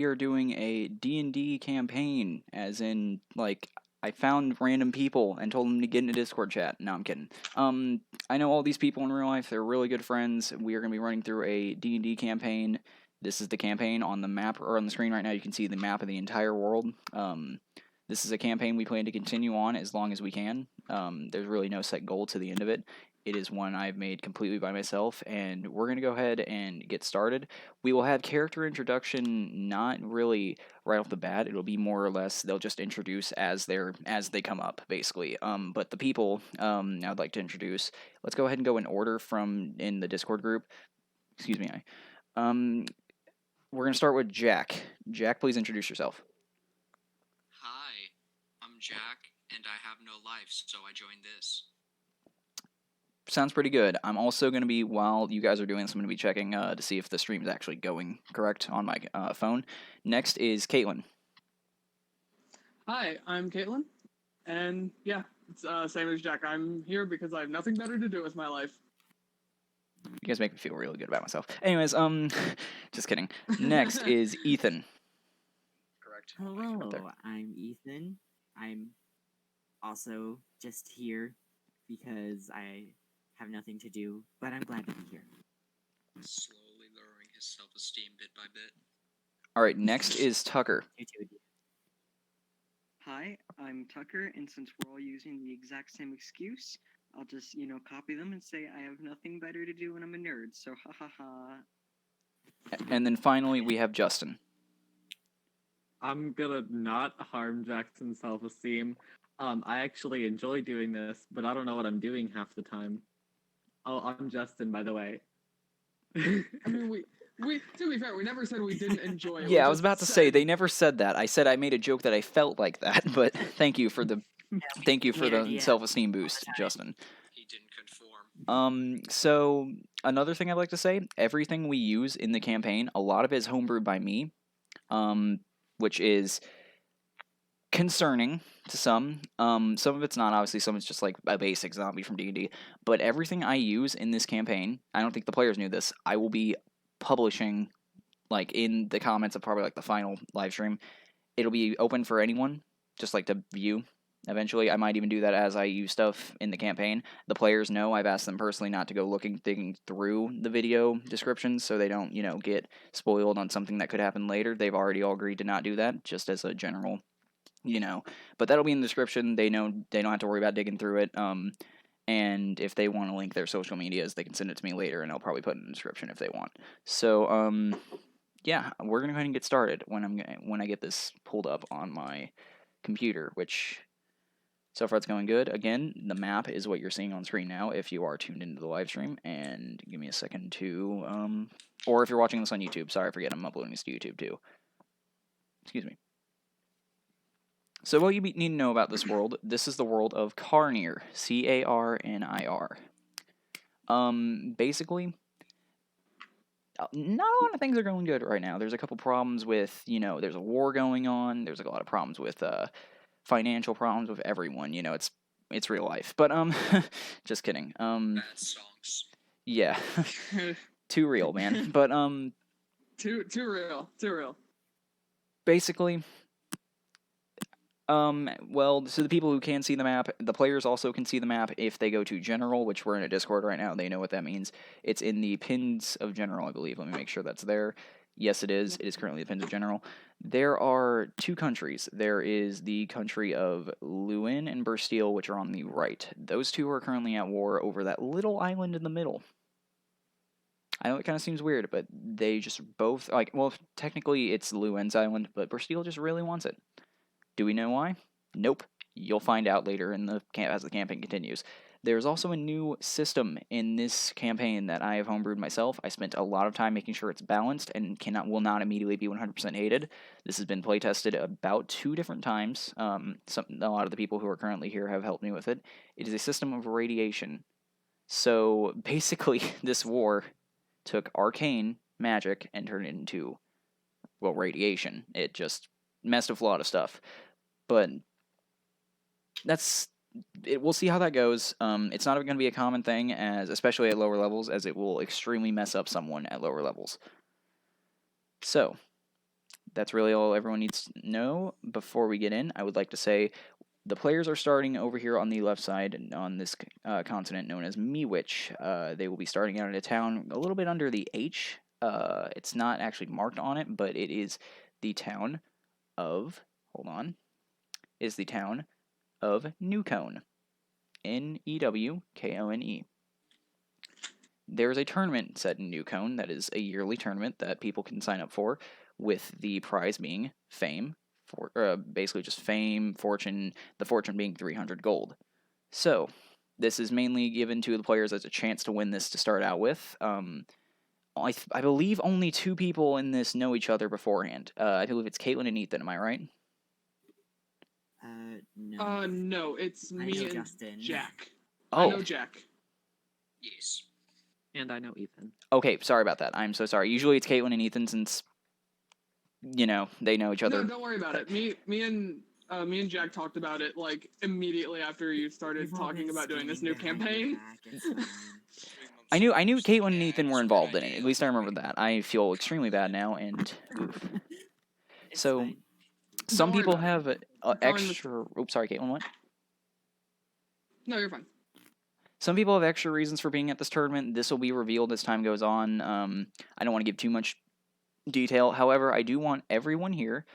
we are doing a D&D campaign, as in, like, I found random people and told them to get in a Discord chat. No, I'm kidding. I know all these people in real life. They're really good friends. We are going to be running through a D&D campaign. This is the campaign on the map, or on the screen right now. You can see the map of the entire world. This is a campaign we plan to continue on as long as we can. There's really no set goal to the end of it. It is one I've made completely by myself, and we're going to go ahead and get started. We will have character introduction not really right off the bat. It'll be more or less they'll just introduce as they come up, basically. But the people I'd like to introduce. Let's go ahead and go in order from in the Discord group. Excuse me. We're gonna start with Jack. Jack, please introduce yourself. Hi, I'm Jack, and I have no life, so I joined this. Sounds pretty good. I'm also going to be, while you guys are doing this, I'm going to be checking to see if the stream is actually going correct on my phone. Next is Caitlin. Hi, I'm Caitlin, and yeah, it's same as Jack. I'm here because I have nothing better to do with my life. You guys make me feel really good about myself. Anyways, just kidding. Next is Ethan. Correct. Hello, I'm Ethan. I'm also just here because I have nothing to do, but I'm glad to be here. Slowly lowering his self-esteem bit by bit. All right, next is Tucker. Hi, I'm Tucker, and since we're all using the exact same excuse, I'll just, copy them and say I have nothing better to do when I'm a nerd, so ha ha ha. And then finally, we have Justin. I'm gonna not harm Jackson's self-esteem. I actually enjoy doing this, but I don't know what I'm doing half the time. Oh, I'm Justin, by the way. I mean, we to be fair, we never said we didn't enjoy it. Yeah, I was about to say they never said that. I said I made a joke that I felt like that, but thank you for the self-esteem boost, Justin. He didn't conform. So another thing I'd like to say, everything we use in the campaign, a lot of it is homebrewed by me, which is concerning to some. Some of it's not, obviously. Some of it's just like a basic zombie from D&D. But everything I use in this campaign, I don't think the players knew this, I will be publishing, like, in the comments of probably, like, the final live stream. It'll be open for anyone, just, like, to view. Eventually, I might even do that as I use stuff in the campaign. The players know I've asked them personally not to go digging through the video descriptions so they don't, get spoiled on something that could happen later. They've already all agreed to not do that, just as a general, But that'll be in the description. They know they don't have to worry about digging through it. And if they want to link their social medias, they can send it to me later, and I'll probably put it in the description if they want. So, yeah, we're gonna go ahead and get started when I get this pulled up on my computer, which so far it's going good. Again, the map is what you're seeing on screen now if you are tuned into the live stream. And give me a second to or if you're watching this on YouTube. Sorry, I forget I'm uploading this to YouTube too. Excuse me. So what you need to know about this world, this is the world of Carnir, Carnir. Basically, not a lot of things are going good right now. There's a couple problems with, there's a war going on. There's a lot of problems with financial problems with everyone. It's real life. But just kidding. Bad songs. Yeah, too real, man. But too real. Basically. Well, so the people who can see the map, the players also can see the map if they go to General, which we're in a Discord right now. They know what that means. It's in the pins of General, I believe. Let me make sure that's there. Yes, it is. It is currently the pins of General. There are two countries. There is the country of Lewin and Bursteel, which are on the right. Those two are currently at war over that little island in the middle. I know it kind of seems weird, but they just both, well, technically it's Lewin's island, but Bursteel just really wants it. Do we know why? Nope. You'll find out later as the campaign continues. There's also a new system in this campaign that I have homebrewed myself. I spent a lot of time making sure it's balanced and will not immediately be 100% hated. This has been playtested about 2 different times. A lot of the people who are currently here have helped me with it. It is a system of radiation. So basically, this war took arcane magic and turned it into, well, radiation. It just messed with a lot of stuff. But we'll see how that goes. It's not going to be a common thing, especially at lower levels, as it will extremely mess up someone at lower levels. So, that's really all everyone needs to know. Before we get in, I would like to say the players are starting over here on the left side on this continent known as Miwich. They will be starting out in a town a little bit under the H. It's not actually marked on it, but it is the town of, hold on, is the town of Newcone. Newkone. There's a tournament set in Newcone that is a yearly tournament that people can sign up for, with the prize being fame, for basically just fame, fortune, the fortune being 300 gold. So, this is mainly given to the players as a chance to win this to start out with. I believe only 2 people in this know each other beforehand. I believe it's Caitlin and Ethan, am I right? No. No, it's I me know and Justin. Jack. Oh. I know Jack. Yes. And I know Ethan. Okay, sorry about that. I'm so sorry. Usually it's Caitlin and Ethan since, they know each other. No, don't worry about it. Me and Jack talked about it like immediately after you started We've all talking been about doing this new scheming behind your campaign. back, it's fine. I knew Caitlin and Ethan were involved in it. At least I remember that. I feel extremely bad now, and oof. It's So, fine. some Don't worry people about have Going with- extra. Oops, sorry, Caitlin. What? No, you're fine. Some people have extra reasons for being at this tournament. This will be revealed as time goes on. I don't want to give too much detail. However, I do want everyone here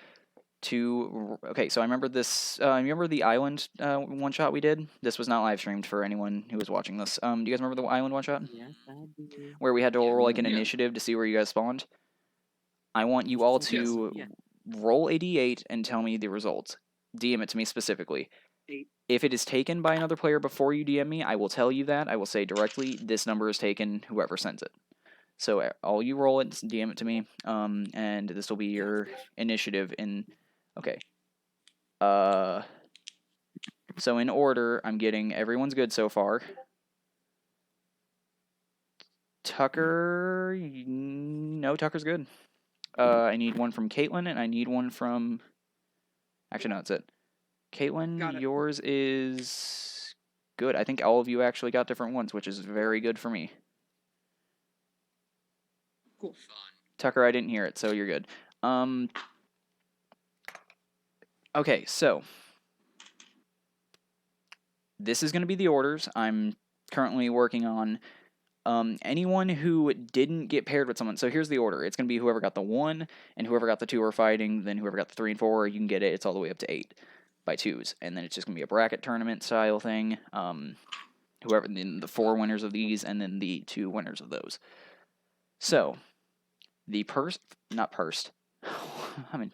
to. Okay, so I remember this. Remember the island one shot we did? This was not live streamed for anyone who was watching this. Do you guys remember the island one shot Yes, I do. where we had to roll like an Yeah. initiative to see where you guys spawned? I want you all to Yeah. roll a d8 and tell me the results. DM it to me specifically. 8. If it is taken by another player before you DM me, I will tell you that. I will say directly, this number is taken, whoever sends it. So all you roll it, DM it to me, and this will be your initiative in. Okay. So in order, I'm getting everyone's good so far. Tucker, no, Tucker's good. I need one from Caitlin, and I need one from. Actually, no, that's it. Got Caitlin, it. yours is good. I think all of you actually got different ones, which is very good for me. Cool. Fun. Tucker, I didn't hear it, so you're good. Okay, so this is going to be the orders. I'm currently working on anyone who didn't get paired with someone. So here's the order. It's going to be whoever got the 1 and whoever got the 2 are fighting, then whoever got the 3 and 4, you can get it. It's all the way up to 8 by 2s. And then it's just going to be a bracket tournament style thing. Whoever, then the 4 winners of these, and then the 2 winners of those. So, not pursed. I'm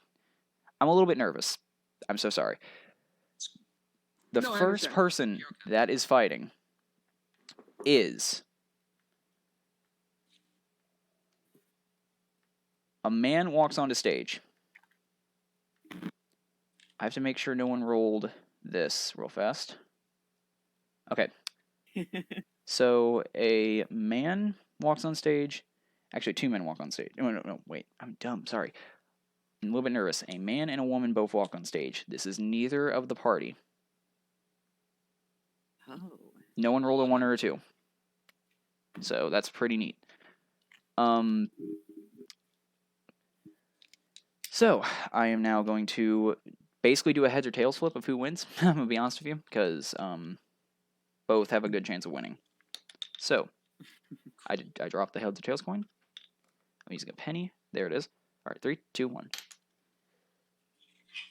a little bit nervous. I'm so sorry. The No, I first understand. person You're okay. that is fighting is a man walks onto stage. I have to make sure no one rolled this real fast. Okay. So a man walks on stage. Actually, 2 men walk on stage. No, wait. I'm dumb. Sorry. I'm a little bit nervous. A man and a woman both walk on stage. This is neither of the party. Oh. No one rolled a 1 or a 2. So that's pretty neat. So I am now going to basically do a heads or tails flip of who wins. I'm gonna be honest with you, because both have a good chance of winning. So I dropped the heads or tails coin. I'm using a penny. There it is. All right, 3, 2, 1.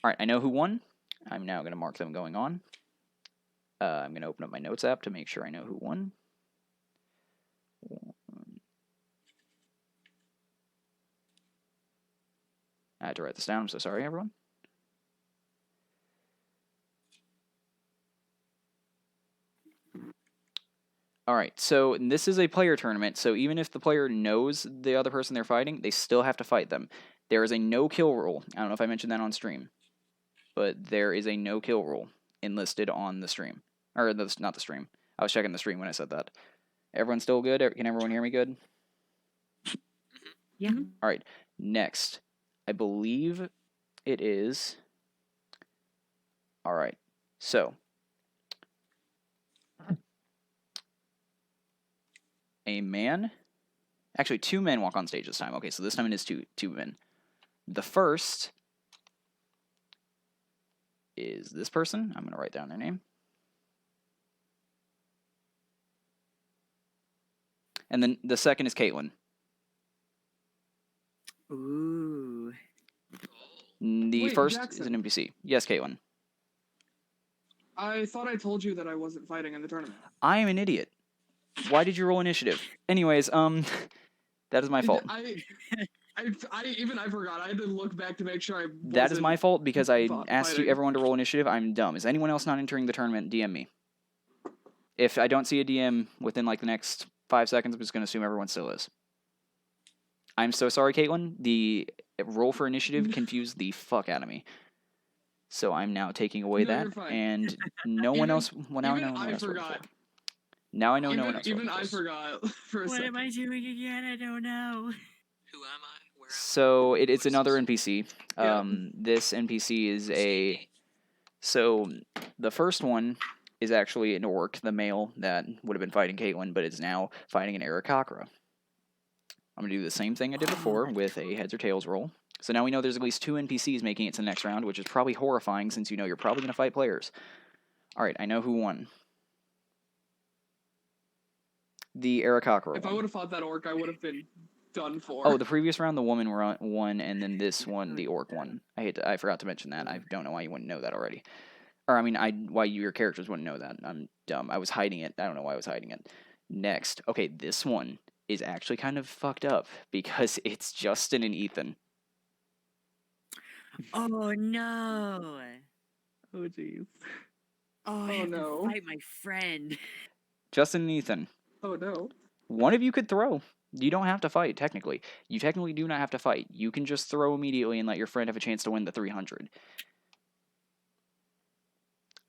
All right, I know who won. I'm now going to mark them going on. I'm going to open up my notes app to make sure I know who won. I had to write this down. I'm so sorry, everyone. All right, so this is a player tournament, so even if the player knows the other person they're fighting, they still have to fight them. There is a no-kill rule. I don't know if I mentioned that on stream, but there is a no-kill rule enlisted on the stream. Or, not the stream. I was checking the stream when I said that. Everyone still good? Can everyone hear me good? Yeah. All right, next. I believe it is... All right, so... a man... Actually, 2 men walk on stage this time. Okay, so this time it is two men. The first is this person. I'm going to write down their name. And then the second is Caitlin. Ooh. The Wait, first is Jackson. an NPC. Yes, Caitlin. I thought I told you that I wasn't fighting in the tournament. I am an idiot. Why did you roll initiative? Anyways, that is my fault. I forgot. I had to look back to make sure I wasn't That is my fault because I asked you fighting. everyone to roll initiative. I'm dumb. Is anyone else not entering the tournament? DM me. If I don't see a DM within like the next 5 seconds, I'm just going to assume everyone still is. I'm so sorry, Caitlin. The roll for initiative confused the fuck out of me. So I'm now taking away No, that, you're fine. and no one else. Well, now I even know no I one else rolled forgot. before. Now I know no one Even else rolled even I before. forgot for a What second. am I doing again? I don't know. Who am I? Where am So it's What is another this? NPC. Yep. This NPC is I? a. So the first one is actually an orc, the male that would have been fighting Caitlin, but is now fighting an Aarakocra. I'm gonna do the same thing I did before with a heads or tails roll. So now we know there's at least 2 NPCs making it to the next round, which is probably horrifying since you know you're probably gonna fight players. All right, I know who won. The Aarakocra If I won. would have fought that orc, I would have been done for. Oh, the previous round, the woman won, and then this one, the orc won. I forgot to mention that. I don't know why you wouldn't know that already. Or I mean, why your characters wouldn't know that. I'm dumb. I was hiding it. I don't know why I was hiding it. Next, okay, this one is actually kind of fucked up because it's Justin and Ethan. Oh no! Oh jeez. Oh, I Oh, have no. to fight my friend. Justin and Ethan. Oh no. One of you could throw. You don't have to fight, technically. You technically do not have to fight. You can just throw immediately and let your friend have a chance to win the 300.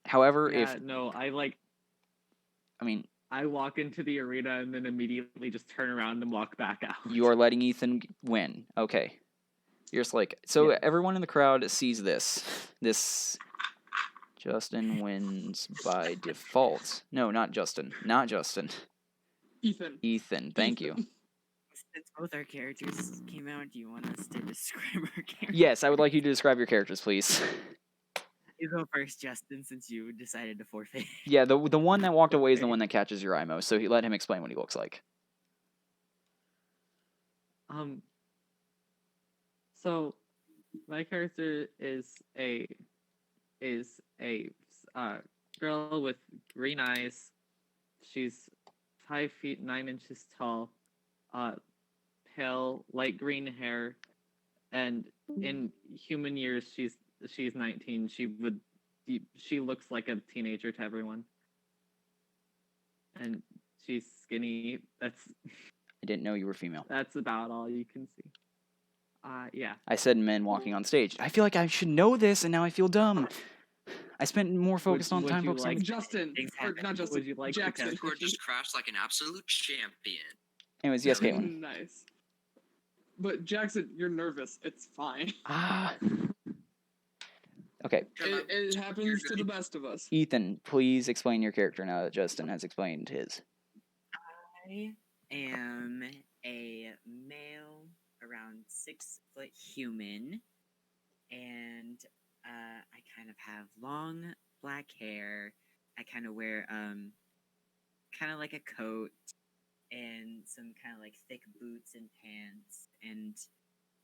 However, Yeah, no, I mean, I walk into the arena and then immediately just turn around and walk back out. you are letting Ethan win. Okay. You're just like, so Yes. everyone in the crowd sees this. This Justin wins by default. No, not Justin. Not Justin. Ethan. Ethan, thank you. Since both our characters came out, do you want us to describe our characters? Yes, I would like you to describe your characters, please. You go first, Justin, since you decided to forfeit. Yeah, the one that walked away is the Okay. one that catches your eye most, so let him explain what he looks like. So my character is a girl with green eyes. She's 5 feet 9 inches tall, pale light green hair, and in human years she's 19. She looks like a teenager to everyone, and she's skinny. I didn't know you were female. That's about all you can see. Yeah. I said men walking on stage. I feel like I should know this, and now I feel dumb. I spent more focused on would time you focusing. like- Justin. Things Or happen. not Justin. Would you like to Jackson. test Score just crashed like an absolute champion. Anyways, yes, Caitlin. Nice. But Jackson, you're nervous. It's fine. Ah. Okay, It happens to the best of us. Ethan, please explain your character now that Justin has explained his. I am a male, around 6 foot human, and I kind of have long black hair. I kind of wear kind of like a coat and some kind of like thick boots and pants, and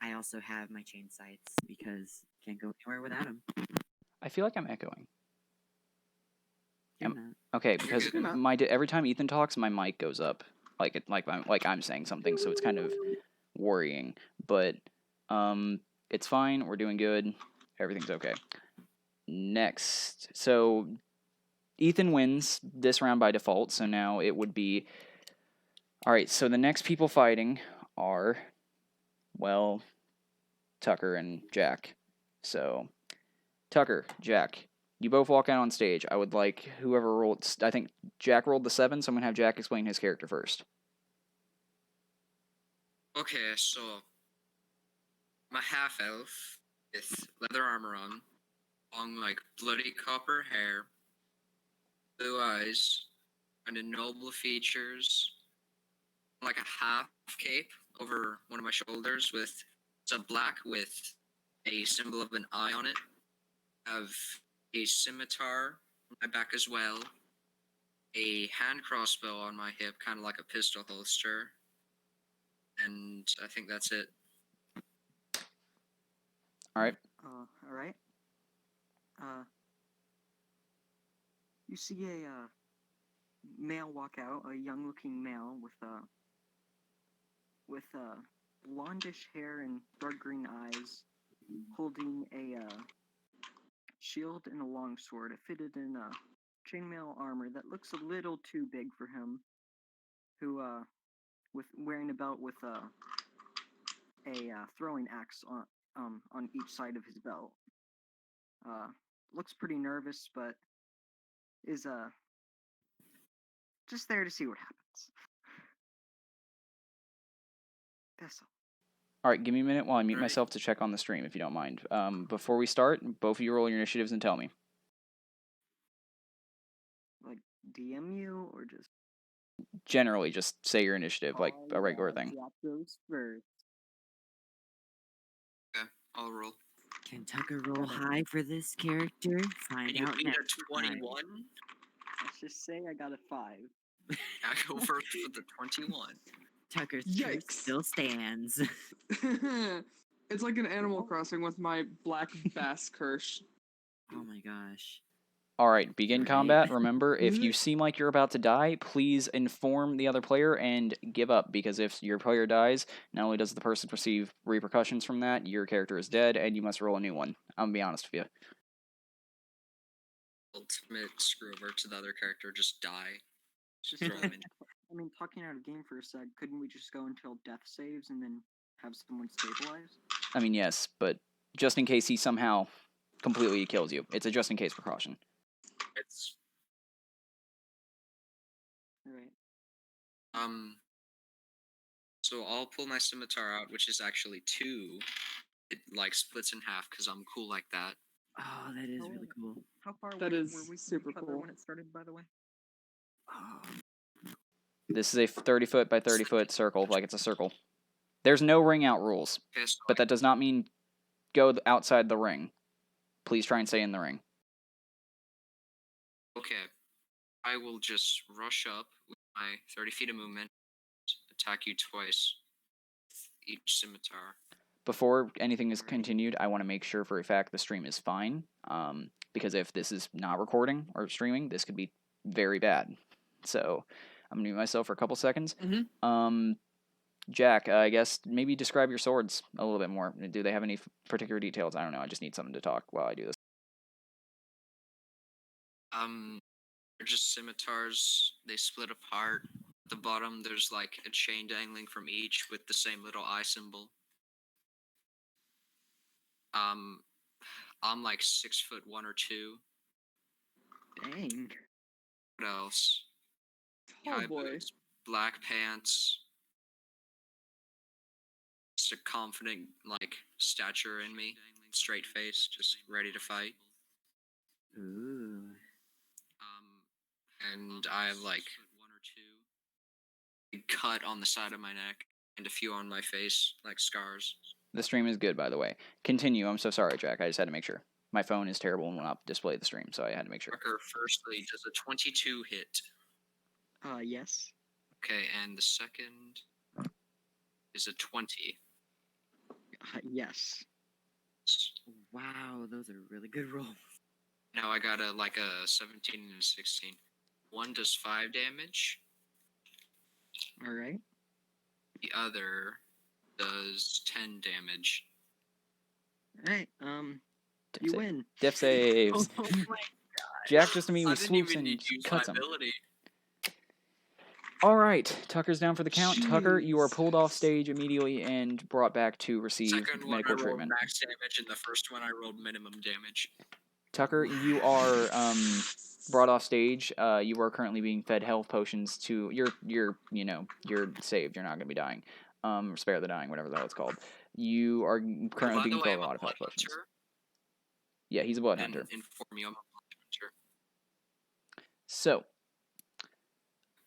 I also have my chain sights because can't go anywhere without them. I feel like I'm echoing. You're Am- not. Okay, because You're not. every time Ethan talks, my mic goes up, like I'm saying something, so it's kind of worrying. But it's fine. We're doing good. Everything's okay. Next, so Ethan wins this round by default. So now it would be all right. So the next people fighting are, well, Tucker and Jack. So Tucker, Jack, you both walk out on stage. I would like whoever rolled. I think Jack rolled the 7, so I'm gonna have Jack explain his character first. Okay, so my half elf with leather armor on, long like bloody copper hair, blue eyes, and noble features, like a half cape over one of my shoulders with some black with a symbol of an eye on it. I have a scimitar on my back as well. A hand crossbow on my hip, kind of like a pistol holster. And I think that's it. All right. All right. You see a male walk out, a young-looking male with blondish hair and dark green eyes, holding a shield and a longsword, fitted in chainmail armor that looks a little too big for him. Who with wearing a belt with a throwing axe on each side of his belt. Looks pretty nervous, but is just there to see what happens. That's all. All right, give me a minute while I mute Right. myself to check on the stream, if you don't mind. Before we start, both of you roll your initiatives and tell me. Like DM you or just Generally, just say your initiative like a regular thing. Jack goes first. I'll roll. Can Tucker roll high for this character? Find Can you out beat next a 21? Let's just say I got a 5. I go first with the 21. Tucker's curse Yikes. still stands. It's like an Animal Crossing with my black bass curse. Oh my gosh. All right, begin Right. combat. Remember, if you seem like you're about to die, please inform the other player and give up, because if your player dies, not only does the person receive repercussions from that, your character is dead, and you must roll a new one. I'm gonna be honest with you. Ultimate screw over to the other character, just die. Just Throw him in. I mean, talking out of game for a sec, couldn't we just go until death saves and then have someone stabilize? I mean, yes, but just in case he somehow completely kills you. It's a just-in-case precaution. It's Right. So I'll pull my scimitar out, which is actually 2. It like splits in half because I'm cool like that. Oh, that is really cool. How far That away is were we from super each other cool. when it started, by the way? Oh, This is a 30-foot by 30-foot circle, like it's a circle. There's no ring out rules, Okay, so but that does not mean go outside the ring. Please try and stay in the ring. okay, I will just rush up with my 30 feet of movement, attack you twice with each scimitar. Before anything is Alright. continued, I want to make sure for a fact the stream is fine, because if this is not recording or streaming, this could be very bad. So I'm going to mute myself for a couple seconds. Jack, I guess maybe describe your swords a little bit more. Do they have any particular details? I don't know. I just need something to talk while I do this. They're just scimitars. They split apart. At the bottom, there's like a chain dangling from each with the same little eye symbol. I'm like 6'1" or 2. Dang. What else? Oh High boy. boots, black pants. Just a confident like stature in me. Straight face, just ready to fight. ooh. And I have like a cut on the side of my neck and a few on my face, like scars. The stream is good, by the way. Continue. I'm so sorry, Jack. I just had to make sure. My phone is terrible and will not display the stream, so I had to make sure. Tucker, firstly, does a 22 hit? Yes. Okay, and the second is a 20. Yes. Wow, those are really good rolls. Now I got a 17 and a 16. One does 5 damage. Alright. The other does 10 damage. Alright, you win. Death saves. Oh my Jack just I immediately didn't swoops even and need to use my cuts him. ability. All right, Tucker's down for the count. Tucker, you are pulled off Jesus. stage immediately and brought back to receive Second one I medical rolled treatment. max damage, and the first one I rolled minimum damage. Tucker, you are brought off stage. You are currently being fed health potions to you're saved. You're not going to be dying. Spare the dying, whatever the hell it's called. You are currently By being the way, fed a I'm lot of blood health potions. hunter. Yeah, he's a blood Didn't hunter. inform you I'm a blood hunter. So,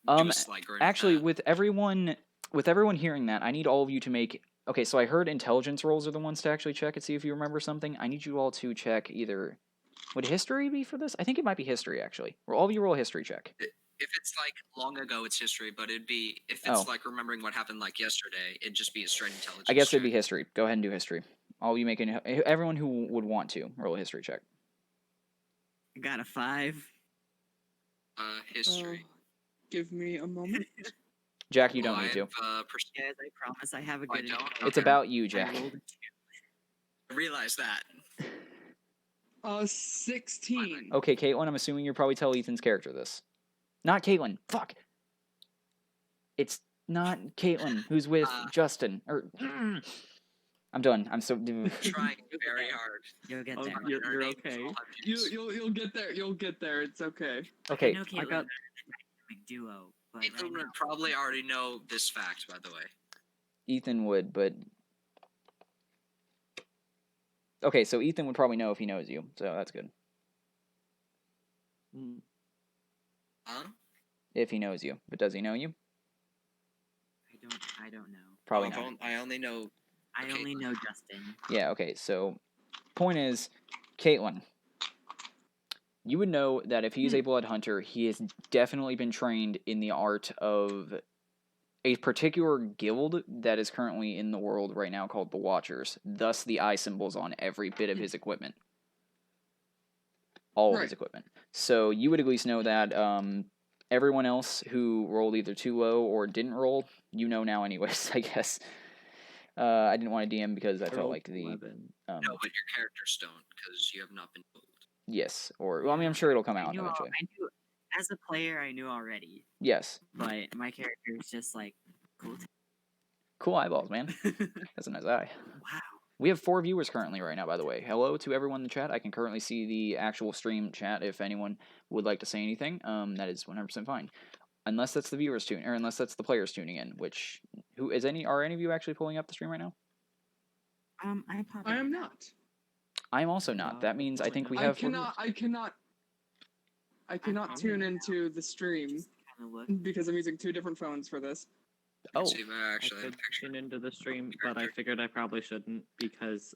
Do a slight grenade actually, that. with everyone hearing that, I need all of you to make Okay, so I heard intelligence rolls are the ones to actually check and see if you remember something. I need you all to check either. Would history be for this? I think it might be history, actually. All of you roll a history check. If it's like long ago, it's history, but it'd be if Oh. it's like remembering what happened like yesterday, it'd just be a straight intelligence. I guess it'd be check. history. Go ahead and do history. All you make everyone who would want to roll a history check. I got a 5. History. Give me a moment. Jack, you Well, don't need to. Guys, I promise I have a I good. don't? It's Okay. about you, I Jack. rolled a 2. I realize that. 16. Okay, Caitlin, I'm assuming you'll probably tell Ethan's character this. Not Caitlin. Fuck. It's not Caitlin who's with Justin. I'm done. I'm so. Trying very hard. You'll get Oh, there. you're okay. You'll get there. You'll get there. It's okay. Okay. I know Caitlin got- dynamic duo, but Ethan right would now, probably already know this fact, by the way. Ethan would, but. Okay, so Ethan would probably know if he knows you, so that's good. Huh? If he knows you, but does he know you? I don't know. Probably Oh, not. I only know. I Okay. only know Justin. Yeah, okay, so point is, Caitlin, you would know that if he is a blood hunter, he has definitely been trained in the art of a particular guild that is currently in the world right now called the Watchers, thus the eye symbols on every bit of his equipment. All of his Right. equipment. So you would at least know that everyone else who rolled either too low or didn't roll, you know now anyways, I guess. I didn't want to DM because I felt rolled like the 11. No, but your characters don't, because you have not been told. yes, or well, I mean, I'm sure it'll come out I knew, eventually. I knew, as a player, I knew already, Yes, but my character is just like cool. cool eyeballs, man. That's a nice eye. Wow. We have 4 viewers currently right now, by the way. Hello to everyone in the chat. I can currently see the actual stream chat if anyone would like to say anything. That is 100% fine. Unless that's the viewers tuning, or unless that's the players tuning in, which are any of you actually pulling up the stream right now? I am not. I'm also not. That means I think we have I cannot tune into the stream Kind of look. because I'm using 2 different phones for this. Let's Oh, see if I I actually have a could picture. tune into the stream, but I figured I probably shouldn't because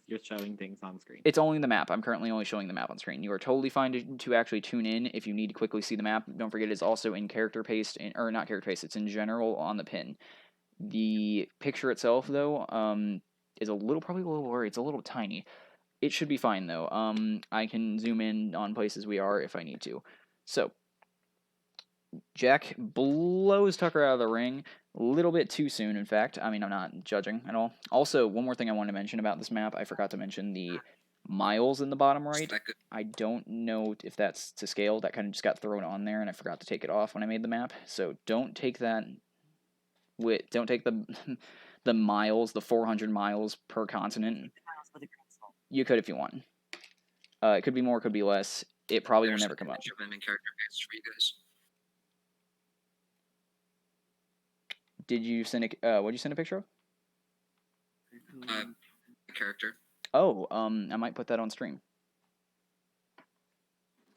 you're showing things on screen. it's only the map. I'm currently only showing the map on screen. You are totally fine to actually tune in if you need to quickly see the map. Don't forget it's also in character paste, or not character paste, it's in general on the pin. The picture itself, though, is probably a little blurry. It's a little tiny. It should be fine, though. I can zoom in on places we are if I need to. So, Jack blows Tucker out of the ring a little bit too soon, in fact. I mean, I'm not judging at all. Also, one more thing I wanted to mention about this map. I forgot to mention the miles in the bottom right. I don't know if that's to scale. That kind of just got thrown on there, and I forgot to take it off when I made the map. So don't take that don't take the the miles, the 400 miles per continent. You could if you want. It could be more, could be less. It probably will never come up. Them in character paste for you guys. Did you send a? What did you send a picture of? Character. Oh, I might put that on stream.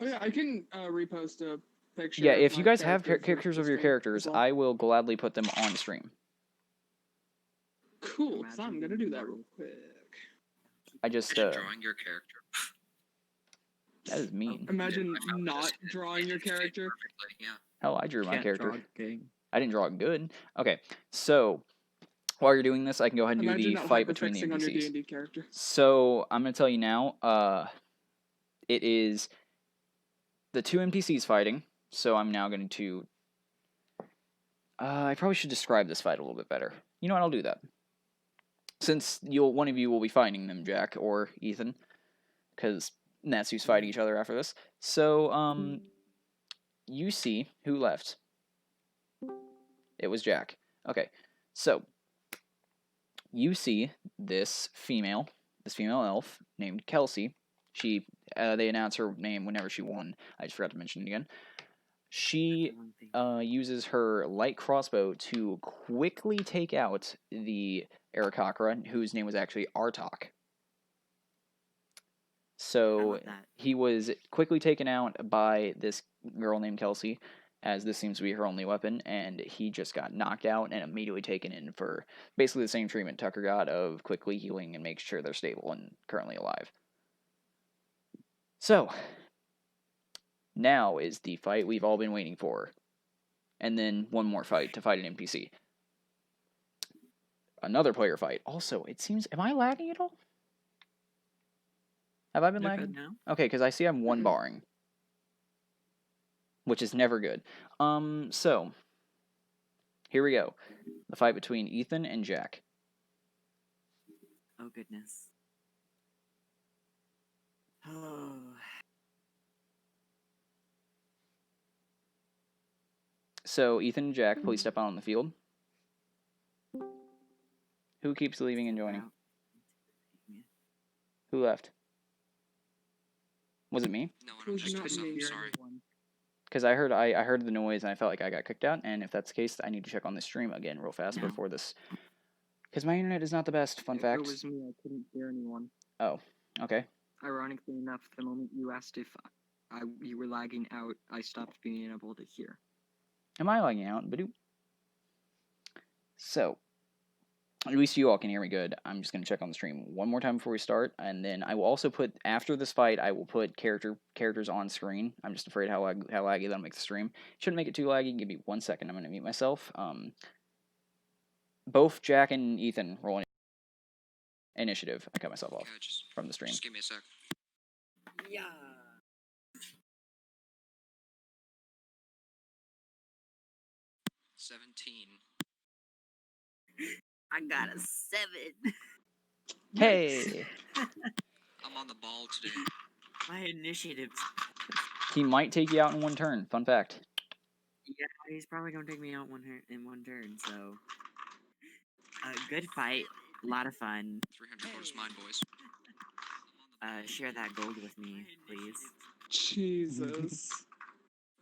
Oh yeah, I can repost a picture. Yeah, of if my you guys have character for pictures of your Discord characters, as well. I will gladly put them on stream. Cool. So I'm gonna do that real quick. I just Imagine drawing your character. that is mean. Imagine I found not this, drawing your it fit character. perfectly, yeah. Hell, I drew my Can't character. draw gang. I didn't draw it good. Okay, so while you're doing this, I can go ahead and Imagine do the not fight between the hyperfixing on your NPCs. D&D character. So I'm gonna tell you now. It is the 2 NPCs fighting. So I'm now going to. I probably should describe this fight a little bit better. You know what? I'll do that. Since one of you will be fighting them, Jack or Ethan, because that's who's fighting each other after this. So you see who left. It was Jack. Okay, so you see this female elf named Kelsey. They announce her name whenever she won. I just forgot to mention it again. She uses her light crossbow to quickly take out the Aarakocra, whose name was actually Artok. So he was quickly taken out by this girl named Kelsey, as this seems to be her only weapon, and he just got knocked out and immediately taken in for basically the same treatment Tucker got of quickly healing and making sure they're stable and currently alive. So, now is the fight we've all been waiting for. And then one more fight to fight an NPC. Another player fight. Also, it seems... Am I lagging at all? Have I been You're lagging? good. No? Okay, because I see I'm one barring. Which is never good. So... Here we go. The fight between Ethan and Jack. Oh, goodness. Oh. So, Ethan and Jack, please step out on the field. Who keeps leaving and joining? Wow. Who left? Was it me? No, It I'm was just not myself. me. Sorry. Because I heard the noise and I felt like I got kicked out. And if that's the case, I need to check on the stream again real fast No. before this. Because my internet is not the best. Fun It fact. was me. I couldn't hear anyone. Oh, okay. Ironically enough, the moment you asked if you were lagging out, I stopped being able to hear. Am I lagging out? Badoop. So, at least you all can hear me good. I'm just going to check on the stream one more time before we start, and then I will also put, after this fight, I will put characters on screen. I'm just afraid how laggy that'll make the stream. Shouldn't make it too laggy. Give me 1 second. I'm going to mute myself. Both Jack and Ethan roll initiative. I cut myself off Yeah, from the stream. just give me a sec. Yeah. 17. I got a 7. Hey! I'm on the ball today. My initiative's... He might take you out in one turn. Fun fact. Yeah, he's probably gonna take me out in one turn, so... good fight. A lot of fun. 300 gold is mine, boys. Share that gold with me, please. Jesus.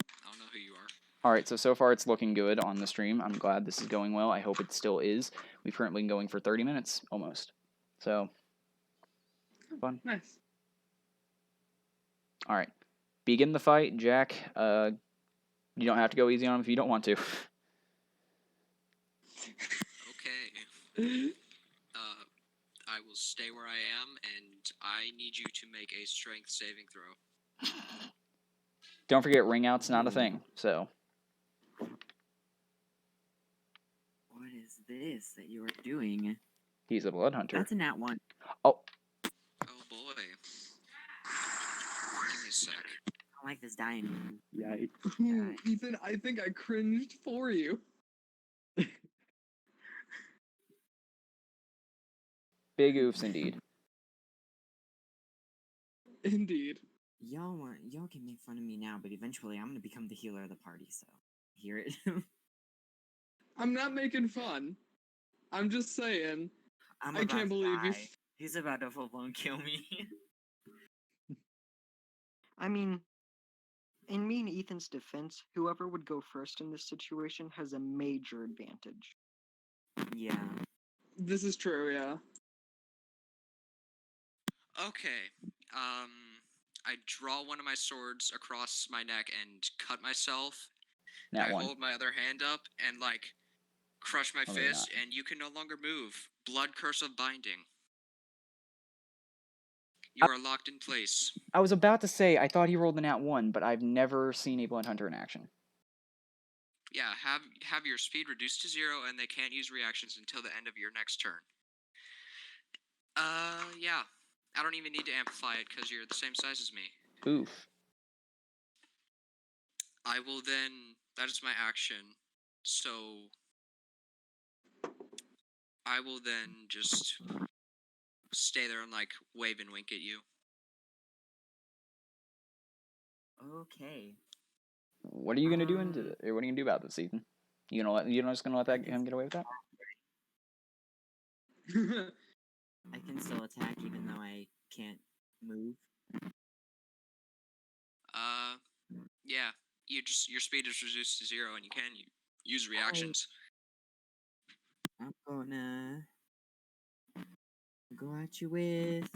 I don't know who you are. Alright, so far it's looking good on the stream. I'm glad this is going well. I hope it still is. We've currently been going for 30 minutes, almost. So, fun. Nice. Alright. Begin the fight, Jack. You don't have to go easy on him if you don't want to. Okay. I will stay where I am, and I need you to make a strength saving throw. Don't forget, ring out's not a thing, so. What is this that you are doing? He's a blood hunter. That's a nat 1. Oh, Oh boy. Give me a sec. I don't like this dying. Yikes. Ooh, Ethan, I think I cringed for you. big oofs indeed. Indeed. Y'all can make fun of me now, but eventually I'm gonna become the healer of the party, so hear it. I'm not making fun. I'm just saying. I'm I about can't to believe you. die. He's about to full blown kill me. I mean, in me and Ethan's defense, whoever would go first in this situation has a major advantage. Yeah. This is true, yeah. Okay. I draw one of my swords across my neck and cut myself. Nat I 1. hold my other hand up and, like, crush my Oh, maybe fist, and you can no longer move. Blood curse of binding. You are locked in place. I was about to say, I thought he rolled the nat 1, but I've never seen a blood hunter in action. Yeah, have your speed reduced to 0, and they can't use reactions until the end of your next turn. Yeah. I don't even need to amplify it, because you're the same size as me. Oof. I will then... That is my action. So... I will then just... stay there and, like, wave and wink at you. Okay. What are you gonna do into or what are you gonna do about this, Ethan? You're just gonna let him get away with that? I can still attack even though I can't move. Yeah. Your speed is reduced to 0, and you can use reactions. I'm gonna go at you with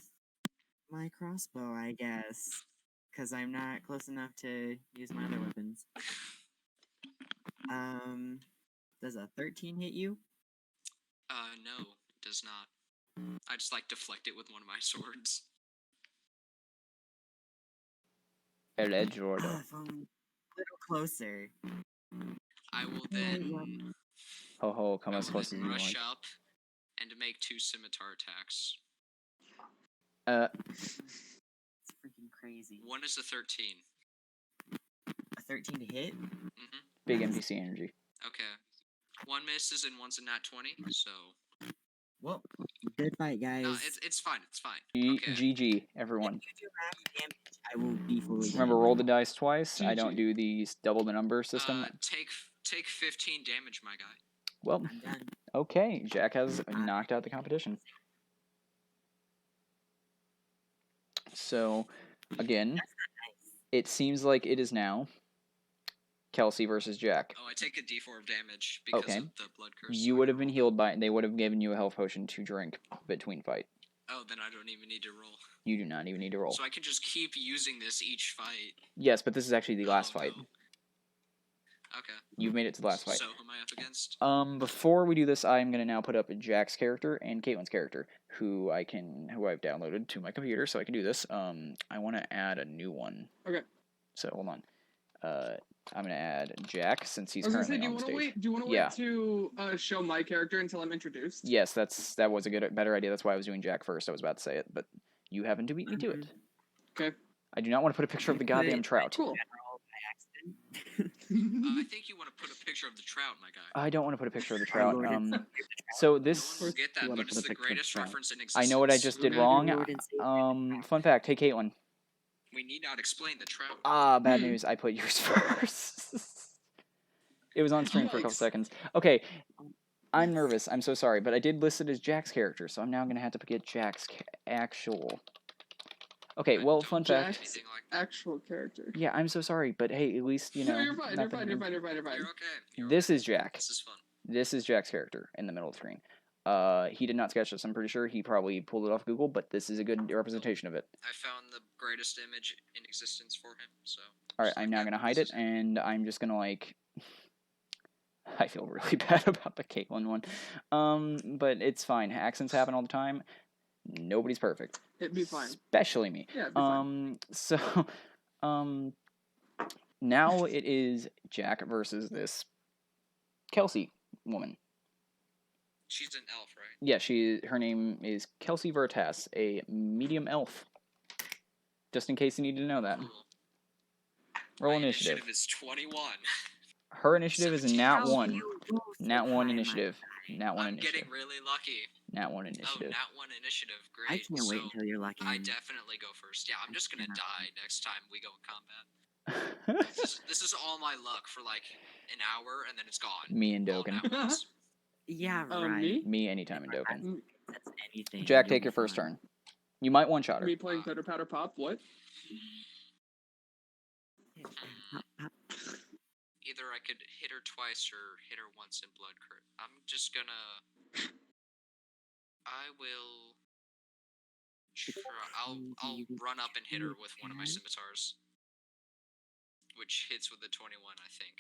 my crossbow, I guess. Because I'm not close enough to use my other weapons. Does a 13 hit you? No, it does not. I just like deflect it with one of my swords. El Edgeworld. If I'm a little closer. I will Yeah, then. Ho ho, come I as will close as then you rush want. up and make 2 scimitar attacks. It's freaking crazy. One is a 13. A 13 to hit? Mm-hmm. Big NPC energy. Okay. One misses and one's a nat 20, so. Well, good fight, guys. No, it's fine. It's fine. Okay. GG, everyone. If you do max damage, I will be fully Remember, roll the dice twice. I GG. don't do the double the number system. Take 15 damage, my guy. Well, I'm done. okay. Jack has knocked out the competition. So, again, That's not nice. it seems like it is now Kelsey versus Jack. Oh, I take a d4 of damage because Okay. of the blood curse. You so I would can have been roll healed by. They would have given you a health potion to drink between fight. that. Oh, then I don't even need to roll. You do not even need to roll. So I can just keep using this each fight. Yes, but this is actually the last Oh, fight. no. Okay. You've made it to the last fight. So who am I up against? Before we do this, I'm gonna now put up Jack's character and Caitlin's character, who I've downloaded to my computer, so I can do this. I want to add a new one. Okay. So hold on. I'm gonna add Jack since he's I was gonna say, currently do you on the want to stage. wait? Do you want to Yeah. wait to show my character until I'm introduced? Yes, that was a better idea. That's why I was doing Jack first. I was about to say it, but you happen to beat me to it. Okay. I do not want to put a picture of the goddamn trout. Cool. General by accident. I think you want to put a picture of the trout, my guy. I don't want to put a picture of the Oh, trout. Lord, it's So No this, one will get that, You wanna but put it's a the picture of greatest trout. reference in existence. I know what I just did Okay. wrong. Lord and Savior. Fun fact. Hey, Caitlin. We need not explain the trout. Bad news. I put yours first. It was on stream for a couple Yikes. seconds. Okay, I'm nervous. I'm so sorry, but I did list it as Jack's character, so I'm now gonna have to get Jack's actual. Okay, I well, don't fun do fact. anything like that. Actual character. Yeah, I'm so sorry, but hey, at least you know. No, you're fine. You're nothing- fine. You're fine. You're fine. You're fine. You're okay. You're This okay. is Jack. This is fun. This is Jack's character in the middle of the screen. He did not sketch this. I'm pretty sure he probably pulled it off Google, but this is a good representation of it. I found the greatest image in existence for him, so. All right, just I'm like now that, gonna hide this it, is and I'm just gonna like. I feel really bad about the Caitlin one, but it's fine. Accents happen all the time. Nobody's perfect. It'd be fine. Especially me. Yeah, it'd be fine. So, now it is Jack versus this Kelsey woman. She's an elf, right? Yeah, her name is Kelsey Vertas, a medium elf. Just in case you need to know that. Cool. Roll My initiative. is 21. Her initiative is 17. nat How 1. You roll so Nat 1 high, initiative. Nat 1 I'm initiative. getting really lucky. Nat 1 Oh, initiative. nat 1 initiative. Great. I can't wait So until you're lucky. I definitely go first. Yeah, I'm just gonna cannot die next time we go in combat. This is all my luck for like an hour, and then it's gone. Me and All Doken. at once. Yeah, right. Me? Me anytime in Doken. That's anything. Jack, you'll take be your first fine. turn. You might one-shot her. Me playing Pitter Patter Pop. What? Pop, pop. Either I could hit her twice or hit her once in blood crit. I'm just gonna. I will. Sure, I'll run up and hit her with one of my scimitars, which hits with a 21, I think.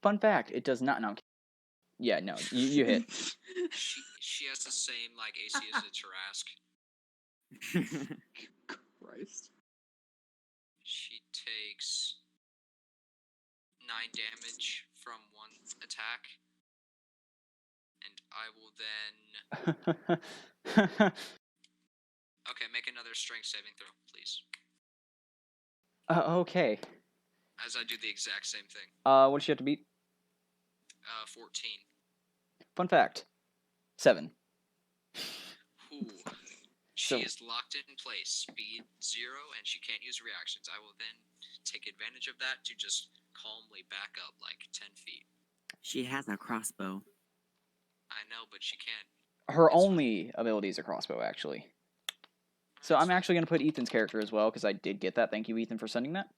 Fun fact, it does not. No. Yeah, no, you hit. She has the same like AC as a Tarask. Christ. She takes 9 damage from one attack, and I will then. Okay, make another strength saving throw, please. Okay. As I do the exact same thing. What does she have to beat? 14. Fun fact. 7. Ooh. She So- is locked in place, speed 0, and she can't use reactions. I will then take advantage of that to just calmly back up like 10 feet. She has a crossbow. I know, but she can't. Her It's fine. only ability is a crossbow, actually. So I'm actually going to put Ethan's character as well, because I did get that. Thank you, Ethan, for sending that.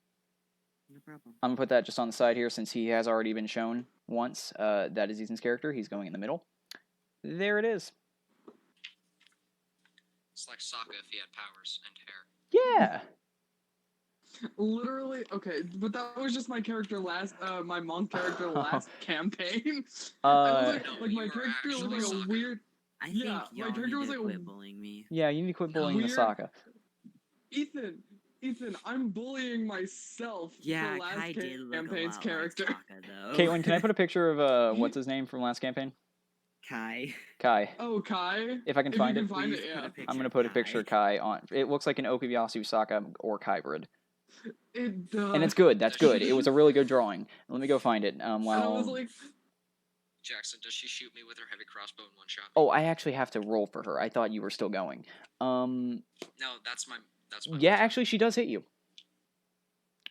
No problem. I'm going to put that just on the side here, since he has already been shown once. That is Ethan's character. He's going in the middle. There it is. It's like Sokka if he had powers and hair. Yeah. Literally, okay, but that was just my character last, my monk character last campaign. I Uh, was No, like my you are character looked actually like a Sokka. weird. I think Yeah, my y'all character need was to like quit a bullying me. yeah, you need to quit bullying the weird. Sokka. Ethan, I'm bullying myself Yeah, for last Kai did look a campaign's lot character. like Sokka, though. Caitlin, can I put a picture of what's his name from last campaign? Kai? Kai. Oh, Kai. If I can If find you it, can find Please it, put yeah. a picture I'm gonna of put a picture of Kai on. It looks like an Okuyasu Sokka orc hybrid, It does. and it's good. That's good. It was a really good drawing. Let me go find it. And I was While like, Jackson, does she shoot me with her heavy crossbow in one shot? oh, I actually have to roll for her. I thought you were still going. No, that's my. Yeah, one shot. actually, she does hit you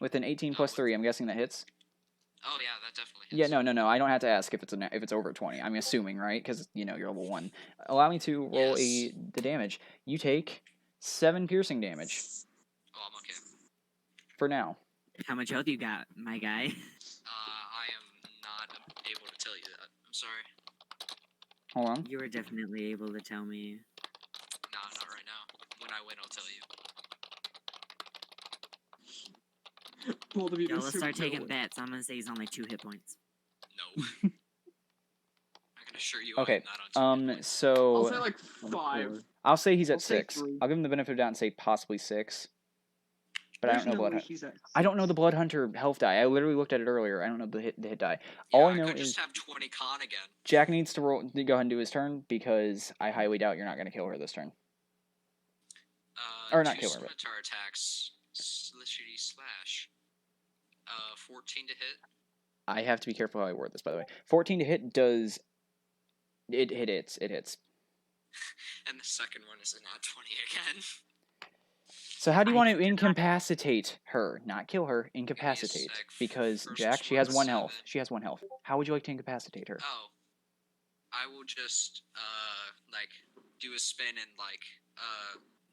with an 18 plus with- 3. I'm guessing that hits. Oh yeah, that definitely. Yeah, Hits. no. I don't have to ask if it's over 20. I'm assuming, right? Because you're level 1. Allow me to roll Yes. the damage. You take 7 piercing damage Oh, I'm okay. for now. How much health you got, my guy? I am not able to tell you that. I'm sorry. Hold on. You were definitely able to tell me. Nah, not right now. When I win, I'll tell you. both of you Yo, did let's super start taking good. bets. I'm gonna say he's on like 2 hit points. No. I can assure you, I Okay. am not on 2 hit points. So I'll say like 5. I'll say he's at I'll say 6. 3. I'll give him the benefit of the doubt and say possibly 6. But I There's don't know no way Blood. he's at I don't know the 6. Blood Hunter health die. I literally looked at it earlier. I don't know the hit die. Yeah, All I I know could is just have 20 con again. Jack needs to roll. To go ahead and do his turn because I highly doubt you're not going to kill her this turn. Or not 2 kill her, but scimitar attacks. Slishity slash. 14 to hit. I have to be careful how I word this. By the way, 14 to hit does. It hits. It hits. And the second one is a nat 20 again. So how do you I want to cannot- incapacitate her? Not kill her. Incapacitate. sec. Because First Jack, she one's has 1 health. 7. She has 1 health. How would you like to incapacitate her? Oh. I will just, like, do a spin and, like,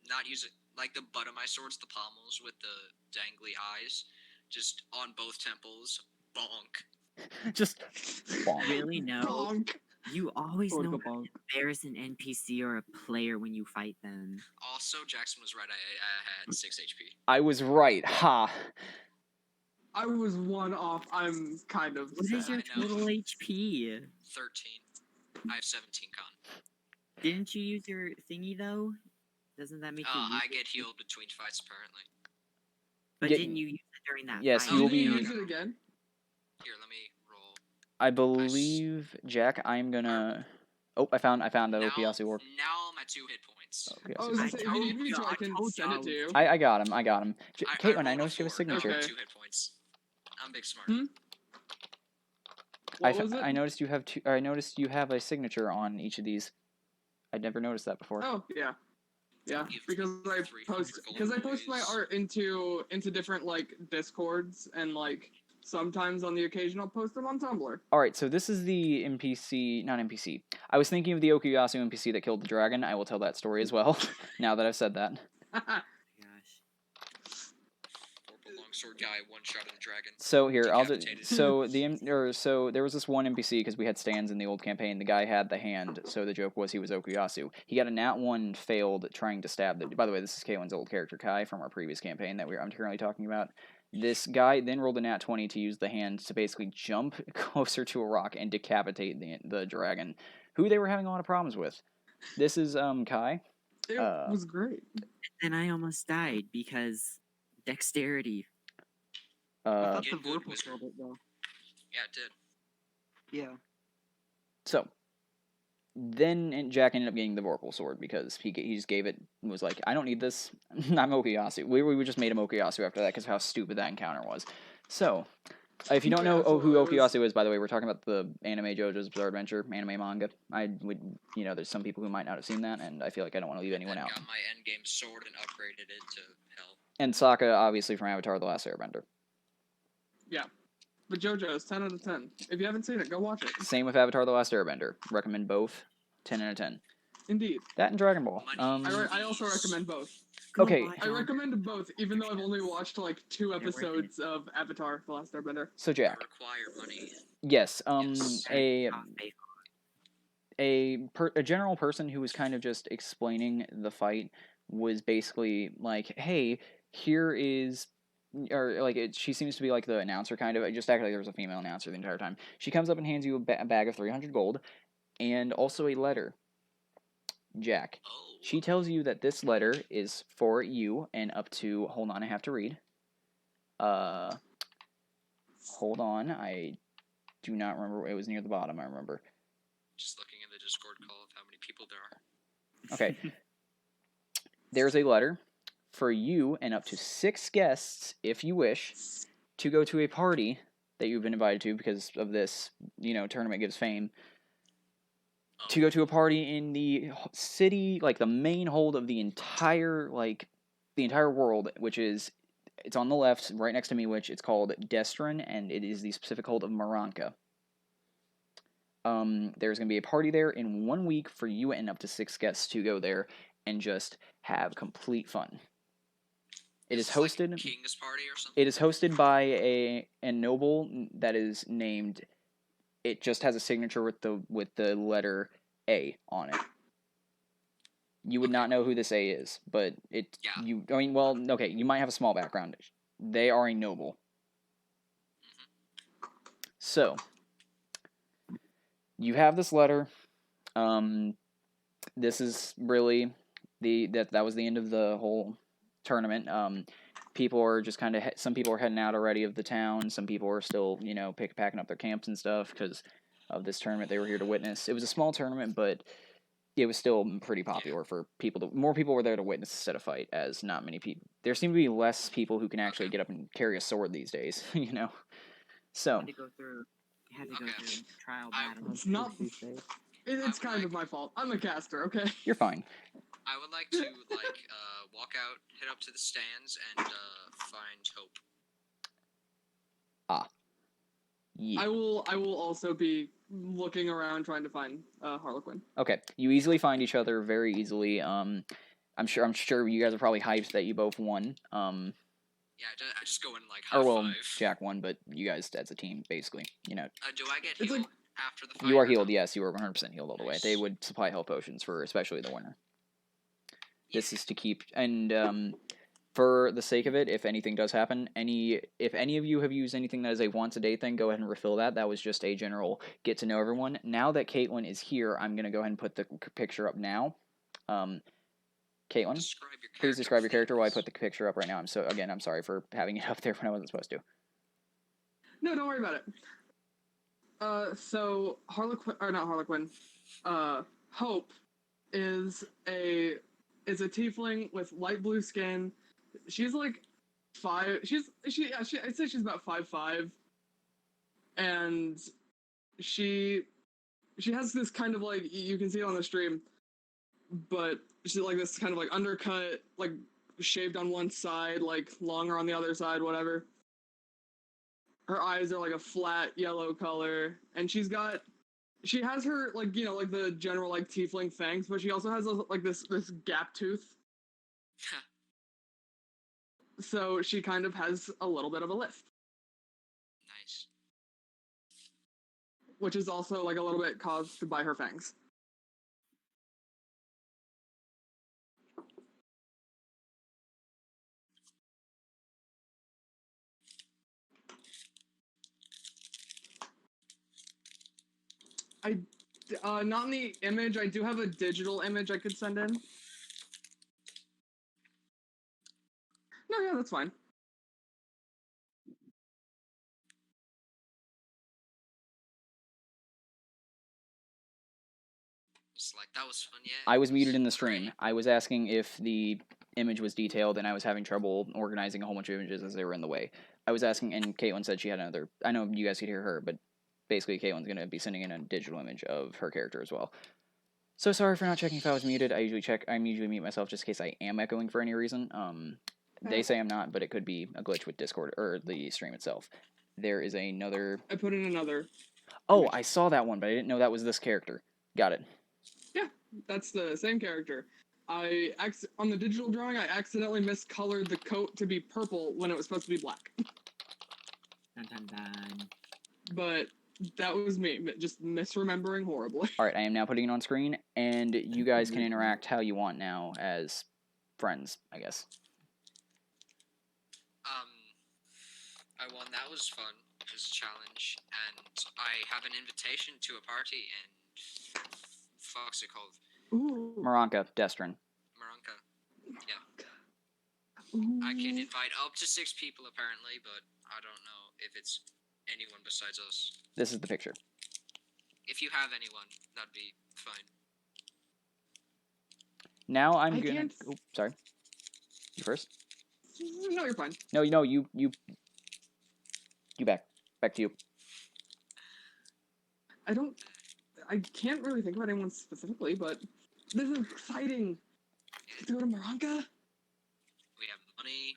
not use it, like the butt of my swords, the pommels with the dangly eyes, just on both temples, bonk. Just. bonk. Really? No. Bonk. You always Or know the how to bonk. embarrass an NPC or a player when you fight them. Also, Jackson was right, I had 6 HP. I was right. Ha. I was 1 off. I'm kind of What is sad. your I know. total HP? 13. I have 17 con. Didn't you use your thingy though? Doesn't that make you? I use it? get healed between fights, apparently. But Yeah, didn't you use it during that yes, fight? you will Did you be- use it again? Here, let me roll. I believe Jack. I'm gonna. Oh, I found the Okuyasu orc. Now I'm at 2 hit points. I Okuyasu was orc. gonna say, if you need me to, I can told send you it to you. I got him. Caitlin, I rolled noticed you have a 4. Now I'm signature. at Okay. 2 hit points. I'm big smart. Hmm? What was it? I noticed you have two. I noticed you have a signature on each of these. I'd never noticed that before. Oh yeah, yeah. Give Because me I 300 post gold my boys. art into different like discords and like sometimes on the occasion I'll post them on Tumblr. All right, so this is the NPC, not NPC. I was thinking of the Okuyasu NPC that killed the dragon. I will tell that story as well. Now that I've said that. Gosh. Purple longsword guy, one shot of the dragon. So here, I'll just Decapitated. so there was this one NPC because we had stands in the old campaign. The guy had the hand, so the joke was he was Okuyasu. He got a nat 1 failed trying to stab the. By the way, this is Caitlin's old character Kai from our previous campaign that I'm currently talking about. This guy then rolled a nat 20 to use the hand to basically jump closer to a rock and decapitate the dragon, who they were having a lot of problems with. This is Kai. It was great. And I almost died because dexterity. I thought Get the good, Vorpal wizard. killed it though. Yeah, it did. Yeah. So then Jack ended up getting the Vorpal sword because he just gave it and was like, I don't need this. I'm Okuyasu. We just made him Okuyasu after that because of how stupid that encounter was. So if you don't know who Okuyasu is, by the way, we're talking about the anime JoJo's Bizarre Adventure anime manga. I would, there's some people who might not have seen that, and I feel like I don't want to leave anyone Then out. got my endgame sword and upgraded it to hell. And Sokka, obviously from Avatar: The Last Airbender. Yeah. But JoJo's 10 out of 10. If you haven't seen it, go watch it. Same with Avatar: The Last Airbender. Recommend both. 10 out of 10. Indeed. That and Dragon Ball. I also recommend both. Go Okay. watch I all- recommend both, even though I've only watched like 2 worth it. episodes of Avatar: The Last Airbender. So I Jack, require money. yes, Yes. a general person who was kind of just explaining the fight was basically like, hey, here is or like she seems to be like the announcer kind of. I just act like there was a female announcer the entire time. She comes up and hands you a bag of 300 gold and also a letter, Jack. Oh. She tells you that this letter is for you and up to. Hold on, I have to read. Hold on, I do not remember. It was near the bottom. I remember. Just looking in the Discord call of how many people there are. Okay. There's a letter for you and up to 6 guests, if you wish, to go to a party that you've been invited to because of this, tournament gives fame. To go to a party in the city, like the main hold of the entire world, which is, it's on the left, right next to me, which it's called Destrin, and it is the specific hold of Maranka. There's going to be a party there in 1 week for you and up to 6 guests to go there and just have complete fun. It is hosted. Like a King's party or something. It is hosted by a noble that is named. It just has a signature with the letter A on it. You would not know who this A is, but it. Yeah. Okay. You might have a small background. They are a noble. So you have this letter. This is really that was the end of the whole tournament. People are just kind of some people are heading out already of the town. Some people are still packing up their camps and stuff because of this tournament they were here to witness. It was a small tournament, but it was still pretty popular for people. More people were there to witness instead of fight, as not many people. There seem to be less people who can actually get up and carry a sword these days. So. Had to go through trial I- battle. It's not. It's kind of my fault. I'm a caster, okay? You're fine. I would like to walk out, head up to the stands, and find Hope. Yeah. I will also be looking around trying to find Harlequin. Okay, you easily find each other very easily. I'm sure you guys are probably hyped that you both won. Yeah, I just go in like high Or well, five. Jack won, but you guys as a team, basically, Do I get It's healed like- after the fight? You are or healed. no? Yes, you are 100% healed all the way. Nice. They would supply health potions for especially the winner. This Yeah. is to keep and for the sake of it, if anything does happen, if any of you have used anything that is a once a day thing, go ahead and refill that. That was just a general get to know everyone. Now that Caitlin is here, I'm gonna go ahead and put the picture up now. Caitlin, please describe your character while I put the picture up right now. I'm sorry for having it up there when I wasn't supposed to. No, don't worry about it. So Harlequin, or not Harlequin, Hope is a tiefling with light blue skin. She's like 5. I'd say she's about 5'5", and she has this kind of like, you can see it on the stream, but she's like this kind of like undercut, like shaved on one side, like longer on the other side, whatever. Her eyes are like a flat yellow color, and she has her like like the general like tiefling fangs, but she also has like this gap tooth. So she kind of has a little bit of a lift, Nice. which is also like a little bit caused by her fangs. Not in the image. I do have a digital image I could send in. No, yeah, that's fine. It's like, that was fun, yeah. I was it muted in the stream. great. I was asking if the image was detailed, and I was having trouble organizing a whole bunch of images as they were in the way. I was asking, and Caitlin said she had another. I know you guys could hear her, but basically, Caitlin's going to be sending in a digital image of her character as well. So sorry for not checking if I was muted. I usually check. I'm usually mute myself just in case I am echoing for any reason. They say I'm not, but it could be a glitch with Discord or the stream itself. There is another. I put in another. Oh, image. I saw that one, but I didn't know that was this character. Got it. Yeah, that's the same character. On the digital drawing, I accidentally miscolored the coat to be purple when it was supposed to be black. Dun, dun, dun. But that was me, just misremembering horribly. All right, I am now putting it on screen, and you guys can interact how you want now as friends, I guess. I won. That was fun. It was a challenge, and I have an invitation to a party in fuck's it called? Ooh. Maranka, Destrin. Maranka. Ooh. I can invite up to 6 people apparently, but I don't know if it's anyone besides us. This is the picture. If you have anyone, that'd be fine. Now I'm I gonna. can't- Oh, sorry. You first. No, you're fine. No, you back to you. I can't really think of anyone specifically, but this is exciting. Get to go to Maranka. We have money.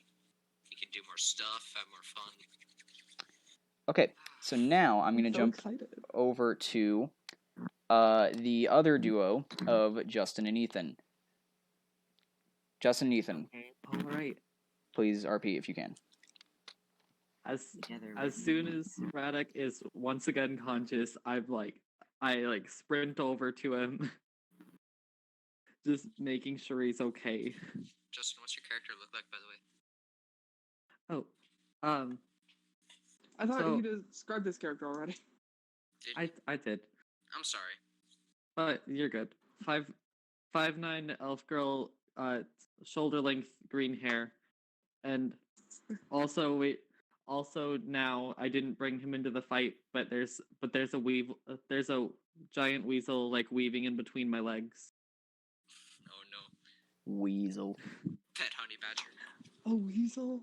We can do more stuff. Have more fun. Okay, so now I'm gonna so jump excited. over to the other duo of Justin and Ethan. Justin and Ethan, Okay. All right. please RP if you can. Together As with soon me. as Radek is once again conscious, I sprint over to him, just making sure he's okay. Justin, what's your character look like, by the way? Oh, I thought So- he described this character already. Did I did, I'm sorry. but you're good. 5'9" elf girl, shoulder length green hair, and also now I didn't bring him into the fight, but there's a giant weasel like weaving in between my legs. Oh no. Weasel. Pet honey badger. Oh, weasel.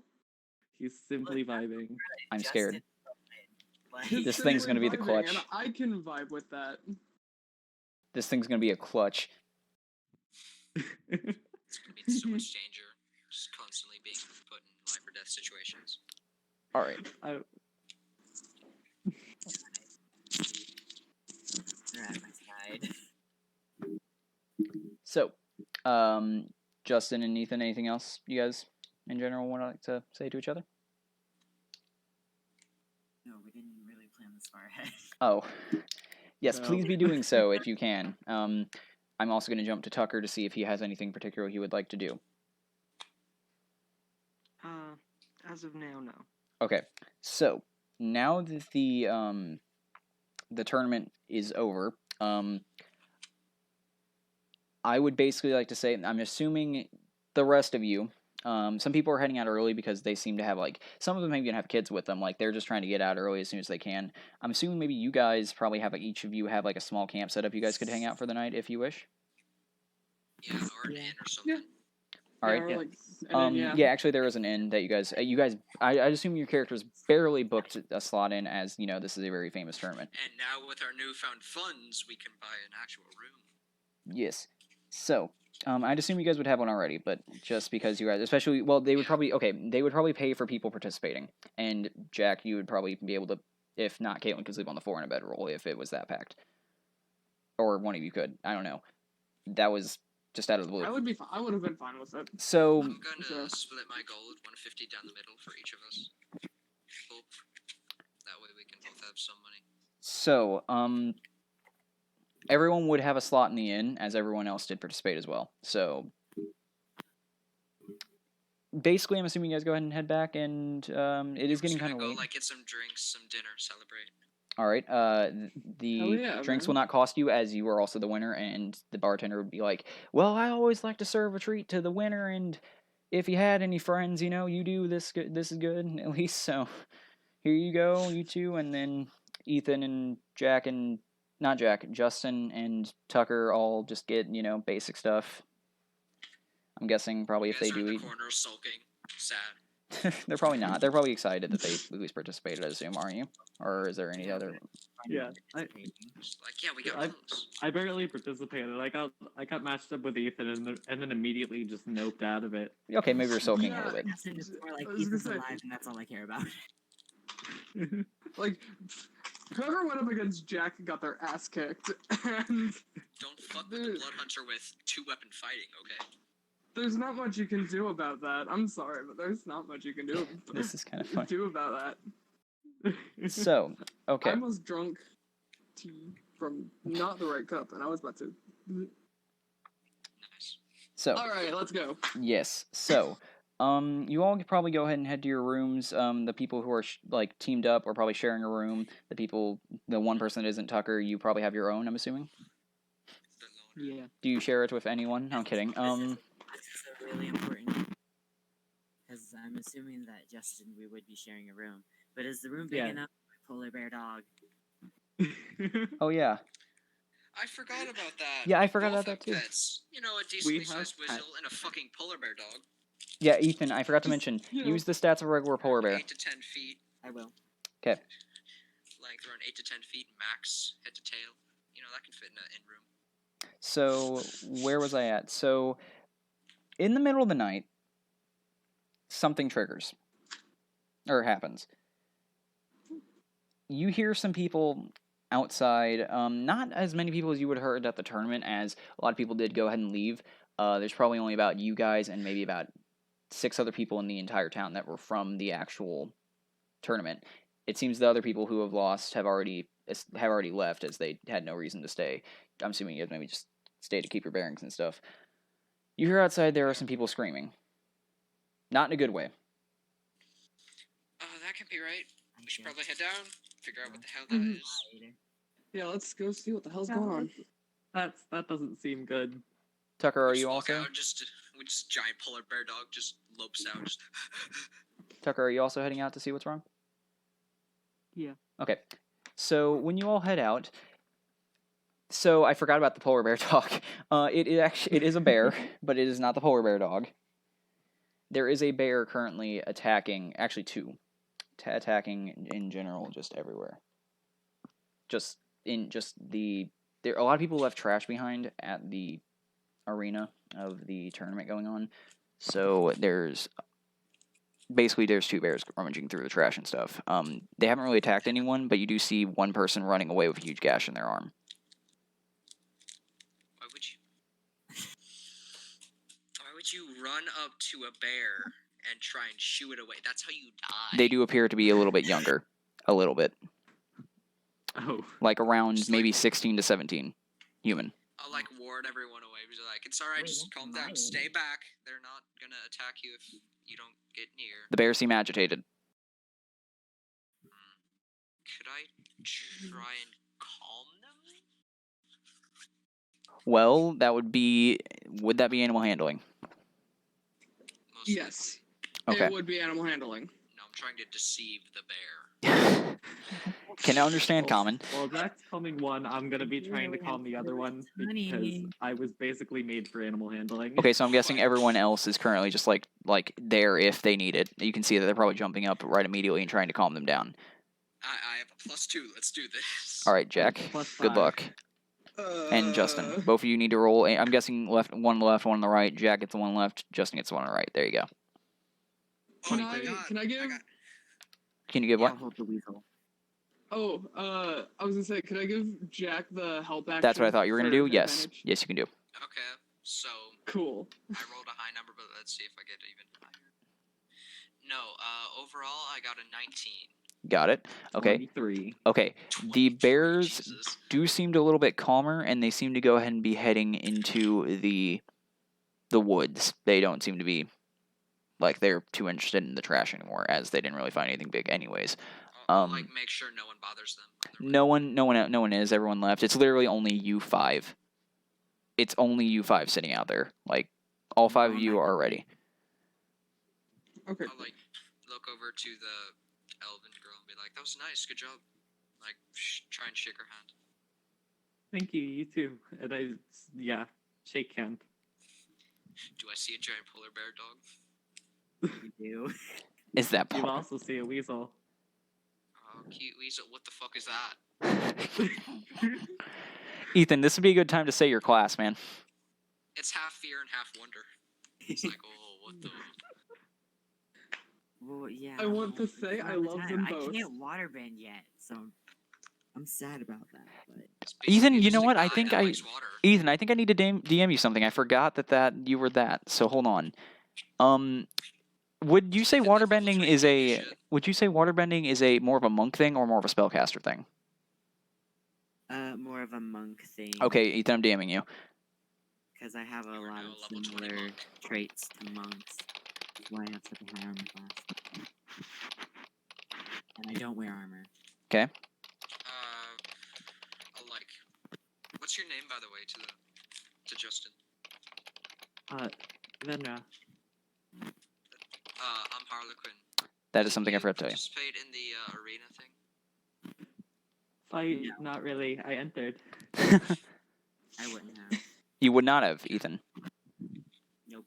He's simply vibing. I'm Justin scared. Like, He's This thing's simply gonna be the vibing, clutch. and I can vibe with that. This thing's gonna be a clutch. It's gonna be in so much danger. Just constantly being put in life or death situations. All right. they're at my side. So, Justin and Ethan, anything else you guys in general want to say to each other? No, we didn't really plan this far ahead. Oh, yes, No. please be doing so if you can. I'm also going to jump to Tucker to see if he has anything particular he would like to do. As of now, no. Okay, so now that the tournament is over, I would basically like to say I'm assuming the rest of you. Some people are heading out early because they seem to have some of them maybe gonna have kids with them. Like they're just trying to get out early as soon as they can. I'm assuming maybe you guys probably have each of you have a small camp set up. You guys could hang out for the night if you wish. Yeah, or an inn or something. All right. Or, yeah. like, and then, Yeah, actually, there is an inn that you guys. I assume your characters barely booked a slot in, as this is a very famous tournament. And now with our newfound funds, we can buy an actual room. Yes. So, I'd assume you guys would have one already, but just because you guys, especially, well, they would Yeah. they would probably pay for people participating, and Jack, you would probably be able to, if not, Caitlin could sleep on the floor in a bedroll if it was that packed, or one of you could. I don't know. That was just out of the blue. I would be. I would have been fine with it. So, I'm gonna Sure. split my gold 150 down the middle for each of us. Cool. That way we can both have some money. So, everyone would have a slot in the inn, as everyone else did participate as well. So, basically, I'm assuming you guys go ahead and head back, and it is We're getting just gonna kind of go late. get some drinks, some dinner, celebrate. All right. The Hell yeah, drinks man. will not cost you, as you are also the winner, and the bartender would be like, "Well, I always like to serve a treat to the winner, and if you had any friends, you do this. This is good at least. So, here you go, you two, and then Ethan and Jack and not Jack, Justin and Tucker all just get basic stuff. I'm guessing probably You if guys they are in do the eat, corner sulking, sad. they're probably not. They're probably excited that they at least participated. I assume, aren't you? Or is there any other? Yeah, Just like, yeah, we got I- close. I barely participated. I got matched up with Ethan and then immediately just noped out of it. Okay, maybe you're sulking a Yeah. little bit. Justin is more like I was gonna Ethan's say- alive, and that's all I care about. Like, whoever went up against Jack got their ass kicked, and Don't fuck with the blood hunter with 2-weapon fighting, okay? there's not much you can do about that. I'm sorry, but there's not much you can do. This is kind of fun. do about that. So, okay. I almost drunk tea from not the right cup, and I was about to. Nice. So, All right, let's go. yes. So, You all could probably go ahead and head to your rooms. The people who are like teamed up are probably sharing a room. The one person that isn't Tucker, you probably have your own. I'm assuming. The loner. Yeah. Do you share it with anyone? I'm kidding. This is a really important because I'm assuming that Justin we would be sharing a room. But is the room big Yeah. enough for my polar bear dog? Oh yeah. I forgot about that. Yeah, I We forgot both about that have too. Pets. You know, a decently have sized pets. weasel and a fucking polar bear dog. Yeah, Ethan, I forgot to Just, mention. you know. Use the stats of a regular polar bear. 8 to 10 feet. I will. Okay. Length around 8 to 10 feet max, head to tail. You know, that can fit in an in room. So where was I at? So in the middle of the night, something triggers or happens. You hear some people outside. Not as many people as you would have heard at the tournament, as a lot of people did go ahead and leave. There's probably only about you guys and maybe about 6 other people in the entire town that were from the actual tournament. It seems the other people who have lost have already left, as they had no reason to stay. I'm assuming you guys maybe just stay to keep your bearings and stuff. You hear outside there are some people screaming. Not in a good way. That can be right. I We should guess. probably head down, figure out what the hell that Mhm. is. Later. Yeah, let's go see what the hell's going on. That doesn't seem good. Tucker, are We just you walk also? out, we just giant polar bear dog just lopes out. Just Tucker, are you also heading out to see what's wrong? Yeah. Okay. So when you all head out, so I forgot about the polar bear dog. It is a bear, but it is not the polar bear dog. There is a bear currently attacking, actually 2, attacking in general, just everywhere. There a lot of people left trash behind at the arena of the tournament going on. So there's 2 bears rummaging through the trash and stuff. They haven't really attacked anyone, but you do see one person running away with a huge gash in their arm. why would you run up to a bear and try and shoo it away? That's how you die. They do appear to be a little bit younger, a little bit, Oh. like around Just maybe like- 16 to 17, human. I'll like ward everyone away. He's like, it's alright, Wait, just that's calm down, mine. stay back. They're not gonna attack you if you don't get near. The bears seem agitated. Could I try and calm them? Well, would that be animal handling? Most Yes. Okay. It would be animal handling. likely. No, I'm trying to deceive the bear. Can I understand common? Well, that's calming one. I'm gonna be trying to calm the other one because Honey. I was basically made for animal handling. Okay, so I'm guessing Fine. everyone else is currently just like there if they need it. You can see that they're probably jumping up right immediately and trying to calm them down. I have a +2. Let's do this. All right, Jack. +5. Good luck. And Justin, both of you need to roll. I'm guessing one left, one on the right. Jack gets the one left. Justin gets the one on the right. There you go. Oh Can my I- God, can I give- Can you give I'll what? hold the weasel. Oh, I was gonna say, could I give Jack the help action? That's what I thought you were gonna for do. Yes, advantage? yes, you can do. Okay, so Cool. I rolled a high number, but let's see if I get even higher. No, overall I got a 19. Got it. Okay. 23. Okay. The 23, bears Jesus. do seem a little bit calmer, and they seem to go ahead and be heading into the woods. They don't seem to be like they're too interested in the trash anymore, as they didn't really find anything big, anyways. I'll like make sure no one bothers them. on their way. No one is. Everyone left. It's literally only you 5. It's only you 5 sitting out there. Like all 5 of you are ready. Okay. I'll like look over to the elven girl and be like, "That was nice, good job." Like try and shake her hand. Thank you, you too. And shake hand. Do I see a giant polar bear dog? You do. Is that You Paul? also see a weasel. Oh, cute weasel. What the fuck is that? Ethan, this would be a good time to say your class, man. It's half fear and half wonder. It's like, oh, what the? Well, yeah. I want to it's say not I the love time. them I both. can't waterbend yet, so I'm sad about that. But It's basically Ethan, you just know a what? I guy think that I likes water. Ethan, I think I need to DM you something. I forgot that you were that. So hold on. Would you say Like a level waterbending 3 is geek a shit. would you say waterbending is a more of a monk thing or more of a spellcaster thing? more of a monk thing. Okay, Ethan, I'm DMing you. Because I have a You are lot now of a level 20 similar monk. traits to monks. That's why I have such a high armor class. And I don't wear armor. Okay. Alike. What's your name, by the way, to Justin? Venra. I'm Harlequin. That is something I Did you forgot to tell you. participate in the arena thing? Fight? Not really. I entered. I wouldn't have. You would not have, Ethan. Nope.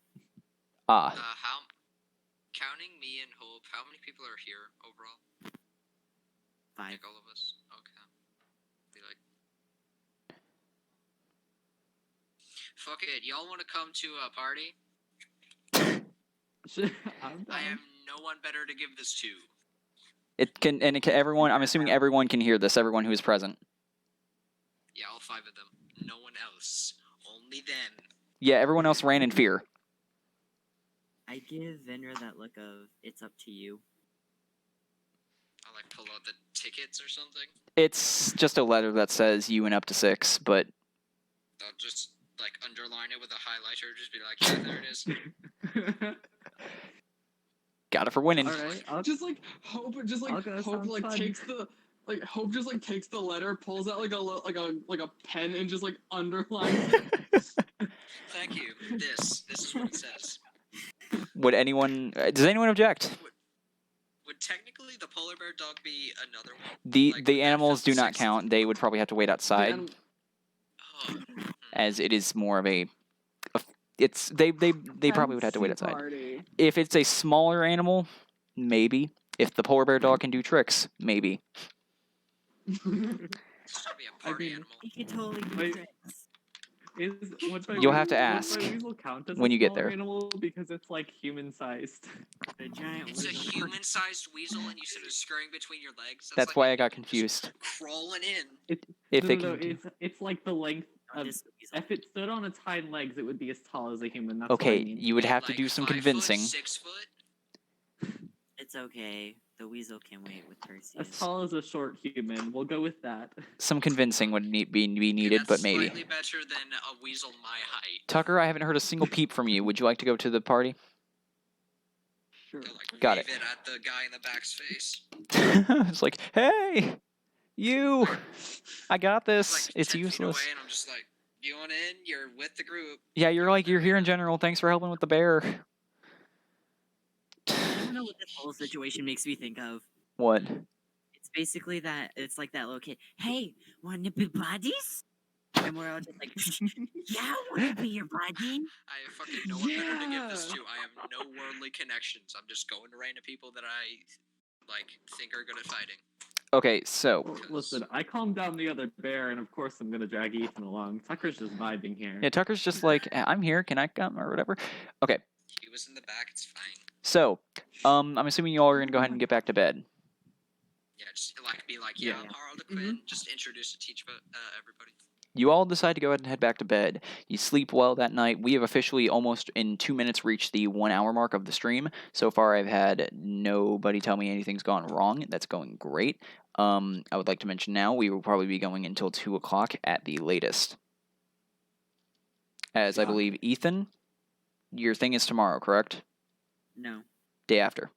Ah, How? Counting me and Hope, how many people are here overall? 5. Like all of us? Okay. Be like, fuck it. Y'all want to come to a party? I'm I down. have no one better to give this to. it can, and it can, everyone. I'm assuming everyone can hear this. Everyone who is present. Yeah, all 5 of them. No one else. Only them. Yeah, everyone else ran in fear. I give Venra that look of, it's up to you. I like pull out the tickets or something. It's just a letter that says you and up to 6, but I'll just like underline it with a highlighter. Just be like, yeah, there it is. got it for winning. Alright, Just like Hope, just like Okay, Hope, sounds like fun. takes the like Hope just like takes the letter, pulls out like a pen, and just like underlines it. Thank you. This is what it says. Would anyone? Does anyone object? Would technically the polar bear dog be another one? The Like, the would that animals fit do the not sixth? count. They would probably have to wait outside, Oh, as it is more of a. It's they probably would have to wait Fancy outside. Party. If it's a smaller animal, maybe. If the polar bear dog can do tricks, maybe. this should be a party mean, animal. You could totally do Wait. tricks. Would my You'll have to would ask my weasel count as when a you get smaller there. animal because it's like human-sized? A giant It's a weasel. human-sized weasel, and you said it's scurrying between your legs. That's like why an I got animal just confused. Crawling in. If no, they no, can do- it's like the length Not of. this weasel. If it stood on its hind legs, it would be as tall as a human. That's Okay, what I mean. you would Wait, have to like do some 5 convincing. Foot, 6 foot. It's okay. The weasel can wait with As Perseus. tall as a short human. We'll go with that. Some convincing would be needed, That's but maybe. slightly better than a weasel my height. Tucker, I haven't heard a single peep from you. Would you like to go to the party? Sure. They'll, like, Got wave it at the guy in the back's face. It's like, hey, you, I got this. Like It's 10 feet useless. away, and I'm just like, you want in? You're with the group. Yeah, you're here in general. Thanks for helping with the bear. I don't know what this whole situation makes me think of. What? It's basically that, it's like that little kid. Hey, wanna be buddies? And we're all just like, yeah, I wanna be your buddy. I have fucking no one better to give this Yeah. to. I have no worldly connections. I'm just going to random people that I like think are good at fighting. Okay, so Well, listen, I calmed down the other bear, and of course I'm gonna drag Ethan along. Tucker's just vibing here. yeah, Tucker's just like, I'm here. Can I come or whatever? Okay, He was in the back. It's fine. so I'm assuming you all are gonna go ahead and get back to bed. Yeah, just like be like, yeah, Yeah. I'm Harlequin. Just introduce and teach everybody. You all decide to go ahead and head back to bed. You sleep well that night. We have officially almost in 2 minutes reached the 1 hour mark of the stream. So far, I've had nobody tell me anything's gone wrong. That's going great. I would like to mention now we will probably be going until 2 o'clock at the latest. As I believe, Ethan, your thing is tomorrow, correct? No. Day after.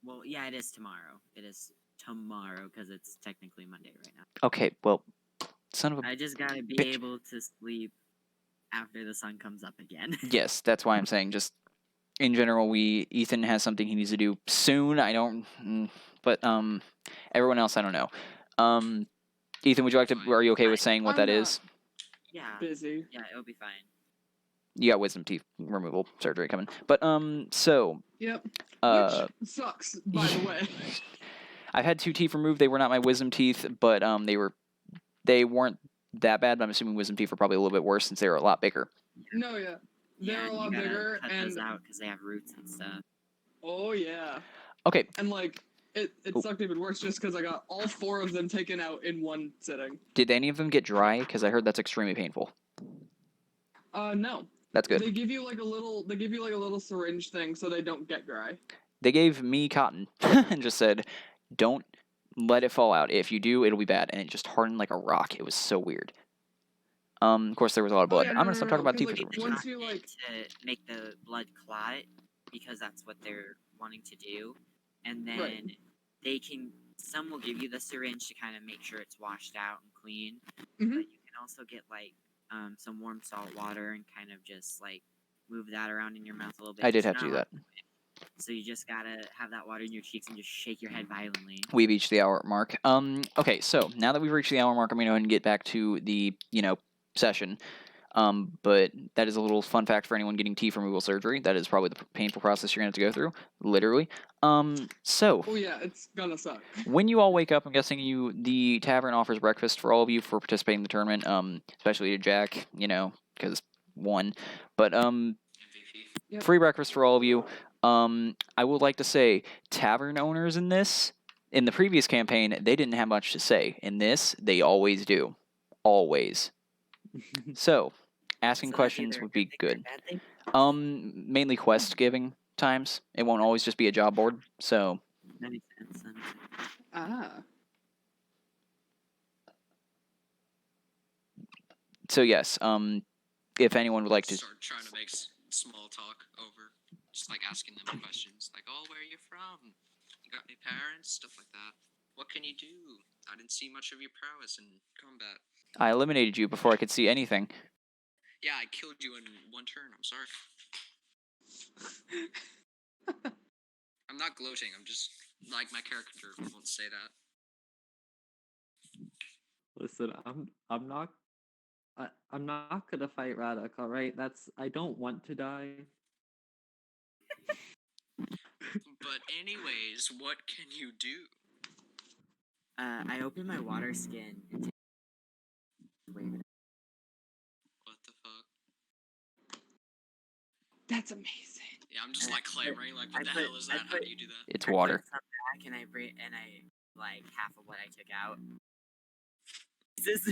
Well, yeah, it is tomorrow. It is tomorrow because it's technically Monday right now. Okay, well, son of a... I just gotta be bitch. able to sleep after the sun comes up again. Yes, that's why I'm saying just in general, Ethan has something he needs to do soon. I don't, but everyone else I don't know. Ethan, would you like to? Are you okay with saying what that I'm is? Yeah. Busy. Yeah, it'll be fine. You got wisdom teeth removal surgery coming, but so Yep. uh, Which sucks, by the way. I've had 2 teeth removed. They were not my wisdom teeth, but they weren't that bad. But I'm assuming wisdom teeth are probably a little bit worse since they were a lot bigger. No, yeah. They're Yeah, a lot you gotta bigger, cut and those out because they have roots and stuff. oh yeah, Okay, and like it Oh. sucked even worse just because I got all 4 of them taken out in one sitting. did any of them get dry? Because I heard that's extremely painful. No. That's good. They give you like a little syringe thing so they don't get dry. They gave me cotton and just said, "Don't let it fall out. If you do, it'll be bad." And it just hardened like a rock. It was so weird. Of course, there was a lot of blood. yeah, I'm no, gonna no, start no, talking about 'cause, teeth. like, removal. once you like to make the blood clot, because that's what they're wanting to do, and then Right. some will give you the syringe to kind of make sure it's washed out and clean, Mhm. but you can also get like some warm salt water and kind of just like move that around in your mouth a little bit. I did just have to not do a that. lot. So you just gotta have that water in your cheeks and just shake your head violently. We've reached the hour mark. Okay, so now that we've reached the hour mark, I'm going to go ahead and get back to the, session. But that is a little fun fact for anyone getting teeth removal surgery. That is probably the painful process you're going to have to go through, literally. So Oh yeah, it's gonna suck. when you all wake up, I'm guessing the tavern offers breakfast for all of you for participating in the tournament. Especially to Jack, because one. But MVP. Yep. free breakfast for all of you. I would like to say tavern owners in the previous campaign, they didn't have much to say. In this, they always do. Always. So, asking So that's questions either a would be thing or a good. bad thing. Mainly quest giving times. It won't always just be a job board. So, That makes sense. That makes sense. Ah. yes. If anyone would like to, Start trying to make small talk over, just like asking them questions, like, "Oh, where are you from? You got any parents? Stuff like that. What can you do? I didn't see much of your prowess in combat. I eliminated you before I could see anything. Yeah, I killed you in one turn. I'm sorry. I'm not gloating. I'm just like my character won't say that. Listen, I'm not gonna fight Radok, alright? I don't want to die. But anyways, what can you do? I open my water skin and take wave it. What the fuck? That's amazing. Yeah, I'm just like clamoring, like, what I the put- hell is I that? How put- do you do that? It's I water. put some back and I like half of what I took out. This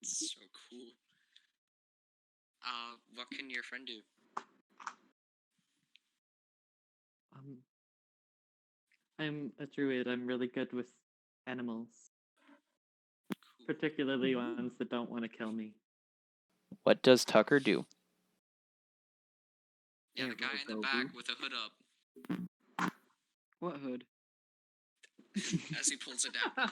It's so cool. What can your friend do? I'm a druid. I'm really good with animals, Cool. particularly ones that don't want to kill me. What does Tucker do? Yeah, the Yeah, guy in the so back who? with the hood up What hood? as he pulls it down.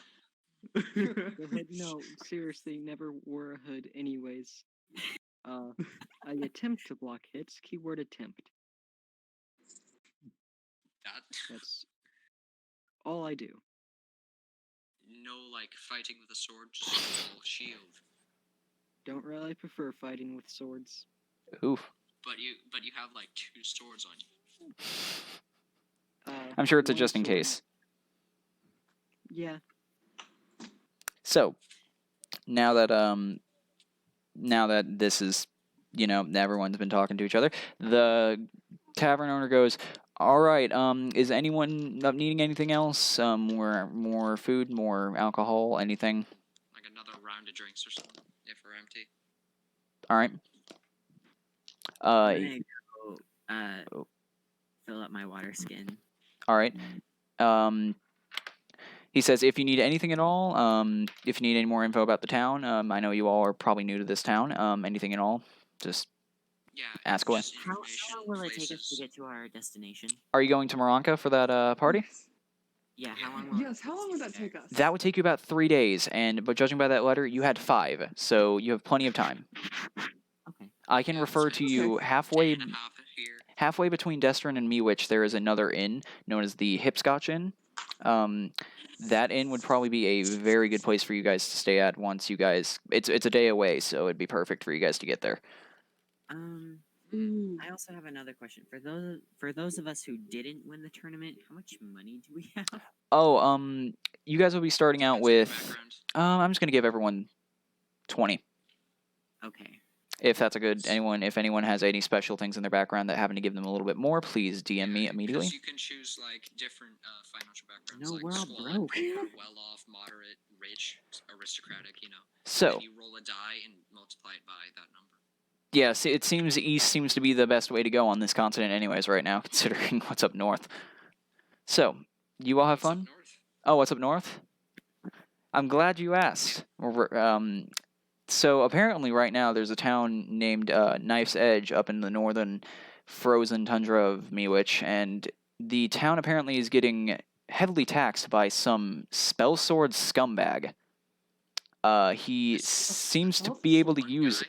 The hood? No, seriously, never wore a hood anyways. I attempt to block hits. Keyword attempt. That That's all I do. no like fighting with a sword, just full shield. Don't really prefer fighting with swords. Oof. But you have like 2 swords on you. I'm sure it's a One just in sword- case. Yeah. So, now that this is, everyone's been talking to each other, the tavern owner goes, "All right, is anyone not needing anything else? More food, more alcohol, anything? Like another round of drinks or something, if we're empty. All right. I'm gonna go Oh. fill up my water skin. All right. He says, if you need anything at all, if you need any more info about the town, I know you all are probably new to this town. Anything at all, just Yeah. Ask away. just How information, long will it take us places. to get to our destination? are you going to Moronka for that party? Yeah, how Yeah. long will Yes. it How long would that take us? That would take you about 3 days, but judging by that letter, you had 5, so you have plenty of time. Okay. I can Yeah, refer it's to been you Day halfway and a half here. halfway between Destrin and Mewich. There is another inn known as the Hipscotch Inn. That inn would probably be a very good place for you guys to stay at once you guys. It's a day away, so it'd be perfect for you guys to get there. Ooh. I also have another question. For those of us who didn't win the tournament, how much money do we have? Oh, you guys will be starting out Depends on your with. background. I'm just gonna give everyone 20. Okay. If that's a good if anyone has any special things in their background that happen to give them a little bit more, please DM me Yeah, 'cause immediately. you can choose like different financial backgrounds, No, like we're all squalid, broke. poor, well-off, moderate, rich, aristocratic. So, And you roll a die and multiply it by that number. yes, it seems east seems to be the best way to go on this continent, anyways, right now, considering what's up north. So, you all have What's up fun? north? Oh, what's up north? I'm glad you asked. So apparently, right now there's a town named Knife's Edge up in the northern frozen tundra of Miwich, and the town apparently is getting heavily taxed by some spell sword scumbag. He seems to be able to One use. guy?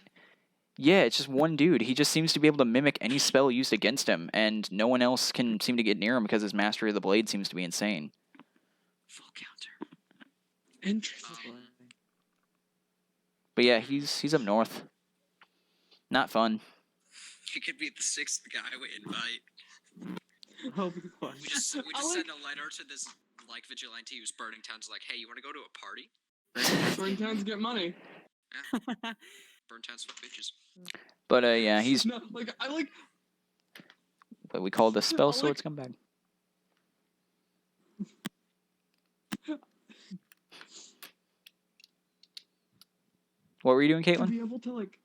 Yeah, it's just one dude. He just seems to be able to mimic any spell used against him, and no one else can seem to get near him because his mastery of the blade seems to be insane. Full counter. Interesting. But yeah, he's up north. Not fun. He could be the 6th guy we invite. Oh, boy. We just I like- send a letter to this like vigilante who's burning towns. Like, hey, you want to go to a party? Burn towns get money. Burn towns for bitches. But yeah, he's No, like I like. what we call the spell I sword like- scumbag. What were you doing, To Caitlin? be able to like.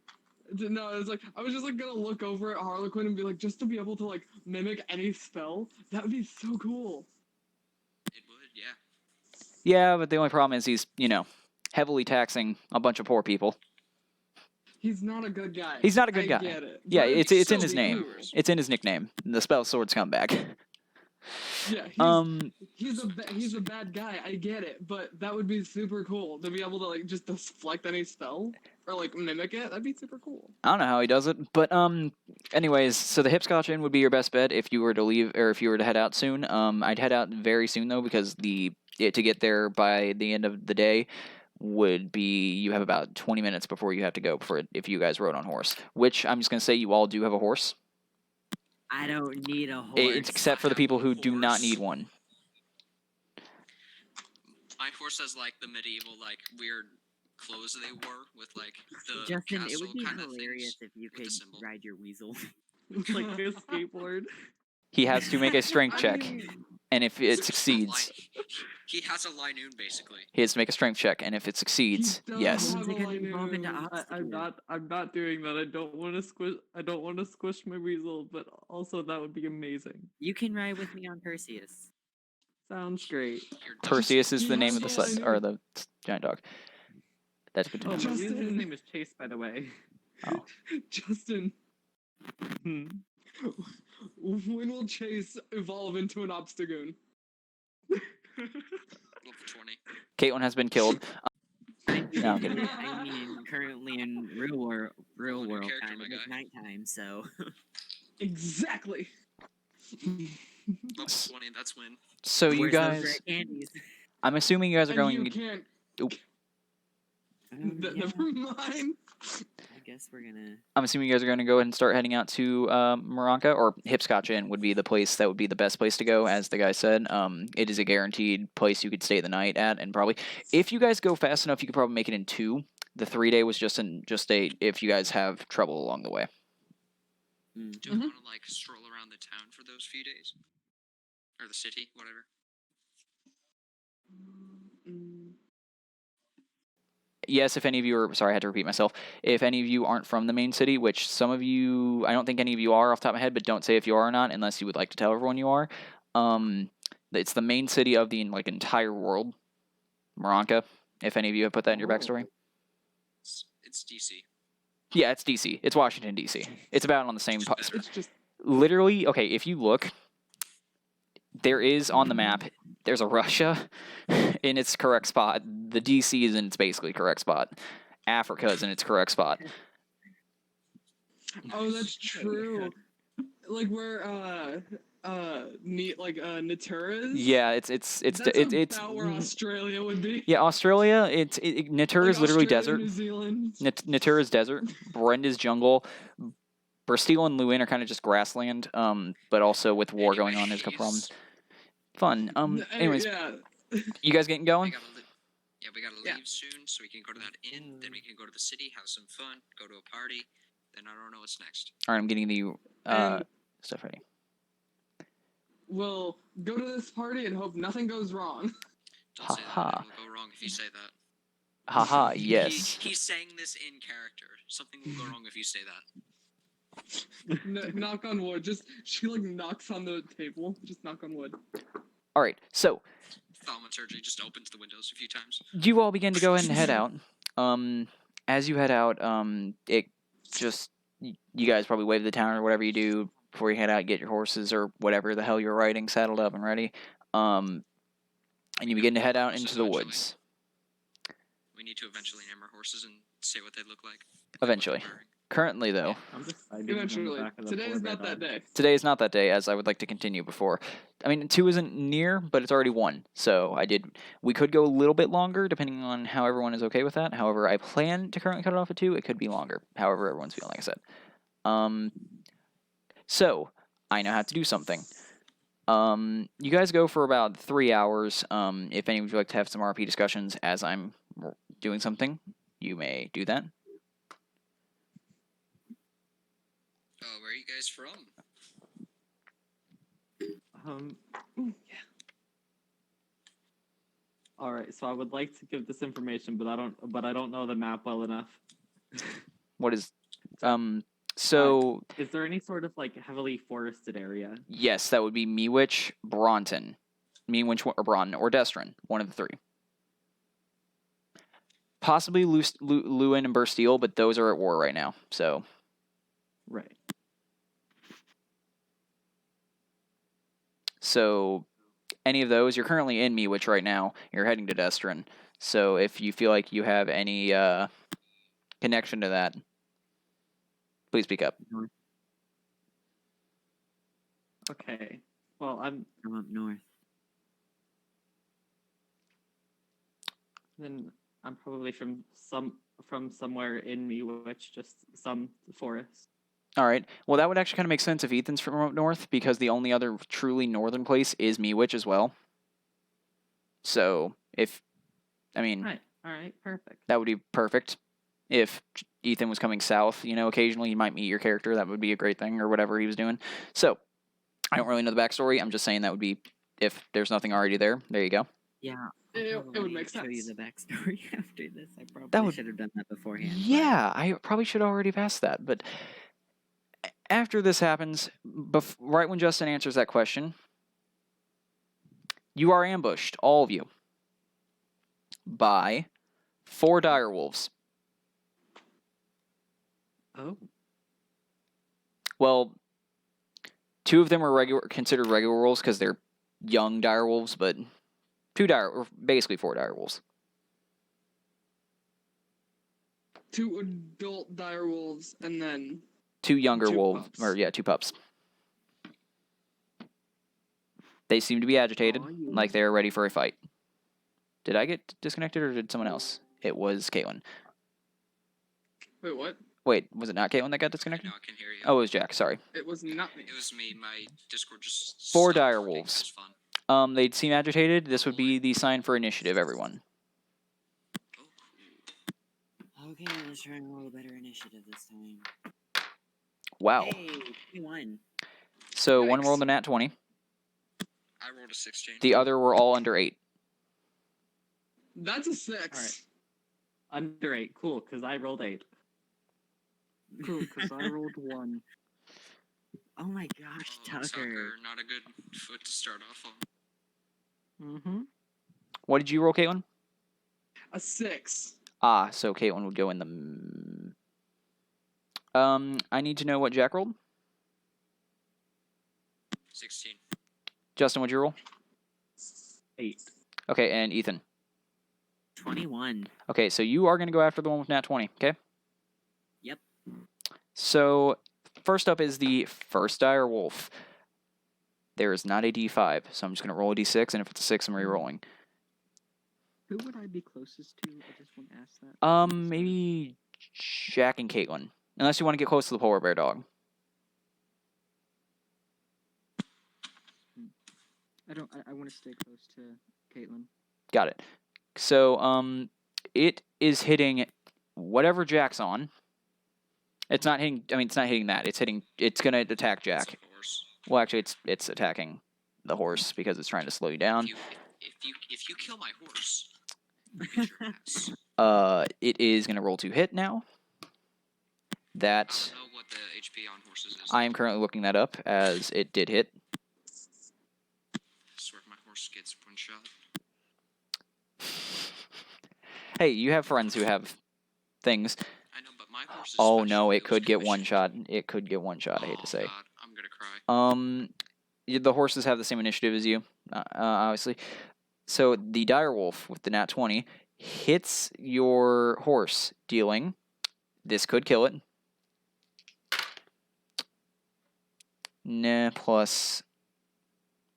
No, it's like I was just like gonna look over at Harlequin and be like, just to be able to like mimic any spell, that would be so cool. It would, yeah. Yeah, but the only problem is he's, heavily taxing a bunch of poor people. He's not a good guy. He's not a good I guy. get it. Yeah, but it's it'd in still his be name. cool. It's in his nickname, the spell sword scumbag. Yeah, he's a bad guy. I get it, but that would be super cool to be able to like just deflect any spell or like mimic it. That'd be super cool. I don't know how he does it, but anyways, so the Hipscotch Inn would be your best bet if you were to leave or if you were to head out soon. I'd head out very soon though because to get there by the end of the day would be you have about 20 minutes before you have to go if you guys rode on horse. Which I'm just gonna say you all do have a horse. I don't need a horse. It's except for the people who do not Horse. need one. My horse has like the medieval like weird clothes they wore with like the Justin, castle it would be kind of hilarious things. if you with the could symbol. ride your weasel. Like a skateboard. He has to make a strength I check, mean, and if it Just a succeeds, he has a Linoon basically. he has to make a strength check, and if it succeeds, does yes. have Means a I can line evolve into in- I'm not doing that. I don't want to squish my weasel, but also that would be amazing. You can ride with me on Perseus. Sounds great. You're Perseus is He the name has of the a line or in- the giant dog. That's good to Oh, know. my weasel's Justin. name is Chase, by the way. Oh. Justin, Hmm. when will Chase evolve into an Obstagoon? level 20. Caitlin has been killed. I mean, No, I'm kidding. I mean, currently in real New world character, time, my it's guy. nighttime, so Exactly. Level 20, that's when. So you where's those guys, rare candies? I'm assuming you guys are And you going. can't. Yeah, Never mind. I guess we're gonna. I'm assuming you guys are going to go ahead and start heading out to Moronka, or Hipscotch Inn would be the place that would be the best place to go, as the guy said. It is a guaranteed place you could stay the night at, and probably if you guys go fast enough, you could probably make it in 2. The 3-day was just if you guys have trouble along the way. Do Mhm. I want to like stroll around the town for those few days? Or the city, whatever. Mm, Yes, if any of you are, sorry, I had to repeat myself. If any of you aren't from the main city, which some of you, I don't think any of you are off the top of my head, but don't say if you are or not, unless you would like to tell everyone you are. It's the main city of the entire world, Moronka. If any of you have put that in your backstory. It's DC. Yeah, it's DC. It's Washington, D.C. It's about on the same. It's just Literally, okay, if you look, there is on the map, there's a Russia in its correct spot. The DC is in its basically correct spot. Africa is in its correct spot. oh, that's true. Like where Natura is. Yeah, it's about where Australia would be. yeah, Australia. Natura Like is literally Australia, desert. New Zealand. Natura is desert. Brenda's jungle. Bastille and Lewin are kind of just grassland. But also with war going on, there's a couple problems. Fun. Anyways, Yeah. you guys getting We going? gotta we gotta Yeah. leave soon so we can go to that inn. Then we can go to the city, have some fun, go to a party. Then I don't know what's next. All right, I'm getting the And stuff ready. we'll go to this party and hope nothing goes wrong. Don't say that. Ha-ha. It will go wrong if you say that. Haha, yes. He's saying this in character. Something will go wrong if you say that. Knock on wood. She like knocks on the table. Just knock on wood. All right, so Thaumaturgy just opens the windows a few times. you all begin to go ahead and head out. As you head out, it just you guys probably wave the town or whatever you do. before you head out, get your horses or whatever the hell you're riding saddled up and ready. And you begin to head out into the woods. We need to eventually name our horses and say what they look like. Eventually. Currently, though, I'm just hiding on the Eventually. back of the Today is forebear not that dog. day. today is not that day, as I would like to continue before. I mean, 2 isn't near, but it's already 1. So we could go a little bit longer, depending on how everyone is okay with that. However, I plan to currently cut it off at 2. It could be longer, however everyone's feeling, like I said. So, I now have to do something. You guys go for about 3 hours. If any of you would like to have some RP discussions as I'm doing something, you may do that. Where are you guys from? All right, so I would like to give this information, but I don't know the map well enough. What is so Is there any sort of like heavily forested area? yes, that would be Mewich, Bronton. Mewich or Bronton or Destrin, one of the 3. Possibly Lewin and Bursteel, but those are at war right now. So Right. So, any of those, you're currently in Mewich right now. You're heading to Destrin. So, if you feel like you have any connection to that, please speak up. Okay. Well, I'm up north. probably from somewhere in Mewich, just some forest. All right. Well, that would actually kind of make sense if Ethan's from up north, because the only other truly northern place is Mewich as well. So, All right, perfect. that would be perfect. If Ethan was coming south, occasionally you might meet your character. That would be a great thing, or whatever he was doing. So, I don't really know the backstory. I'm just saying that would be, if there's nothing already there, there you go. Yeah. It would make Show you sense. the backstory after this. I probably should have done that beforehand. but- Yeah, I probably should have already passed that. But after this happens, right when Justin answers that question, you are ambushed, all of you, by 4 direwolves. Oh. Well, 2 of them are considered regular wolves because they're young direwolves, but basically 4 direwolves. 2 adult direwolves and then 2 younger 2 wolves, pups. or 2 pups. They seem to be agitated, like they're ready for a fight. Did I get disconnected, or did someone else? It was Caitlin. Wait, what? Wait, was it not Caitlin that got disconnected? No, I can hear you. Oh, it was Jack. Sorry. It was not me. It was me. My Discord just 4 stopped dire working. wolves. It was fun. They seem agitated. This would be the sign for initiative, everyone. Oh, cool. Okay, let's try and roll a better initiative this time. Wow. Hey, 21. So one Yikes. rolled a nat 20. I rolled a 16. The other were all under 8. That's a 6. All right. Under 8, cool, because I rolled 8. Cool, because I rolled 1. Oh my gosh, Oh, Tucker. Tucker, not a good foot to start off on. Mm-hmm. What did you roll, Caitlin? A 6. So Caitlin would go in the... I need to know what Jack rolled. 16. Justin, what'd you roll? 8. Okay, and Ethan. 21. Okay, so you are going to go after the one with nat 20, okay? Yep. So, first up is the first dire wolf. There is not a d5, so I'm just going to roll a d6, and if it's a 6, I'm re-rolling. Who would I be closest to? I just want to ask that. Maybe Jack and Caitlin. Unless you want to get close to the polar bear dog. I want to stay close to Caitlin. Got it. So, it is hitting whatever Jack's on. It's not hitting, it's not hitting that. It's going to attack Jack. It's a horse. Well, actually, it's attacking the horse because it's trying to slow you down. If you kill my horse, I beat your ass. It is going to roll to hit now. I That, don't know what the HP on horses is. I am currently looking that up as it did hit. I swear my horse gets one shot. Hey, you have friends who have things. I know, but my horse is Oh special. no, it was could get one commissioned. shot. It could get one shot, I hate to say. God, I'm gonna cry. The horses have the same initiative as you, obviously. So the direwolf with the nat 20 hits your horse, dealing. This could kill it. Nah, plus.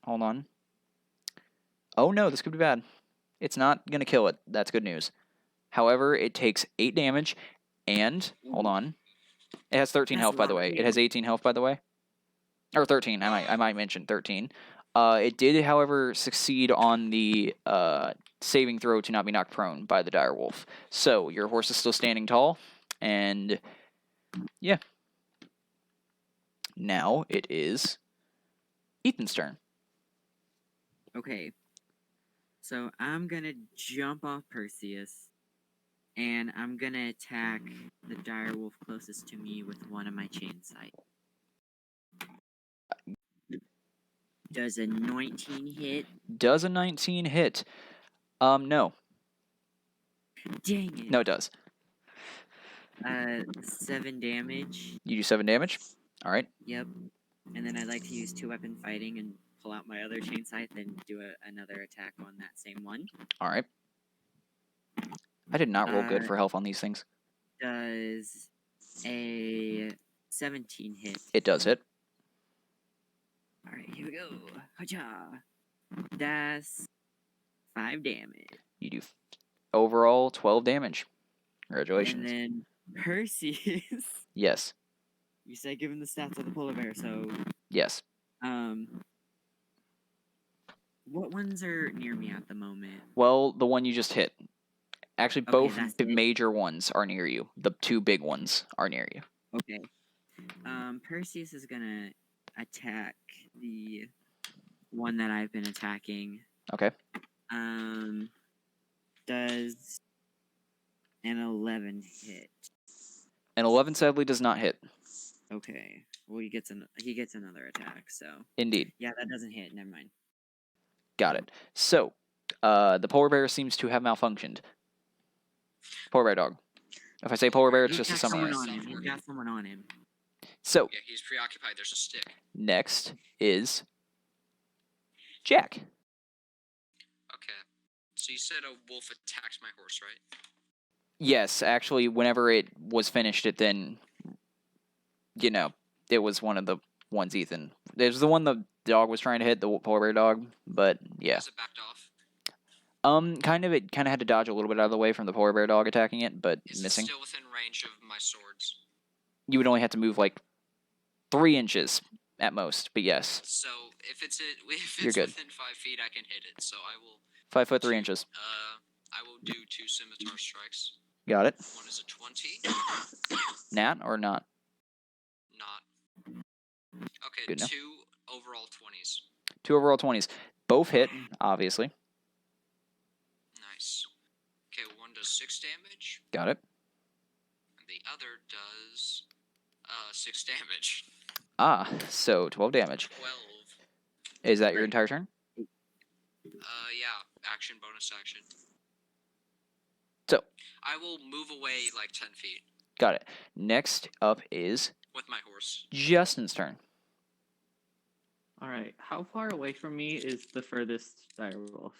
Hold on. Oh no, this could be bad. It's not gonna kill it. That's good news. However, it takes 8 damage, and hold on. It has 13 That's health, a by the lot way. of It has 18 health, by the way. Or 13. I might mention 13. It did, however, succeed on the saving throw to not be knocked prone by the direwolf. So your horse is still standing tall, and yeah. Now it is Ethan's turn. Okay. So I'm gonna jump off Perseus, and I'm gonna attack the direwolf closest to me with one of my chain sight. Does a 19 hit? Does a 19 hit? No. Dang it. No, it does. 7 damage. You do 7 damage. All right. Yep. And then I'd like to use 2-weapon fighting and pull out my other chain sight, then do another attack on that same one. All right. I did not roll good Uh, for health on these things. Does a 17 hit? It does hit. Alright, here we go. Hacha. That's 5 damage. You do overall 12 damage. Congratulations. And then Perseus. Yes. You said give him the stats of the polar bear, so Yes. what ones are near me at the moment? Well, the one you just hit. Actually, Okay, both that's the it. major ones are near you. The 2 big ones are near you. Okay. Perseus is gonna attack the one that I've been attacking. Okay. Does an 11 hit? An 11 sadly does not hit. Okay. Well, he gets another attack. So Indeed. yeah, that doesn't hit. Never mind. Got it. So, the polar bear seems to have malfunctioned. Polar bear dog. If I say polar bear, it's He's just a got someone summary. on him. He's got someone on him. So, Yeah, he's preoccupied. There's a stick. next is Jack. Okay. So you said a wolf attacked my horse, right? Yes, actually, whenever it was finished, it then, it was one of the ones Ethan. It was the one the dog was trying to hit, the polar bear dog, but yeah. Was it backed off? It kind of had to dodge a little bit out of the way from the polar bear dog attacking it, but Is missing. it still within range of my swords? You would only have to move like 3 inches at most, but yes. So if it's You're good. within 5 feet, I can hit it. So I will. 5 foot 3 inches. I will do 2 scimitar strikes. Got it. One is a 20. Nat or not? Not. Okay, Good enough. 2 overall 20s. 2 overall 20s. Both hit, obviously. Nice. Okay, one does 6 damage, Got it. and the other does 6 damage. Ah, so 12 damage. 12. Is that your entire turn? Yeah. Action, bonus action. So, I will move away like 10 feet got it. Next up is with my horse. Justin's turn. All right. How far away from me is the furthest direwolf?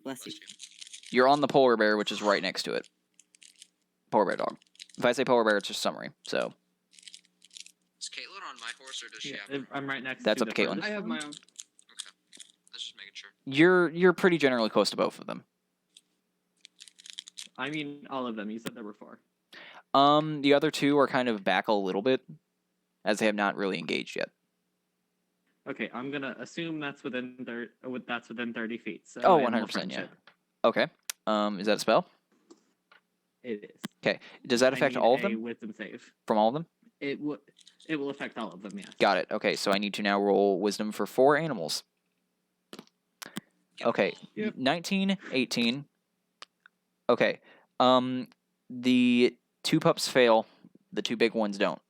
Bless you. Bless you. You're on the polar bear, which is right next to it. Polar bear dog. If I say polar bear, it's just summary. So Is Caitlin on my horse, or does she Yeah, have? I'm right next. That's to up the to Caitlin. furthest I have my one. own. Okay. Let's just making sure. you're pretty generally close to both of them. I mean, all of them. You said there were 4. The other 2 are kind of back a little bit, as they have not really engaged yet. Okay, I'm gonna assume that's within 30 feet. So Oh, animal 100%, yeah. friendship. Okay. Is that a spell? It is. Okay. Does that I affect need all of a them? Wisdom save. From all of them? It will affect all of them. Yes. Got it. Okay, so I need to now roll wisdom for 4 animals. Okay. Yep. 19, 18. Okay. The 2 pups fail. The 2 big ones don't.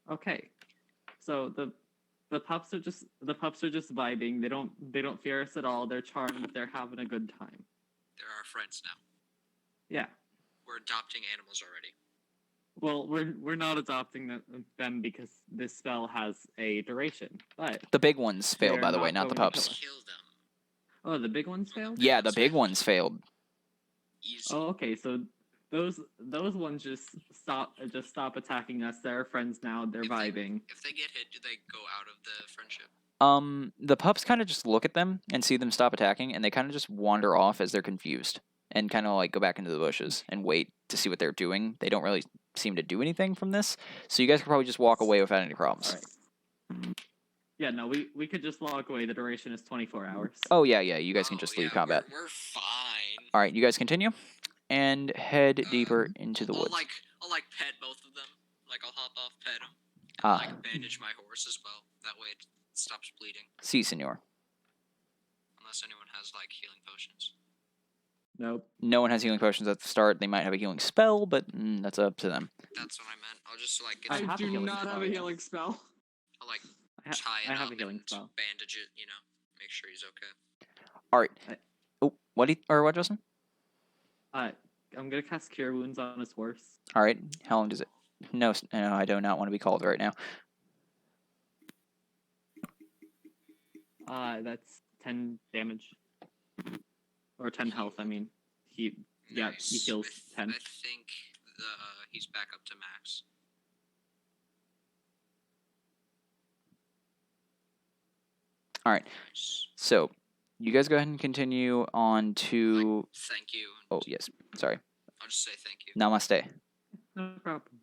Okay. So the pups are just vibing. They don't fear us at all. They're charmed. They're having a good time. They're our friends now. Yeah. We're adopting animals already. Well, we're not adopting them because this spell has a duration, but The big ones failed, They're by the way, not not the going to pups. kill us. Kill them. Oh, the big ones failed. Yeah, the big ones failed. Easy. Oh, okay. So those ones just stop attacking us. They're our friends now. They're If they- vibing. If they get hit, do they go out of the friendship? The pups kind of just look at them and see them stop attacking, and they kind of just wander off as they're confused and kind of like go back into the bushes and wait to see what they're doing. They don't really seem to do anything from this, so you guys could probably just walk away without any problems. All right. Yeah, no, we could just walk away. The duration is 24 hours. Oh yeah, you guys can just leave combat. We're fine. All right, you guys continue and head deeper into the woods. I'll pet both of them. Like I'll hop off, pet them, and Ah. bandage my horse as well. That way it stops bleeding. Si, senor. Unless anyone has like healing potions. Nope. No one has healing potions at the start. They might have a healing spell, but that's up to them. That's what I meant. I'll just like get I some, I have a do healing not have spell, a yes. healing spell. I'll like I tie it have up a healing and spell. bandage it. Make sure he's okay. All right. I- Oh, what, Justin? I'm gonna cast Cure Wounds on his horse. All right. How long does it? No, I do not want to be called right now. That's 10 damage. Or 10 health. I mean, he Nice. heals 10. I think he's back up to max. All right. Nice. So, you guys go ahead and continue on to. Thank you. Oh yes, sorry. I'll just say thank you. Namaste. No problem.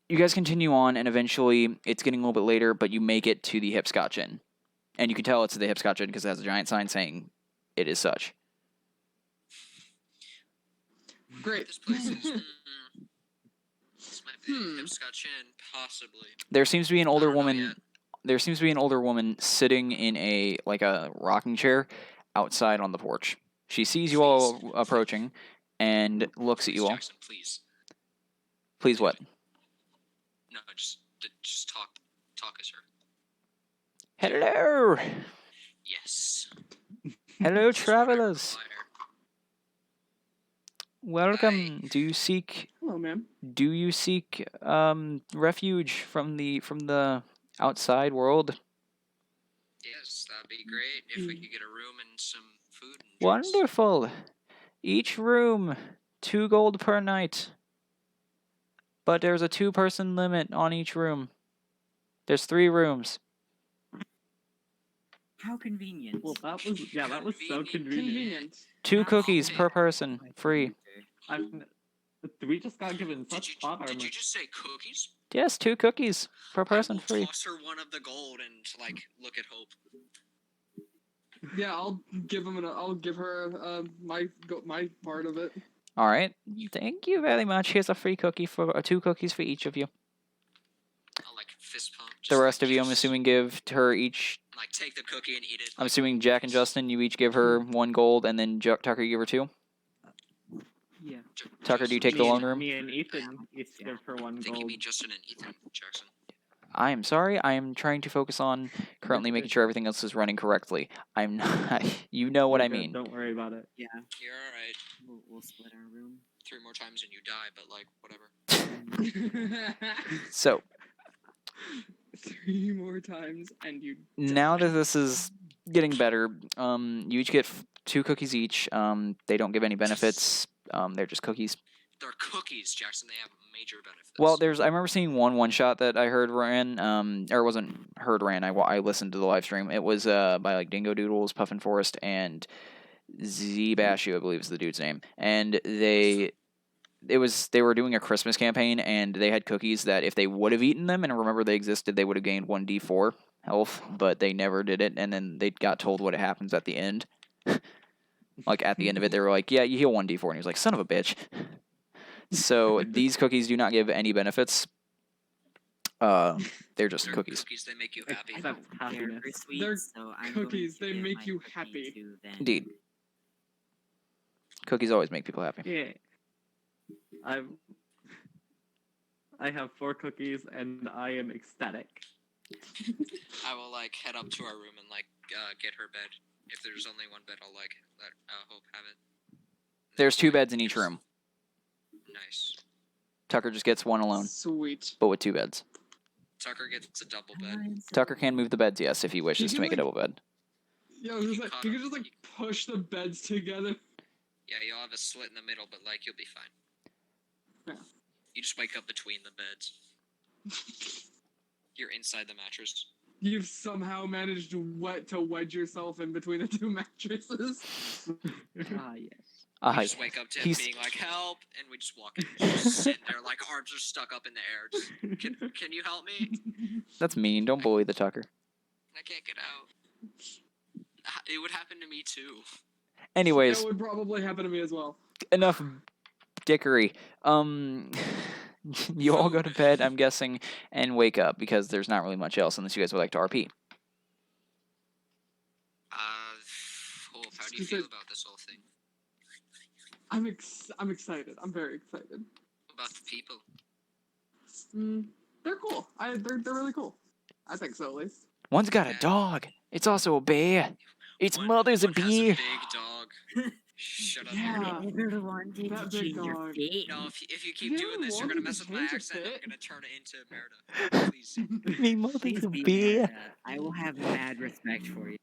You guys continue on, and eventually, it's getting a little bit later, but you make it to the Hipscotch Inn, and you can tell it's the Hipscotch Inn because it has a giant sign saying it is such. Great. This place is. This might be Hipscotch Inn, possibly. There seems to be an older I don't know woman. yet. There seems to be an older woman sitting in a rocking chair outside on the porch. She sees you all approaching and looks at Please, you all. Jackson, please. Please what? No, just talk as her. Hello! Yes. Hello, This is what I travelers! require. Welcome. Do you seek Hello, ma'am. refuge from the outside world? Yes, that'd be great if we could get a room and some food and drinks. Wonderful. Each room, 2 gold per night. But there's a 2-person limit on each room. There's 3 rooms. How convenient. Well, that was so convenient. Convenient. 2 Not cookies all per day. person, free. We just got given Did such you, spot armor. did you just say cookies? Yes, 2 cookies per person, I will free. toss her one of the gold and look at Hope. Yeah, I'll give him. I'll give her my part of it. All right. Thank you very much. Here's a free cookie for 2 cookies for each of you. I'll fist pump. The rest of you, I'm assuming, give her each. Take the cookie and eat it. I'm assuming Jack and Justin, you each give her 1 gold, and then Tucker, you give her 2. Yeah. Tucker, do you take the long room? Me and Ethan each give her 1 I think you gold. mean Justin and Ethan Jackson. I am sorry. I am trying to focus on currently making sure everything else is running correctly. I'm not. You know what I You're good, mean. Don't worry about it. Yeah, You're alright. we'll split our room. 3 more times and you die, but whatever. So 3 more times and you. now that this is getting better, you each get 2 cookies each. They don't give any benefits. They're just cookies. They're cookies, Jackson. They have major benefits. Well, I remember seeing one shot that I heard ran, or it wasn't heard ran. I listened to the live stream. It was by Dingo Doodles, Puffin Forest, and Zbashu, I believe is the dude's name. And they were doing a Christmas campaign, and they had cookies that if they would have eaten them and remember they existed, they would have gained 1d4 health, but they never did it. And then they got told what happens at the end. At the end of it, they were like, "Yeah, you heal 1d4," and he was like, "Son of a bitch." So these cookies do not give any benefits. They're just They're cookies. They make you happy. Except They're happiness. very sweet, They're so I'm going cookies, to they give make my you cookie happy. to them. Indeed. Cookies always make people happy. Yeah. I have 4 cookies and I am ecstatic. I will head up to our room and get her bed. If there's only 1 bed, I'll let Hope have it. There's 2 beds in each room. Nice. Tucker just gets one alone, Sweet. but with 2 beds. Tucker gets a double bed. Tucker can move the beds, yes, if he wishes He to can, make a like- double bed. Yeah, I was just like, you can just like push the beds together. Yeah, you'll have a slit in the middle, but like you'll be fine. Yeah. You just wake up between the beds. You're inside the mattress. You've somehow managed to wedge yourself in between the 2 mattresses. Ah, yes. We just wake up to him he's- being like, "Help!" and we just walk in. Just sitting there, like arms are stuck up in the air. Just, can you help me? That's mean. Don't bully the Tucker. I can't get out. It would happen to me too. Anyways, That would probably happen to me as well. enough dickery. You all go to bed, I'm guessing, and wake up because there's not really much else unless you guys would like to RP. Wolf, how do you feel about this whole thing? I'm excited. I'm very excited. What about the people? They're cool. They're really cool. I think so, at least. One's got a dog. It's also a bear. Its mother's a one has bear. a big dog. Shut up. Yeah. Never wanted to That big change your dog. fate. No, if you keep You doing never this, you're gonna wanted to mess with my change your accent. I'm fit. gonna turn it into Merida. Please. Me mother's Please a be bear. mad. I will have mad respect for you.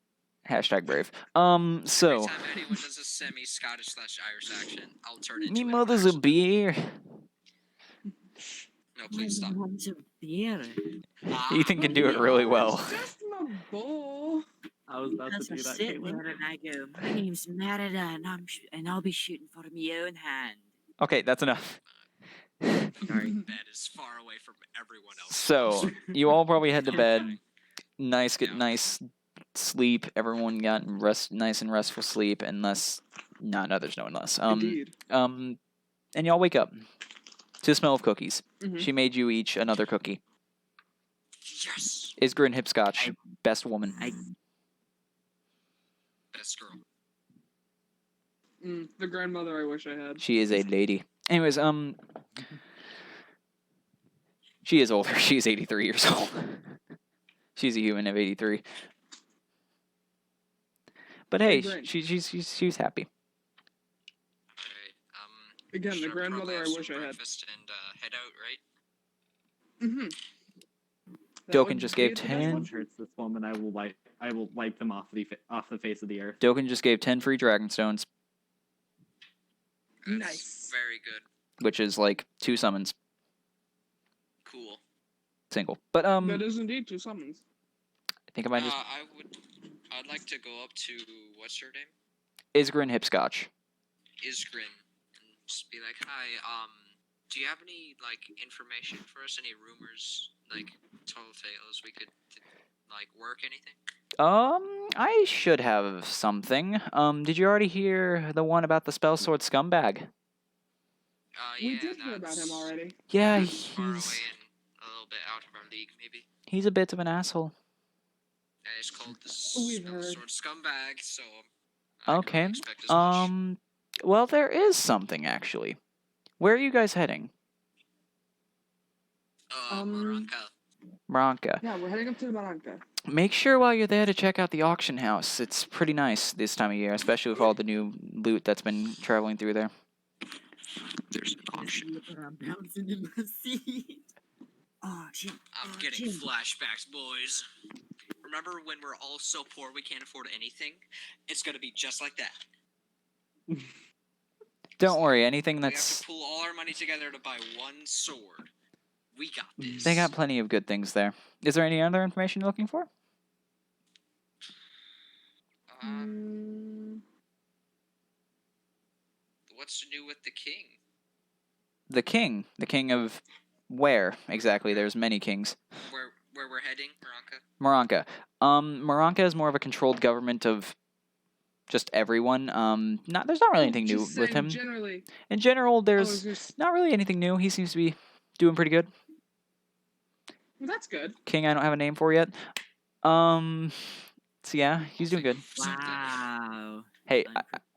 Hashtag brave. Every So time anyone does a semi-Scottish/Irish accent, I'll turn into me an mother's a American. bear. No, please stop. Want a beer? Ethan can do it really well. It's just my bowl. I was about to Because I do that, sit Caitlin. there and I go, my name's Merida, and I'll be shooting for my own hand. Okay, that's enough. Sorry. Bed is far away from everyone else. So you all probably head to bed. Get Yeah. nice sleep. Everyone got nice and restful sleep, unless no, there's no unless. Indeed. And y'all wake up to the smell of cookies. Mhm. She made you each another cookie. Yes, Isgrin Hipscotch, best woman. best girl. The grandmother I wish I had. She is a lady. Anyways, she is older. She is 83 years old. She's a human of 83. But hey, great. she's happy. Alright, Again, should the I grandmother probably I have some wish I had. breakfast and head out, right? Doken just gave 10. Anyone hurts this woman, I will wipe them off the face of the earth. Doken just gave 10 free Dragonstones, That's Nice. very good. which is like 2 summons, Cool. single. But That is indeed 2 summons. I think I might just I'd like to go up to what's her name? Isgrin Hipscotch. Isgrin, and just be like, "Hi, do you have any like information for us? Any rumors, like tall tales we could like work anything?" I should have something. Did you already hear the one about the spell sword scumbag? We Yeah, did hear about him that's already. Yeah, far away he's and a little bit out of our league, maybe. he's a bit of an asshole. Yeah, he's called the We've spell heard. sword scumbag, so I can Okay. only expect as much. Well, there is something actually. Where are you guys heading? Moranka. Branca. Yeah, we're heading up to the Barranca. Make sure while you're there to check out the auction house. It's pretty nice this time of year, especially with all the new loot that's been traveling through there. There's an auction. I'm bouncing in my seat. Oh, shit. I'm getting flashbacks, boys. Remember when we're all so poor we can't afford anything? It's gonna be just like that. Don't worry, anything We have that's to pull all our money together to buy one sword. We got this. they got plenty of good things there. Is there any other information you're looking for? What's new with the king? The king of where exactly? There's many kings. Where we're heading, Moranka? Moranka. Moranka is more of a controlled government of just everyone. There's not really anything new Just with saying him. Generally, In general, oh, there's not really anything new. He seems to be doing pretty good. well, that's good. King, I don't have a name for yet. So yeah, he's doing good. Wow. Hey,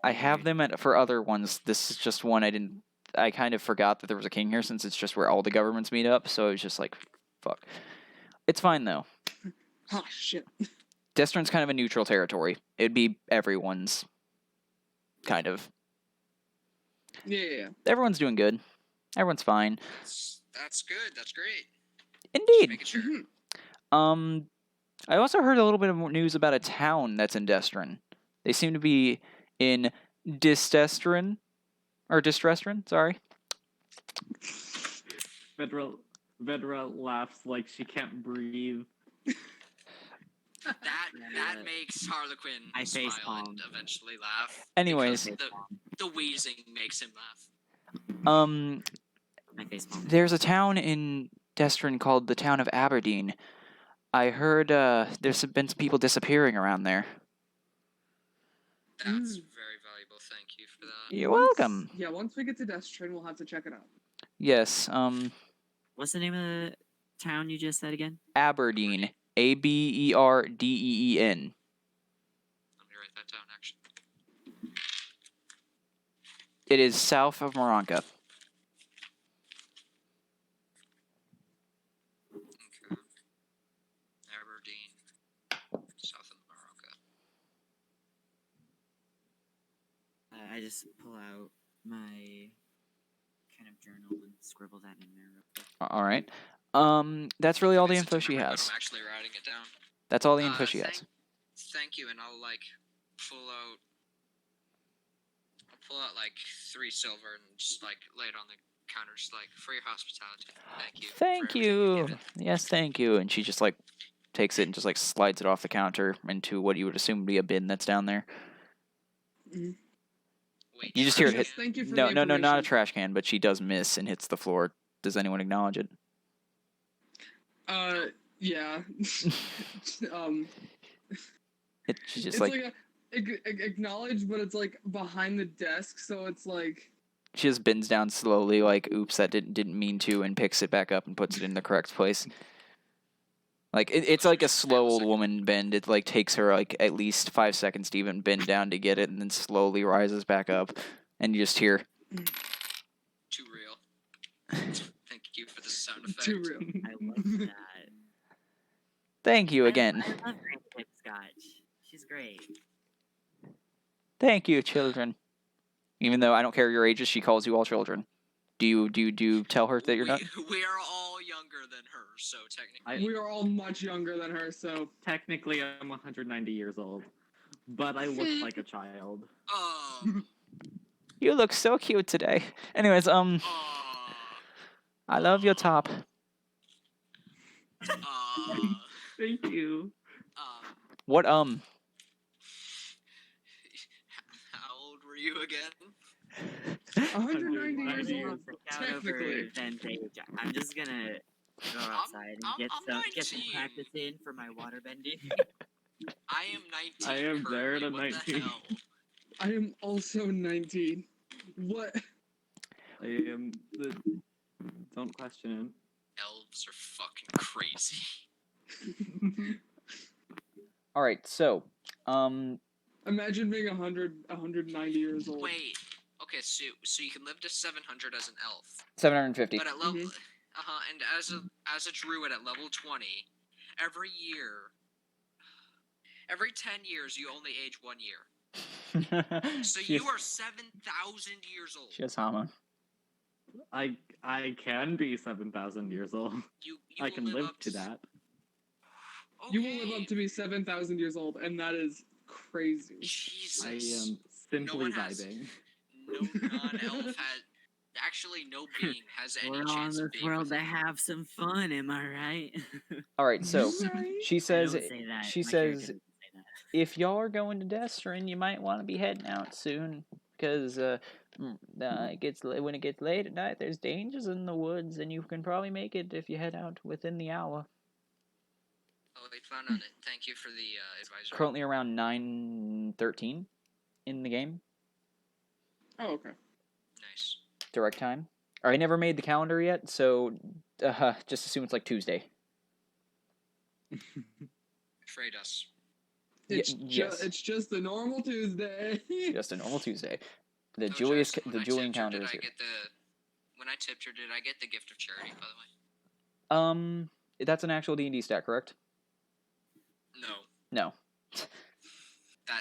I have them for other ones. This is just one I kind of forgot that there was a king here since it's just where all the governments meet up. So it was just like, fuck. It's fine though. Oh shit. Destron's kind of a neutral territory. It'd be everyone's, kind of. Yeah. Everyone's doing good. Everyone's fine. That's good. That's great. Just Indeed. making sure. I also heard a little bit of news about a town that's in Destrin. They seem to be in Distestrin, or Distresstrin, sorry. Vedra laughs like she can't breathe. That makes Harlequin I smile facepalm. and eventually laugh. Anyways. because the wheezing makes him laugh. My facepalm. There's a town in Destrin called the town of Aberdeen. I heard there's been some people disappearing around there. That's very valuable. Thank you for that. You're welcome. Yeah, once we get to Destrin, we'll have to check it out. Yes, What's the name of the town you just said again? Aberdeen. Aberdeen. Let me write that down, actually. It is south of Moronka. Okay. Aberdeen, south of Morocco. I just pull out my kind of journal and scribble that in there real quick. All right. That's really all the info she Remember, has. I'm actually writing it down. That's all the info she has. Thank you, and I'll pull out like 3 silver and just lay it on the counter, just for your hospitality. Thank you. for Thank everything you. you've given. Yes, thank you. And she just takes it and just slides it off the counter into what you would assume would be a bin that's down there. Wait, You just hear it trash hit. Thank you for No, the not a information. trash can, but she does miss and hits the floor. Does anyone acknowledge it? Yeah. She's just It's acknowledged, but it's behind the desk, so it's she just bends down slowly, oops, that didn't mean to, and picks it back up and puts it in the correct place. It's like a slow old woman bend. It takes her at least 5 seconds to even bend down to get it, and then slowly rises back up, and you just hear. Too real. Thank you for the sound effect. too real. I love that. Thank you again. I love Grandpa Scotch. She's great. Thank you, children. Even though I don't care your ages, she calls you all children. Do you tell her that you're not? We are all younger than her, so technically. We are all much younger than her, so. Technically, I'm 190 years old, but I look like a child. You look so cute today. Anyways, I love your top. Thank you. What How old were you again? 190 years years old, old. technically. I'm just gonna go outside and get some 19. practice in for my water bending. I am 19. I am there at a currently. What the 19. hell? I am also 19. What? I am the. Don't question him. Elves are fucking crazy. All right, so Imagine being 190 years old. Wait. Okay, so you can live to 700 as an elf, 750. but at level, and as a druid at level 20, every 10 years you only age 1 year. So you are 7,000 years old. She has Hama. I can be 7,000 years old. You I will can live to that. You will live up to be 7,000 years old, and that is crazy. Jesus. I am simply one has- vibing. No non-elf has. Actually, no being has any We're on chance of this being world to within- have some fun, am I right? All right, so Right? she says I don't say that. she My character says doesn't say that. if y'all are going to Destrin, you might want to be heading out soon because when it gets late at night, there's dangers in the woods, and you can probably make it if you head out within the hour. Oh, they plan on it. Thank you for the advisory. Currently around 9:13 in the game, Oh, okay. Nice. direct time. I never made the calendar yet, so just assume it's Tuesday. Trade us. Yes. It's just a normal Tuesday. Just a normal Tuesday. The Oh, Julius Jackson, when the I Julian tipped her, calendar did is I here. When I tipped her, did I get the gift of charity, by the way? That's an actual D&D stat, correct? No. No.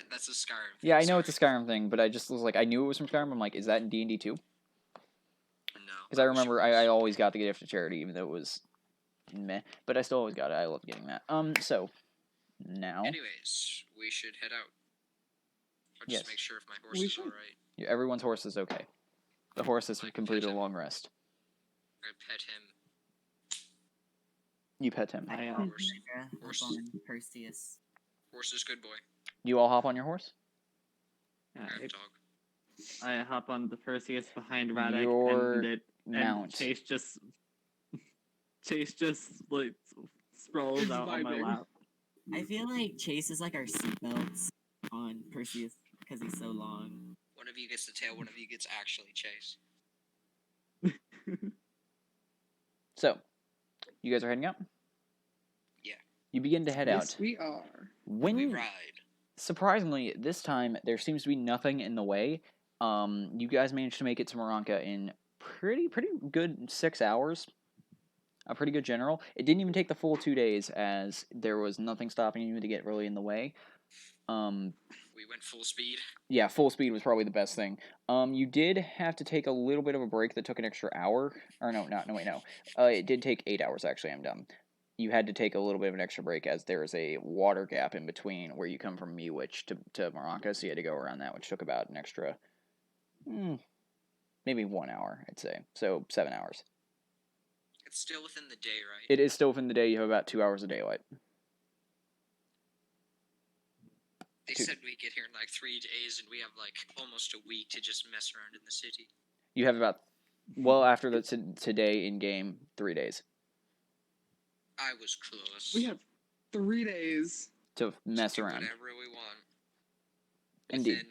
That's a Skyrim. Yeah, I know it's a Skyrim thing, but I just was I knew it was from Skyrim. I'm is that in D&D too? No. Because I What was remember yours? I always got the gift of charity, even though it was meh. But I still always got it. I love getting that. So now Anyways, we should head out. I'll just Yes. make sure if my horse We is should. alright. everyone's horse is okay. The horse has Like, completed a pet him. long rest. I pet him. You pet him. I Horse. hop Horse. on Perseus. Horse is good boy. You all hop on your horse. Yeah, I have a dog. I hop on the Perseus behind Radek, Your and mount. Chase just like sprawls It's out on my vibing. lap. I feel like Chase is like our seatbelts on Perseus because he's so long. One of you gets the tail, one of you gets actually chase. So, you guys are heading out? Yeah. You begin to head Yes, out. we are. When We ride. surprisingly, this time there seems to be nothing in the way. You guys managed to make it to Moranka in pretty good 6 hours. A pretty good general. It didn't even take the full 2 days, as there was nothing stopping you to get really in the way. We went full speed. Yeah, full speed was probably the best thing. You did have to take a little bit of a break that took an extra hour. Or no. It did take 8 hours, actually, I'm dumb. You had to take a little bit of an extra break, as there is a water gap in between where you come from Miwich to Moranka, so you had to go around that, which took about an extra, maybe 1 hour, I'd say. So, 7 hours. It's still within the day, right? It is still within the day. You have about 2 hours of daylight. They Two. said we get here in like 3 days, and we have like almost a week to just mess around in the city. You have about, well, after the today in game, 3 days I was close. We have 3 days. to mess do around. whatever we want. Indeed. Within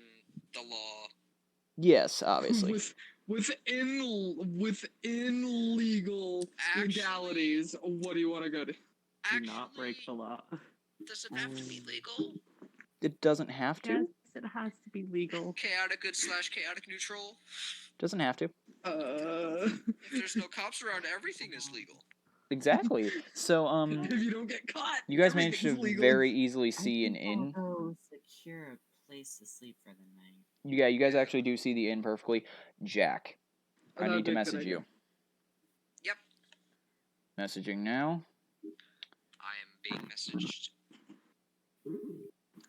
the law. Yes, obviously. Within legal legalities, what do you want to go to? Do Actually, not break the law. does it have to be legal? It doesn't have to. Yes, it has to be legal. Chaotic good / chaotic neutral. Doesn't have to. If there's no cops around, everything is legal. Exactly. So, if you don't get caught, you guys managed to everything's legal. very easily I see an think inn. I'll go secure a place to sleep for the night. Yeah, you guys actually do see the inn perfectly. Jack, I That'd need to be a good message idea. you. Yep. Messaging now. I am being messaged.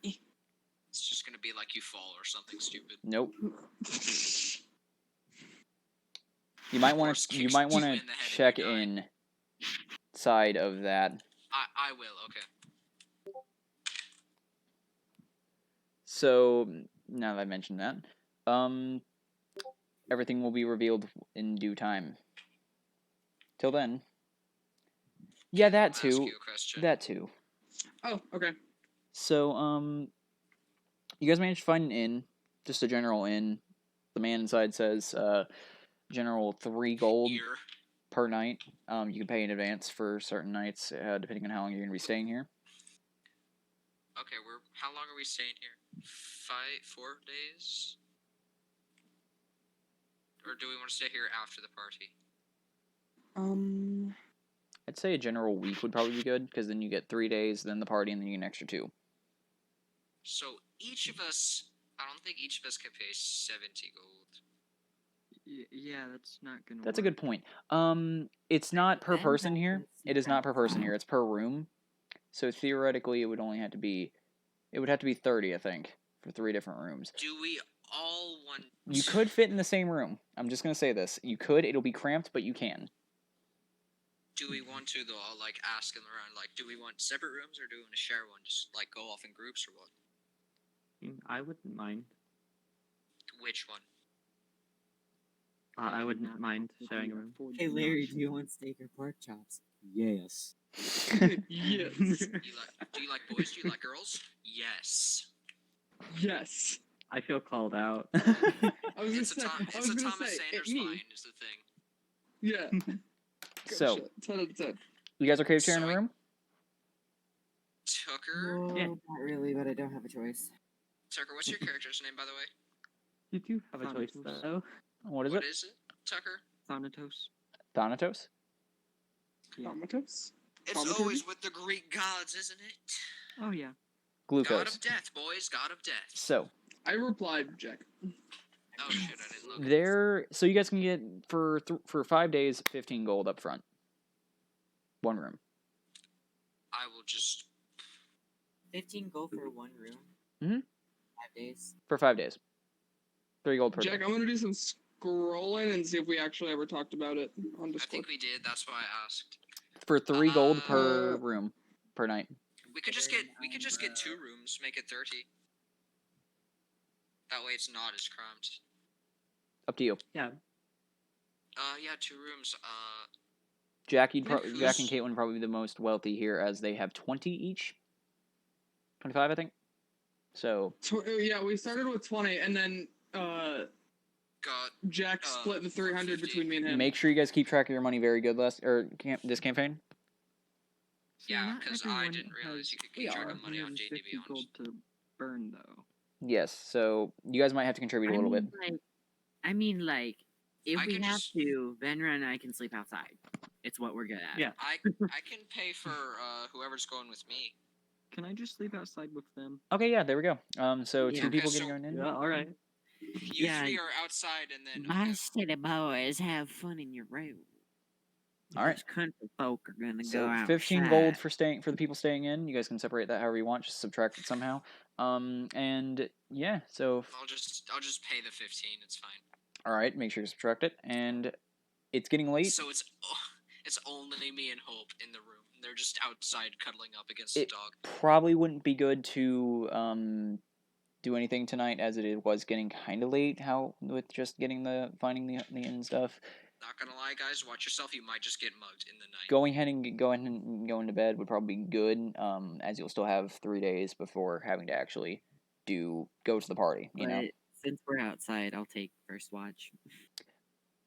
It's just gonna be like you fall or something stupid. Nope. You might want Horse to. You kicks might want you to in the head and check you die. in side of that. I will, okay. So now that I mentioned that, everything will be revealed in due time. Till then, yeah, that I'll ask too. you a question. That too. Oh, okay. So, you guys managed to find an inn, just a general inn. The man inside says, general 3 gold Here. per night. You can pay in advance for certain nights, depending on how long you're gonna be staying here. Okay, how long are we staying here? 4 days? Or do we want to stay here after the party? I'd say a general week would probably be good, because then you get 3 days, then the party, and then you get an extra 2. So each of us, I don't think each of us can pay 70 gold. Yeah, that's not gonna. That's a work. good point. It's not per Then person that here. puts It you is not at per person 5. here. It's per room. So theoretically, it would only have to be. It would have to be 30, I think, for 3 different rooms. Do we all want... You could fit in the same room. I'm just gonna say this. You could. It'll be cramped, but you can. Do we want to, though, I'll, like, ask them around, like, do we want separate rooms, or do we want to share one? Just, like, go off in groups, or what? I wouldn't mind. Which one? I wouldn't mind sharing a room. Hey Larry, do you want steak or pork chops? Yes. Yes. Do you like boys? Do you like girls? Yes. Yes. I feel called out. I was It's gonna say. I was a gonna Thomas say. Sanders me. line, is the thing. Yeah. Good So, shit. 10 out of 10. you guys okay with sharing a So I- room? Tucker? No, Yeah. not really, but I don't have a choice. Tucker, what's your character's name, by the way? You do have a choice, Thanatos. though. What is What it? is it, Tucker? Thanatos. Thanatos? Yeah. Comatose? It's Thaumaturgy? always with the Greek gods, isn't it? Oh yeah. God Glucose. of death, boys. God of death. So, I replied, Jack. Oh shit! I didn't look. There, so you guys can get for 5 days, 15 gold up front. One room. I will just. 15 gold for one room. Mhm. 5 days. For 5 days. 3 gold per Jack, day. I'm gonna do some scrolling and see if we actually ever talked about it on I Discord. think we did. That's why I asked. For 3 gold per Uh, room per night. We could just get 2 rooms. Make it 30. That way it's not as cramped. Up to you. Yeah. Yeah, 2 rooms. Jack and Who's- Caitlin probably the most wealthy here, as they have 20 each. 25, I think. So yeah, we started with 20, and then got Jack split the 300 50. between me and him. make sure you guys keep track of your money very good. This campaign. So Yeah, not 'cause I everyone didn't realize has you could keep track of money on D&D 150 Beyond. gold to burn, though. Yes. So you guys might have to contribute a little bit. Like, if I we can have just- to, Venra and I can sleep outside. It's what we're good at. Yeah. I can pay for whoever's going with me. Can I just sleep outside with them? Okay, yeah, there we go. So Yeah. 2 people Okay, getting so- going in. Yeah. All right. You Yeah. 3 are outside, and then My city boys have fun in your room. All right. Those country folk are gonna So go out. 15 gold for the people staying in. You guys can separate that however you want. Just subtract it somehow. And yeah. So I'll just pay the 15. It's fine. all right, make sure you subtract it. And it's getting late. So it's only me and Hope in the room. They're just outside cuddling up against the It dog. probably wouldn't be good to do anything tonight, as it was getting kind of late. How with just getting finding the inn and stuff. Not gonna lie, guys. Watch yourself. You might just get mugged in the night. Going to bed would probably be good. As you'll still have 3 days before having to actually go to the party. You know. But since we're outside, I'll take first watch.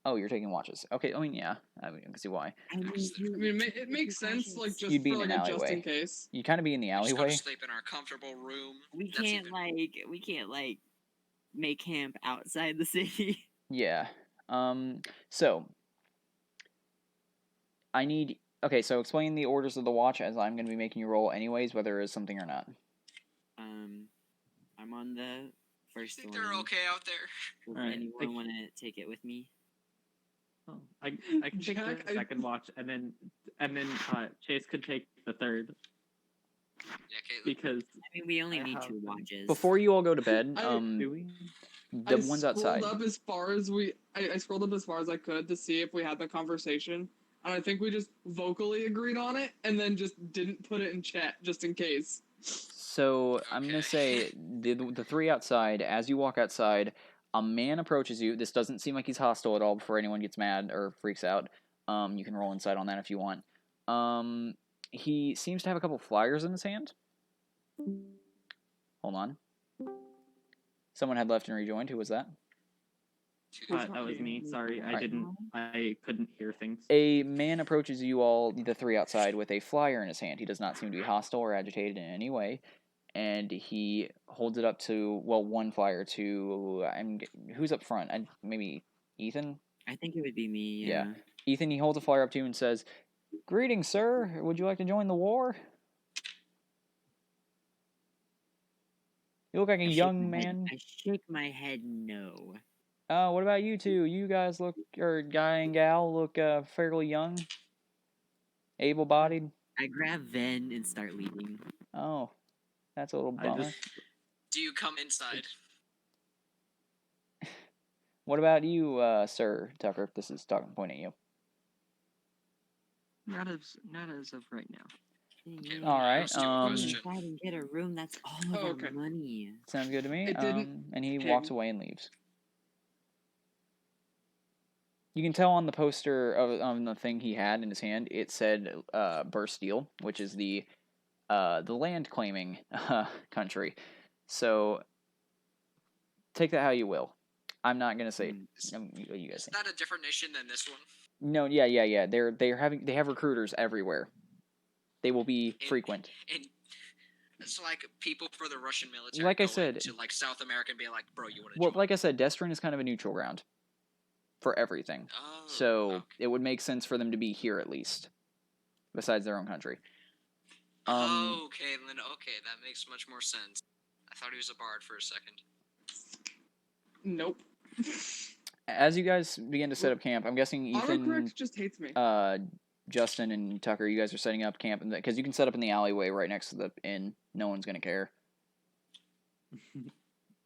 Oh, you're taking watches. Okay, I mean, yeah, I can see why. I mean, I mean, it makes sense, like, just You'd be for, in like, an a just alleyway. in case. You'd kind of be in the We just go to alleyway. sleep in our comfortable room. we That's can't even- make camp outside the city. Yeah. So I need. Okay, so explain the orders of the watch, as I'm going to be making you roll anyways, whether it's something or not. I'm on the You first think one. they're okay out there? Does Alright, anyone take- want to take it with me? Oh, I can take Jack, the second watch, and then Chase could take the third, Yeah, Caitlin. because I mean, we only I need have 2 them. watches. Before you all go to bed, do we? the ones outside. Up as far as I scrolled up as far as I could to see if we had the conversation, and I think we just vocally agreed on it, and then just didn't put it in chat just in case. So I'm gonna Okay. say the 3 outside. As you walk outside, a man approaches you. This doesn't seem like he's hostile at all. Before anyone gets mad or freaks out, you can roll inside on that if you want. He seems to have a couple flyers in his hand. Hold on. Someone had left and rejoined. Who was that? That was me. Sorry, Alright. I couldn't hear things. A man approaches you all, the 3 outside, with a flyer in his hand. He does not seem to be hostile or agitated in any way, and he holds it up to one flyer to who's up front? Maybe Ethan. I think it would be me. Yeah. Ethan. He holds a flyer up to you and says, "Greetings, sir. Would you like to join the war?" You look like a I shake young my head- man. I shake my head no. What about you two? You guys guy and gal look fairly young, able-bodied. I grab Ven and start leaving. Oh, that's a little I bummer. just Do you come inside? What about you, Sir Tucker? This is pointing at you. Not as of right now. Okay, All right, ask you a Go question. inside and get a room. That's all of Oh, our okay. money. Sounds good to me. It didn't And he ping. walks away and leaves. You can tell on the poster on the thing he had in his hand, it said Bursteel, which is the land claiming country. So take that how you will. I'm not gonna say. You guys Is think. that a different nation than this one? No, yeah. They have recruiters everywhere. They will be In- frequent. And it's like people for the Russian military. Like I going said- to like South America and be like, bro, you want to Well, join? like I said, Destrin is kind of a neutral ground for everything. Oh, So okay. it would make sense for them to be here at least, besides their own country. Oh, Caitlin. Okay, that makes much more sense. I thought he was a bard for a second. Nope. As you guys begin to set up camp, I'm guessing Ethan, Autocorrect just hates me. Justin, and Tucker, you guys are setting up camp because you can set up in the alleyway right next to the inn. No one's gonna care.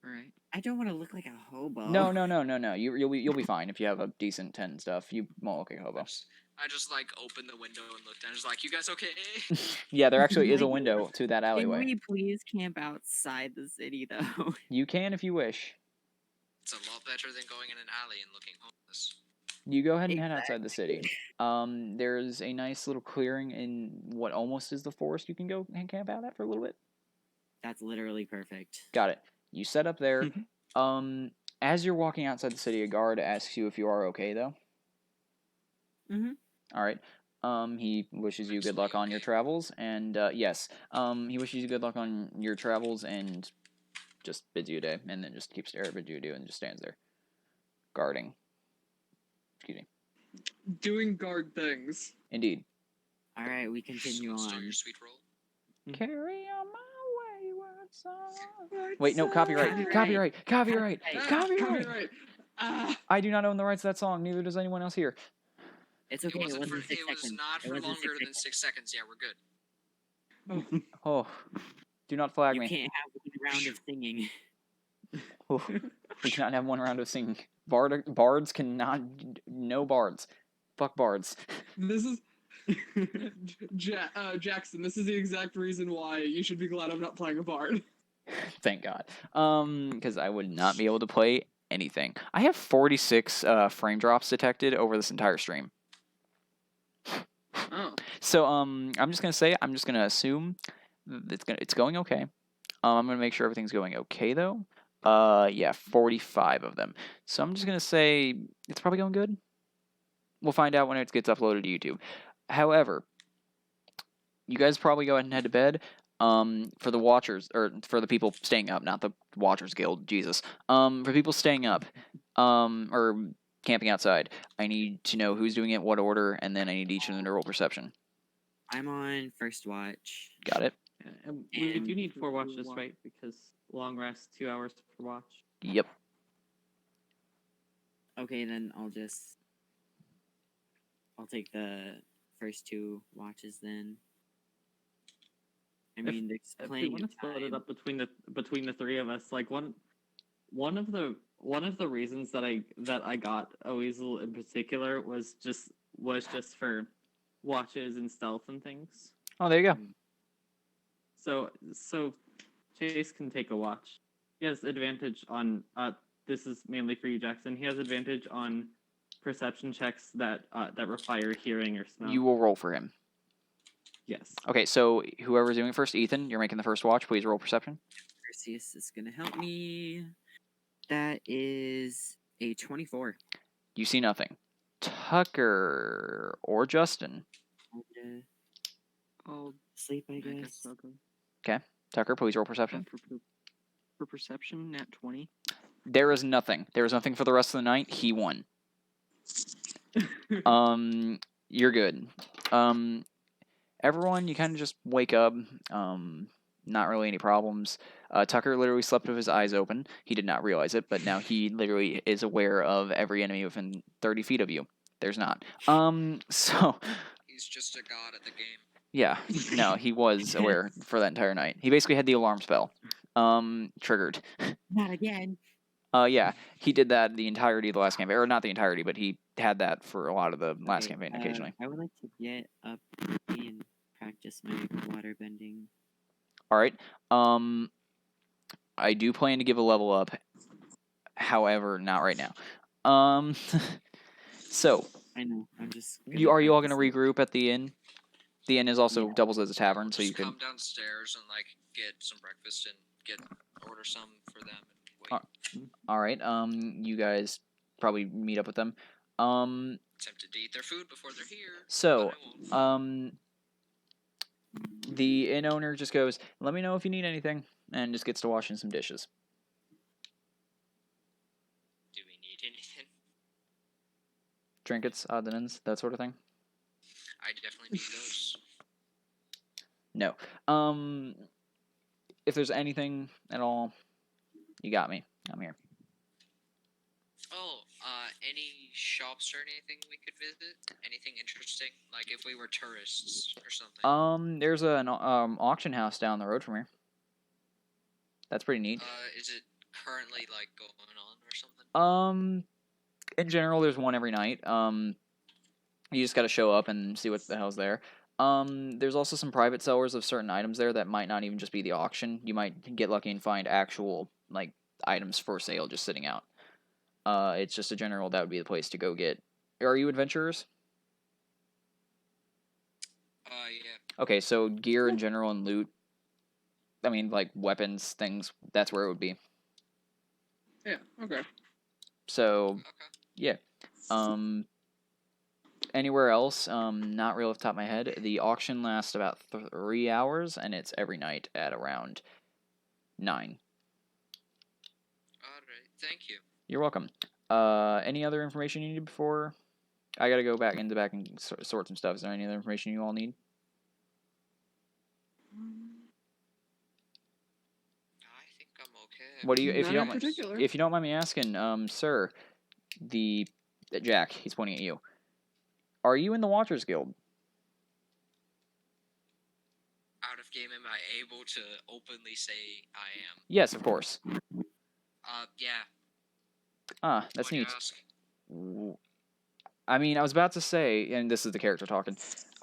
Right. I don't want to look like a hobo. No. You'll be fine if you have a decent tent and stuff. You won't look like a hobo. I just like open the window and look down. It's like, you guys okay? Yeah, there actually is a Like, window to that Can alleyway. we please camp outside the city, though? You can if you wish. It's a lot better than going in an alley and looking homeless. You go ahead and head outside the city. There's a nice little clearing in what almost is the forest. You can go and camp out at for a little bit. That's literally perfect. Got it. You set up there. As you're walking outside the city, a guard asks you if you are okay, though. Mhm. All right. He wishes you good luck on your travels, and yes, he wishes you good luck on your travels, and just bids you a day, and then just keeps bids you adieu, and just stands there, guarding. Excuse me. Doing guard things. Indeed. All right, we continue Still on. your sweet roll. Carry on my wayward song. Wait, no, copyright. Copyright. Copyright. Copyright. I do not own the rights to that song. Neither does anyone else here. It's okay. It wasn't 6 It was seconds. not It for wasn't longer 6 than seconds. 6 seconds. Yeah, we're good. Oh, do not flag You me. can't have one round of singing. Oh, we cannot have one round of singing. Bards cannot. No bards. Fuck bards. This is Jackson. This is the exact reason why you should be glad I'm not playing a bard. Thank God. Because I would not be able to play anything. I have 46 frame drops detected over this entire stream. Oh. So I'm just gonna assume it's going okay. I'm gonna make sure everything's going okay though. Yeah, 45 of them. So I'm just gonna say it's probably going good. We'll find out when it gets uploaded to YouTube. However, you guys probably go ahead and head to bed. For the watchers, or for the people staying up, not the Watchers Guild, Jesus. For people staying up, or camping outside, I need to know who's doing it, what order, and then I need each of them to roll perception. I'm on first watch. Got it? And we And- do need 4 watches, right? Because long rest, 2 hours per watch. Yep. Okay, then I'll take the first 2 watches then. I mean, there's If we plenty want of to split time. it up between the 3 of us, like one of the reasons that I got a weasel in particular was just for watches and stealth and things. Oh, there you go. So Chase can take a watch. He has advantage on this is mainly for you, Jackson. He has advantage on perception checks that require hearing or smell. You will roll for him. Yes. Okay, so whoever's doing it first, Ethan, you're making the first watch. Please roll perception. Perseus is gonna help me. That is a 24. You see nothing. Tucker or Justin. I'm gonna I'll sleep, I I guess. guess I'll go. Tucker, please roll perception. For perception, nat 20. There is nothing. There is nothing for the rest of the night. He won. You're good. Everyone, you kind of just wake up. Not really any problems. Tucker literally slept with his eyes open. He did not realize it, but now he literally is aware of every enemy within 30 feet of you. There's not. So He's just a god at the game. yeah, no, he was aware for that entire night. He basically had the alarm spell. Triggered. Not again. Yeah, he did that the entirety of the last campaign, or not the entirety, but he had that for a lot of the last Okay, campaign occasionally. I would like to get up and practice my water bending. All right. I do plan to give a level up. However, not right now. So I know. I'm just. are you all going to regroup at the inn? The inn is also Yeah. doubles as a tavern, so Just you can. come downstairs and like get some breakfast and order some for them and wait. All right. You guys probably meet up with them. Tempted to eat their food before they're here. So, but I won't. the inn owner just goes, "Let me know if you need anything," and just gets to washing some dishes. Do we need anything? Trinkets, odds and ends, that sort of thing. I definitely need those. No. If there's anything at all, you got me. I'm here. Oh, any shops or anything we could visit? Anything interesting? Like if we were tourists or something. There's an auction house down the road from here. That's pretty neat. Is it currently like going on or something? In general, there's one every night. You just got to show up and see what the hell's there. There's also some private sellers of certain items there that might not even just be the auction. You might get lucky and find actual like items for sale just sitting out. It's just a general that would be the place to go get. Are you adventurers? Yeah. Okay, so gear in general and loot. I mean, like weapons, things. That's where it would be. Yeah. Okay. So Okay. yeah. Anywhere else? Not real off the top of my head. The auction lasts about 3 hours, and it's every night at around 9. Alright, thank you. You're welcome. Any other information you need before? I gotta go back in the back and sort some stuff. Is there any other information you all need? I think I'm okay. What do you, if None you in don't, particular. if you don't mind me asking, sir, Jack, he's pointing at you. Are you in the Watchers Guild? Out of game, am I able to openly say I am? Yes, of course. Yeah. Ah, that's Why do you neat. ask? I mean, I was about to say, and this is the character talking.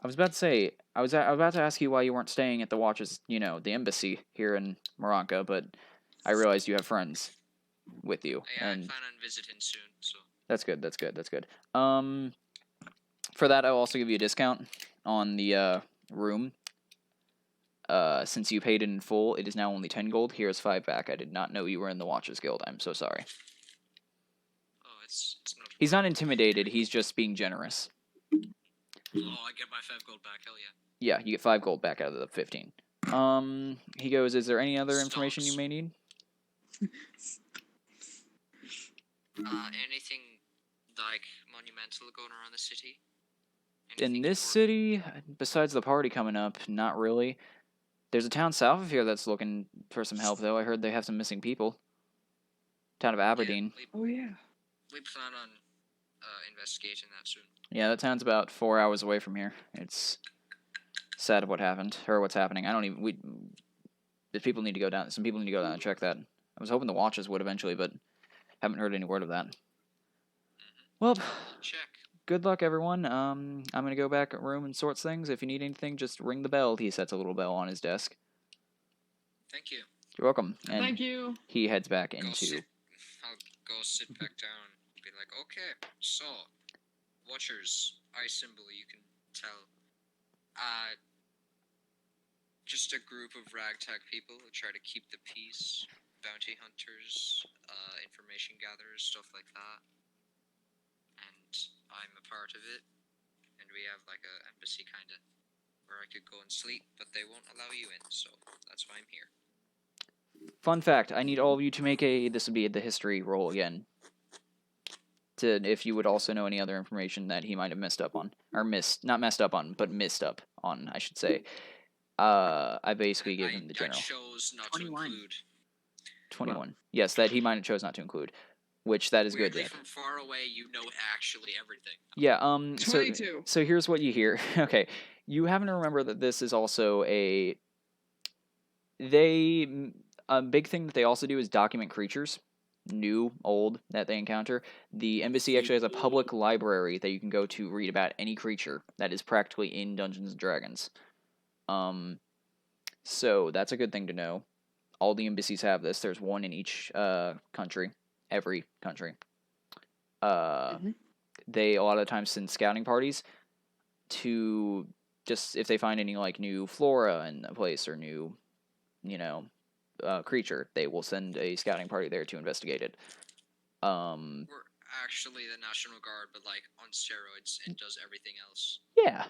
I was about to say, I was about to ask you why you weren't staying at the Watchers, the embassy here in Moranka, but I realized you have friends with you, Yeah, I and plan on visiting soon, so. that's good. That's good. That's good. For that, I'll also give you a discount on the room. Since you paid it in full, it is now only 10 gold. Here's 5 back. I did not know you were in the Watchers Guild. I'm so sorry. Oh, it's not. He's not intimidated. He's just being generous. Oh, I get my 5 gold back. Hell yeah. Yeah, you get 5 gold back out of the 15. He goes, is there any other information you Stonks. may need? Anything like monumental going around the city? In Anything this important? city, besides the party coming up, not really. There's a town south of here that's looking for some help, though. I heard they have some missing people. Town of Aberdeen. Yeah, Oh yeah. we plan on investigating that soon. Yeah, that town's about 4 hours away from here. It's sad what happened, or what's happening. I don't even, the people need to go down, some people need to go down and check that. I was hoping the Watchers would eventually, but haven't heard any word of that. Well, Check. good luck, everyone. I'm gonna go back at room and sort things. If you need anything, just ring the bell. He sets a little bell on his desk. Thank you. You're welcome. And Thank you. he heads back Go into. sit. I'll go sit back down. Be like, okay, so Watchers, eye symbol. You can tell. Just a group of ragtag people who try to keep the peace. Bounty hunters, information gatherers, stuff like that. And I'm a part of it. And we have like a embassy kind of where I could go and sleep, but they won't allow you in, so that's why I'm here. Fun fact: I need all of you to make a. This would be the history roll again. To if you would also know any other information that he might have messed up on, or not messed up on, but missed up on, I should say. I basically gave him the general. I chose not 21. to include. 21. Yes, that he might have chose not to include, which that is Weirdly, good. Jack. from far away, you know actually everything. Yeah. 22. So here's what you hear. Okay, you happen to remember that this is also a big thing that they also do is document creatures, new, old, that they encounter. The embassy actually has a public library that you can go to read about any creature that is practically in Dungeons and Dragons. So that's a good thing to know. All the embassies have this. There's one in each country, every country. They a lot of the times send scouting parties to just if they find any like new flora in a place or new, creature, they will send a scouting party there to investigate it. We're actually the National Guard, but like on steroids and does everything else. Yeah.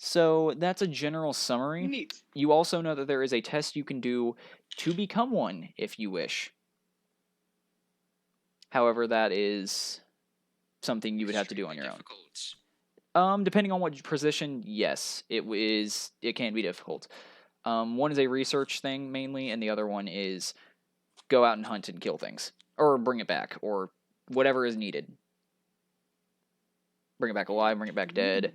So that's a general summary. Neat. You also know that there is a test you can do to become one if you wish. However, that is something you would have to do on your own. Depending on what position, yes, it can be difficult. One is a research thing mainly, and the other one is go out and hunt and kill things. or bring it back, or whatever is needed. Bring it back alive, bring it back dead,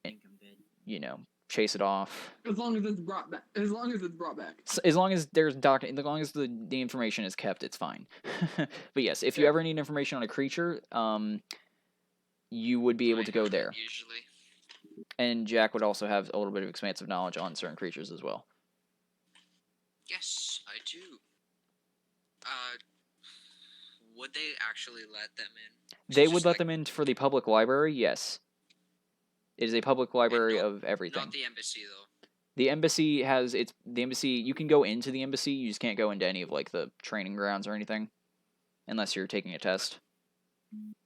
I think I'm good. you know, chase it off. As long as it's brought back. As long as it's brought back. As long as there's as long as the information is kept, it's fine. But yes, if you Yeah. ever need information on a creature, you would be able I to go have it there. Usually. And Jack would also have a little bit of expansive knowledge on certain creatures as well. Yes, I do. Would they actually let them in? They would let them in for the public library, yes. It is a public library no- of everything. Not the embassy though. The embassy has the embassy. You can go into the embassy. You just can't go into any of like the training grounds or anything, unless you're taking a test.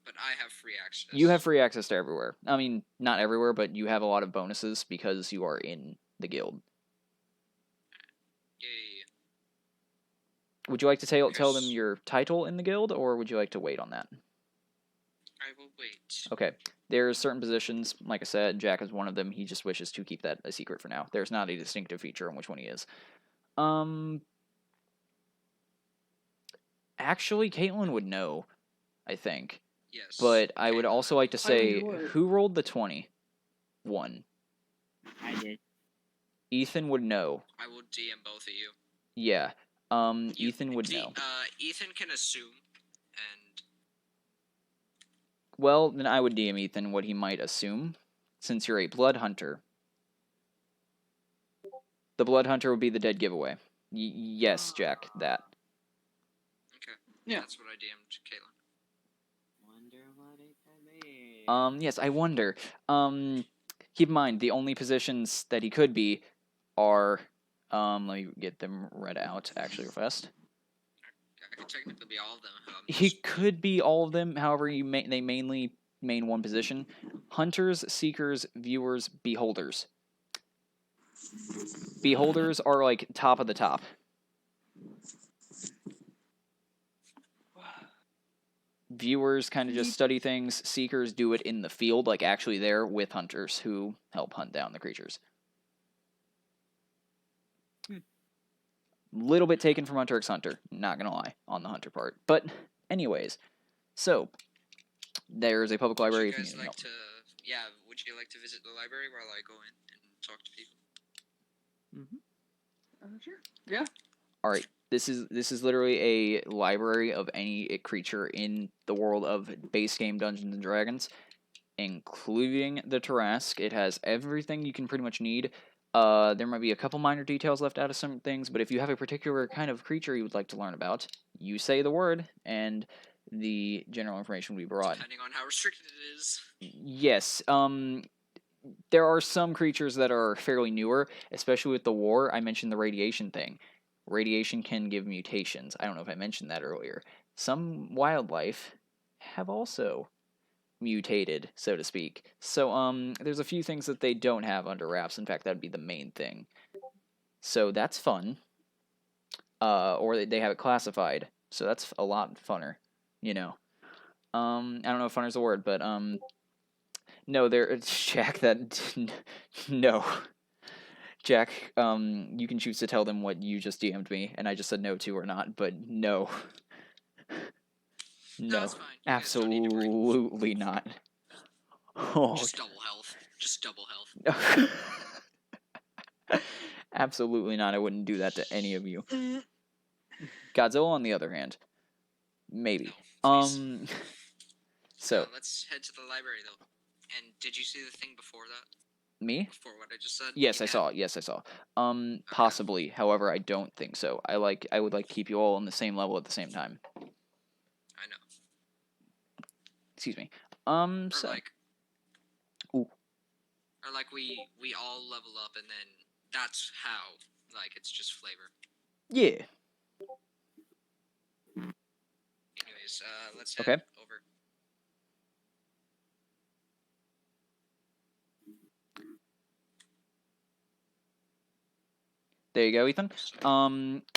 But I have free access. You have free access to everywhere. I mean, not everywhere, but you have a lot of bonuses because you are in the guild. Yay. Would you like to tell them Yes. your title in the guild, or would you like to wait on that? I will wait. Okay. There's certain positions, like I said, Jack is one of them. He just wishes to keep that a secret for now. There's not a distinctive feature on which one he is. Actually, Caitlin would know, I think. Yes. But I would Caitlin also like to say, would. who rolled the 20? One. I did. Ethan would know. I will DM both of you. Yeah. Ethan would know. Ethan can assume, and Well, then I would DM Ethan what he might assume, since you're a blood hunter. The blood hunter would be the dead giveaway. Yes, Jack, that. okay. Yeah. That's what I DM'd Caitlin. Wonder what it could be. Yes, I wonder. Keep in mind, the only positions that he could be are, let me get them read out, actually, real fast. I could technically be all of them. He could be all of them, however, they mainly main one position. Hunters, seekers, viewers, beholders. Beholders are like top of the top. Viewers kind of just study things. Seekers do it in the field, like actually there with hunters who help hunt down the creatures. Little bit taken from Hunter x Hunter, not gonna lie, on the hunter part. But anyways, so there's a public library. Would you If guys you need like help. to? Yeah. Would you like to visit the library while I go in and talk to people? Sure. Yeah. All right, this is literally a library of any creature in the world of base game Dungeons and Dragons, including the Tarrasque. It has everything you can pretty much need. There might be a couple minor details left out of some things, but if you have a particular kind of creature you would like to learn about, you say the word, and the general information will be brought. Depending on how restricted it is. Yes. There are some creatures that are fairly newer, especially with the war. I mentioned the radiation thing. Radiation can give mutations. I don't know if I mentioned that earlier. Some wildlife have also mutated, so to speak. So, there's a few things that they don't have under wraps. In fact, that'd be the main thing. So that's fun. Or they have it classified. So that's a lot funner, you know. I don't know if funner's a word, but no, there, Jack. No, Jack. You can choose to tell them what you just DM'd me, and I just said no to or not, but no, no, That's fine. You guys don't need to worry. absolutely not. Oh, Just double health. Just double health. absolutely not. I wouldn't do that to any of you. Godzilla, on the other hand, maybe. No, please. So let's head to the library though. And did you see the thing before that? me? Before what I just said? Yes, I Yeah. saw. Yes, I saw. Possibly. However, I don't think so. I would like to keep you all on the same level at the same time. I know. Excuse me. Or So like. Ooh. Or like we all level up and then that's how. Like it's just flavor. yeah. Anyways, let's head Okay. over. There you go, Ethan.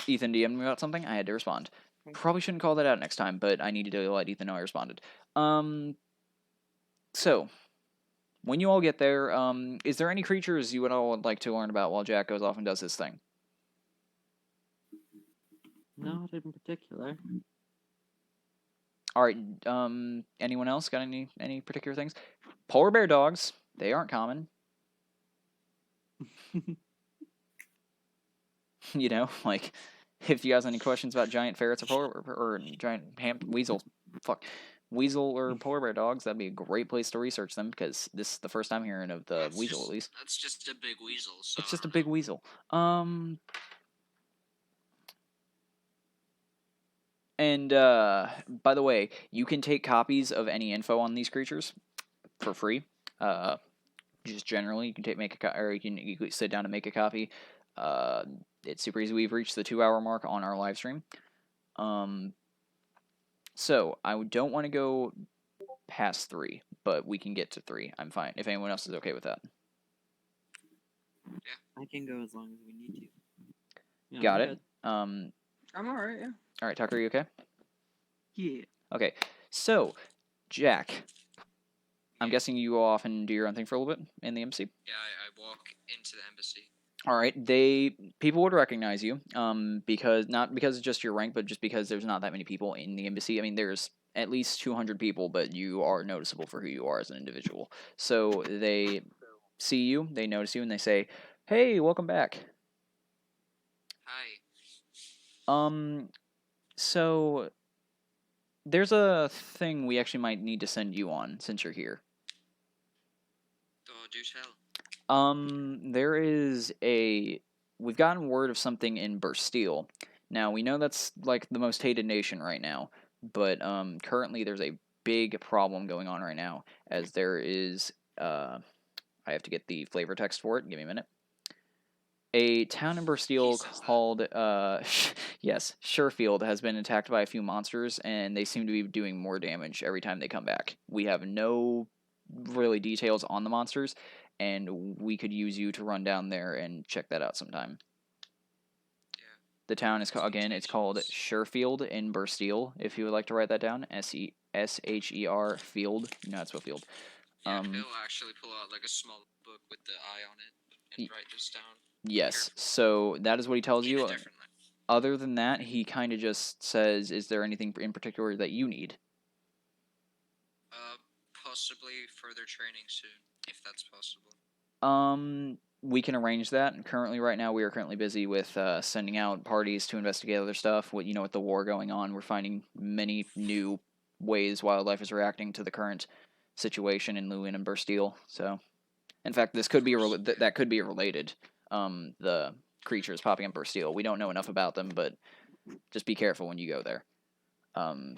Ethan DM'd me about something. I had to respond. Probably shouldn't call that out next time, but I needed to let Ethan know I responded. So when you all get there, is there any creatures you would all like to learn about while Jack goes off and does his thing? Not in particular. All right. Anyone else got any particular things? Polar bear dogs. They aren't common. You know, like if you guys have any questions about giant ferrets or giant weasel, weasel or polar bear dogs, that'd be a great place to research them because this is the first time hearing of the weasel at least. That's just a big weasel. So It's I just a don't big know. weasel. And by the way, you can take copies of any info on these creatures for free. Just generally, you can or you can sit down and make a copy. It's super easy. We've reached the 2 hour mark on our live stream. So I don't want to go past 3, but we can get to 3. I'm fine if anyone else is okay with that. I can go as long as we need to. Yeah, Got I'm it. good. I'm alright, yeah. All right, Tucker, are you okay? Yeah. Okay. So, Jack, I'm guessing you go off and do your own thing for a little bit in the embassy. Yeah, I walk into the embassy. All right, people would recognize you, because not because it's just your rank, but just because there's not that many people in the embassy. I mean, there's at least 200 people, but you are noticeable for who you are as an individual. So they see you, they notice you, and they say, "Hey, welcome back." Hi. So there's a thing we actually might need to send you on since you're here. Oh, do tell. We've gotten word of something in Bastille. Now, we know that's like the most hated nation right now, but currently there's a big problem going on right now, as there is, I have to get the flavor text for it, give me a minute. A town in Bastille says that. called, yes, Sherfield has been attacked by a few monsters, and they seem to be doing more damage every time they come back. We have no really details on the monsters, and we could use you to run down there and check that out sometime. Yeah. The town is it's called Contagious. Sherfield in Bastille. If you would like to write that down, Sher Field. You know how to spell field. Yeah, he'll actually pull out like a small book with the eye on it and write this down. Yes. Careful. So that is what he tells In you. a different language. Other than that, he kind of just says, "Is there anything in particular that you need?" Possibly further training soon, if that's possible. We can arrange that. Currently, right now, we are currently busy with sending out parties to investigate other stuff. With the war going on, we're finding many new ways wildlife is reacting to the current situation in Lewin and Bastille. So, in fact, this could be that could be related. The creatures popping up Bastille. We don't know enough about them, but just be careful when you go there. I will.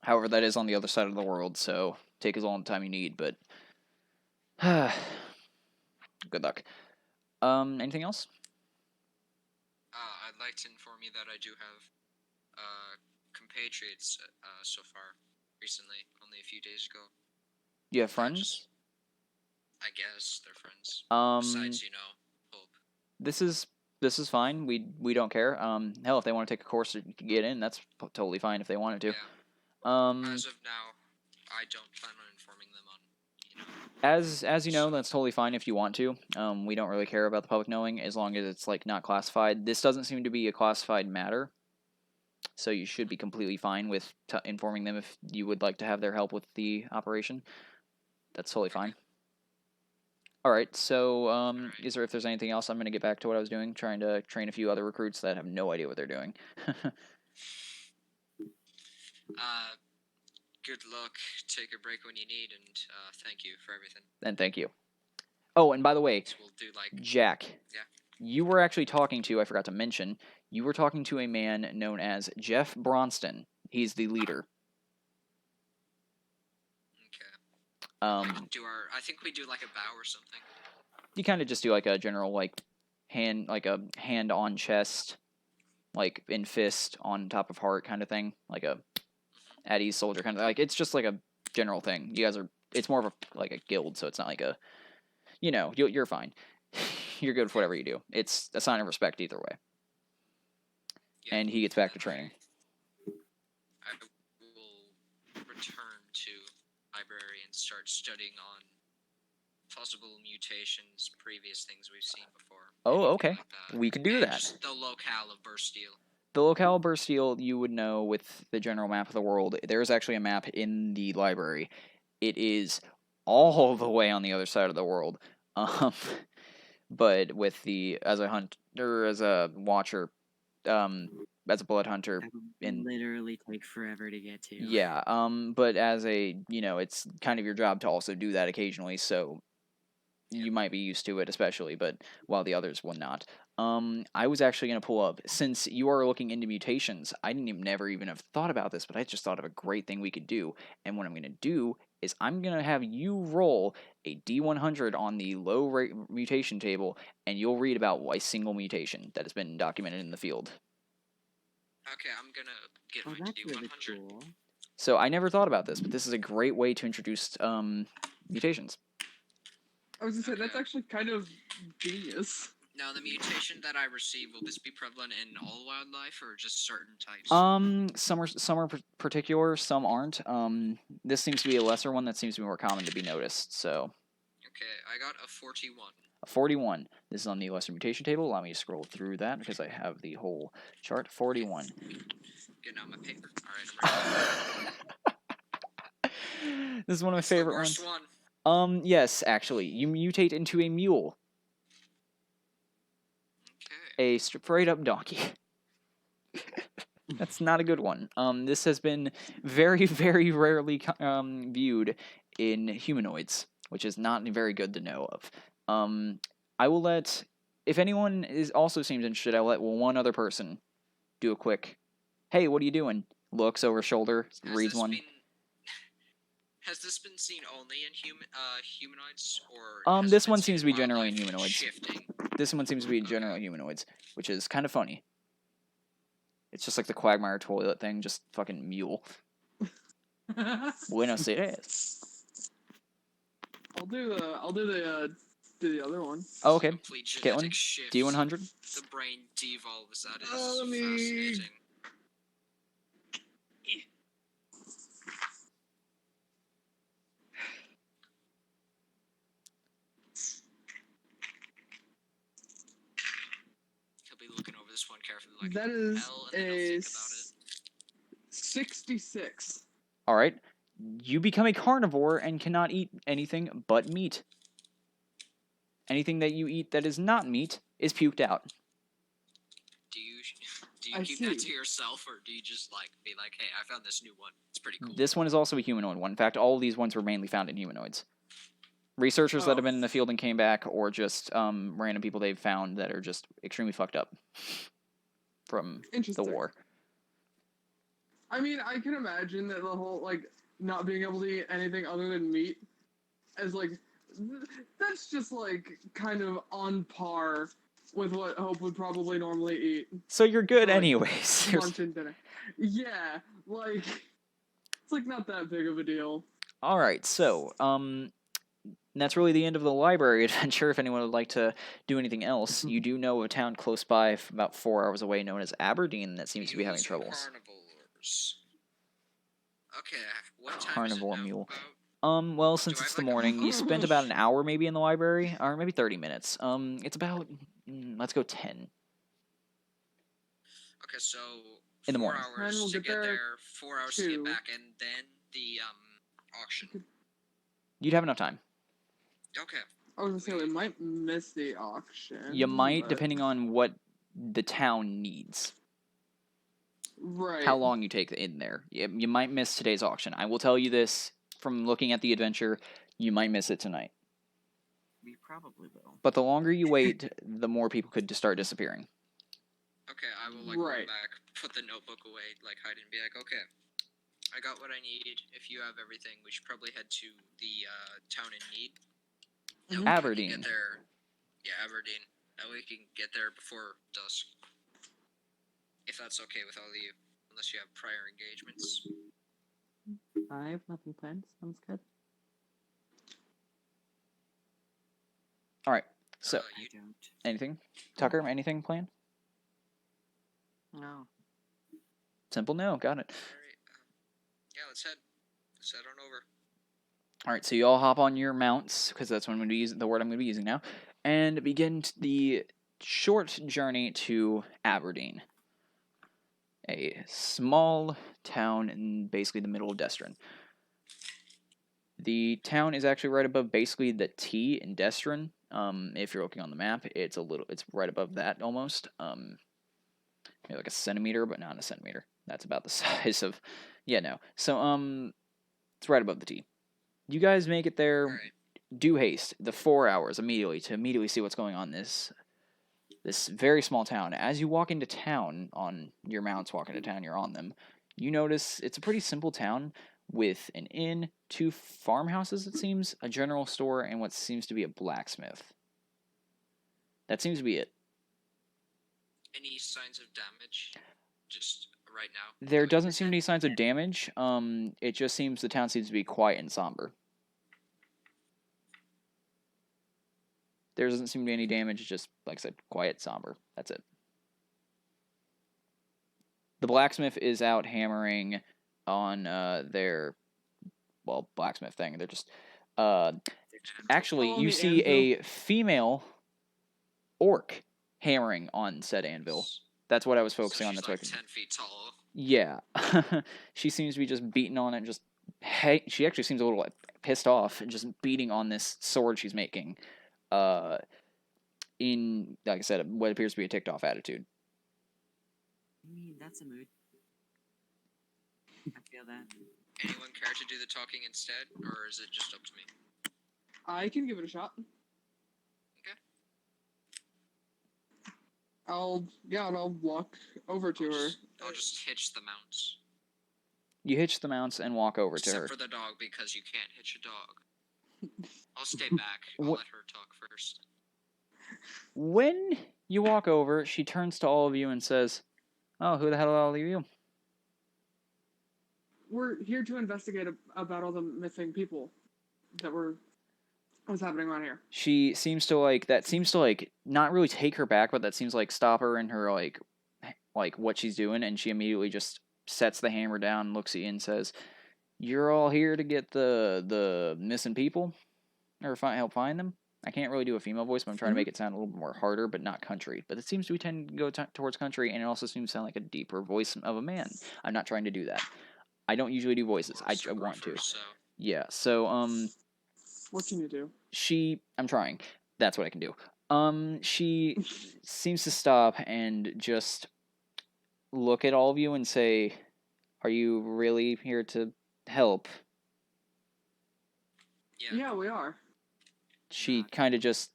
However, that is on the other side of the world, so take as long time you need. But good luck. Anything else? I'd like to inform you that I do have compatriots so far recently, only a few days ago. You have friends? I guess they're friends. Um, Besides, Hope. this is fine. We don't care. Hell, if they want to take a course to get in, that's totally fine if they wanted to. Yeah. As of now, I don't plan on informing them on. As you know, that's totally fine if you want to. We don't really care about the public knowing as long as it's like not classified. This doesn't seem to be a classified matter, so you should be completely fine with informing them if you would like to have their help with the operation. That's totally fine. All right. So, if there's anything else, I'm going to get back to what I was doing, trying to train a few other recruits that have no idea what they're doing. Good luck. Take a break when you need, and thank you for everything. And thank you. Oh, and by the way, We'll do like Jack, yeah. you were actually talking to, I forgot to mention, you were talking to a man known as Jeff Bronston. He's the leader. Okay. I think we do like a bow or something. You kind of just do like a general a hand on chest, like in fist on top of heart kind of thing, like a at ease soldier kind of like it's just like a general thing. You guys are it's more of a guild, so it's not like a you're fine. You're good for whatever you do. It's a sign of respect either way. Yeah. And he gets back to training. I will return to library and start studying on possible mutations, previous things we've seen before. Oh, anything okay. like that. We can do and that. Just the locale of Bastille. The locale Bursteel you would know with the general map of the world. There is actually a map in the library. It is all the way on the other side of the world. Um, but with the as a hunter, as a watcher, as a blood hunter, That would in literally take forever to get to. yeah, but as a it's kind of your job to also do that occasionally, so you might be used to it, especially, but while the others will not. I was actually gonna pull up since you are looking into mutations. I didn't even never even have thought about this, but I just thought of a great thing we could do. And what I'm gonna do is I'm gonna have you roll a D100 on the low rate mutation table, and you'll read about a single mutation that has been documented in the field. Okay, I'm gonna get Oh, my that's D100. really cool. So I never thought about this, but this is a great way to introduce mutations. I was gonna say that's Okay. actually kind of genius. Now, the mutation that I receive, will this be prevalent in all wildlife or just certain types? Some are particular, some aren't. This seems to be a lesser one that seems to be more common to be noticed. So Okay, I got a 41. a 41. This is on the lesser mutation table. Allow me to scroll through that because I have the whole chart. 41. Getting out my paper. Alright, I'm ready. This is one of my It's the favorite worst ones. one. Yes, actually, you mutate into a mule, Okay. a straight up donkey. That's not a good one. This has been very, very rarely viewed in humanoids, which is not very good to know of. I will let, if anyone also seems interested, I'll let one other person do a quick, hey, what are you doing? Looks over shoulder, reads one. Has this been seen only in humanoids, or has This it been one seen seems to be generally in wildlife humanoids. shifting? This one seems to be generally humanoids, which is kind of funny. It's just like the Quagmire toilet thing, just fucking mule. Buenos Aires. I'll do the other one. Oh, okay. Complete Get one. genetic shift. D100. The brain devolves. That is Let me- fascinating. He'll be looking over this one carefully, like, That is hell, and then he'll a think about it. 66. All right. You become a carnivore and cannot eat anything but meat. Anything that you eat that is not meat is puked out. Do you I keep that see. to yourself, or do you just like be like, hey, I found this new one. It's pretty cool. This one is also a humanoid one. In fact, all of these ones were mainly found in humanoids. Researchers that Oh. have been in the field and came back, or just random people they've found that are just extremely fucked up from the Interesting. war. I mean, I can imagine that the whole like not being able to eat anything other than meat is like that's just like kind of on par with what Hope would probably normally eat. So you're good Like, anyways. You're- Lunch and dinner. Yeah, like it's like not that big of a deal. All right, so that's really the end of the library adventure. If anyone would like to do anything else, you do know a town close by, about 4 hours away, known as Aberdeen, that seems to be having Mules and troubles. Carnivores. Okay, what time Carnivore is it now mule. about? Well, since I it's have, the like, a- morning, you spent about an hour maybe in the library, or maybe 30 minutes. It's about let's go 10 Okay, so in the 4 morning. hours And we'll to get get there there, 4 hours to two. get back, and then the auction. You'd have enough time. Okay. I was gonna say we might miss the auction. You might, but- depending on what the town needs. Right. How long you take in there. You might miss today's auction. I will tell you this from looking at the adventure, you might miss it tonight. We probably will. But the longer you wait, the more people could start disappearing. Okay, I will like Right. run back, put the notebook away, like hide it, and be like, okay, I got what I need. If you have everything, we should probably head to the town in need. That way we can Aberdeen. Get there. Yeah, Aberdeen. That way we can get there before dusk. If that's okay with all of you, unless you have prior engagements. I have nothing planned. Sounds good. All right. So, I You, don't. anything? Tucker, anything planned? No. Simple no. Got it. alright, yeah, let's head on over. All right, so you all hop on your mounts, because that's what I'm going to be using, the word I'm going to be using now, and begin the short journey to Aberdeen. a small town in basically the middle of Destrin. The town is actually right above basically the T in Destrin. If you're looking on the map, it's right above that almost. Maybe like a centimeter, but not a centimeter. That's about the size of, yeah, no. So it's right above the T. You guys make it there. Right. Do haste the 4 hours immediately to see what's going on this very small town. As you walk into town on your mounts, walk into town, you're on them. You notice it's a pretty simple town with an inn, 2 farmhouses, it seems, a general store, and what seems to be a blacksmith. That seems to be it. Any signs of damage? Just right now. There that we doesn't can seem to be any signs of damage. It just seems the town seems to be quiet and somber. There doesn't seem to be any damage. It's just, like I said, quiet, somber. That's it. The blacksmith is out hammering on their, blacksmith thing. They're just, actually, on you the see anvil? a female orc hammering on said anvil. That's what I was focusing so on. she's That's what I like can. 10 feet tall. Yeah, she seems to be just beating on it. Just she actually seems a little pissed off and just beating on this sword she's making. In like I said, what appears to be a ticked off attitude. I mean, that's a mood. I feel that. Anyone care to do the talking instead, or is it just up to me? I can give it a shot. Okay. I'll walk over to her. I'll just hitch the mounts. You hitch the mounts and walk over to her. Except for the dog, because you can't hitch a dog. I'll stay back. I'll What- let her talk first. When you walk over, she turns to all of you and says, "Oh, who the hell are all of you?" We're here to investigate about all the missing people that what's happening around here. She seems to not really take her back, but that seems like stop her in her like what she's doing, and she immediately just sets the hammer down, looks at you, and says, "You're all here to get the missing people, or help find them." I can't really do a female voice, but I'm trying to make it sound a little bit more harder, but not country. But it seems to be tending to go towards country, and it also seems to sound like a deeper voice of a man. I'm not trying to do that. I don't usually do voices. I want to. So. Yeah. So What can you do? I'm trying. That's what I can do. She seems to stop and just look at all of you and say, "Are you really here to help?" Yeah, we are. She kind of just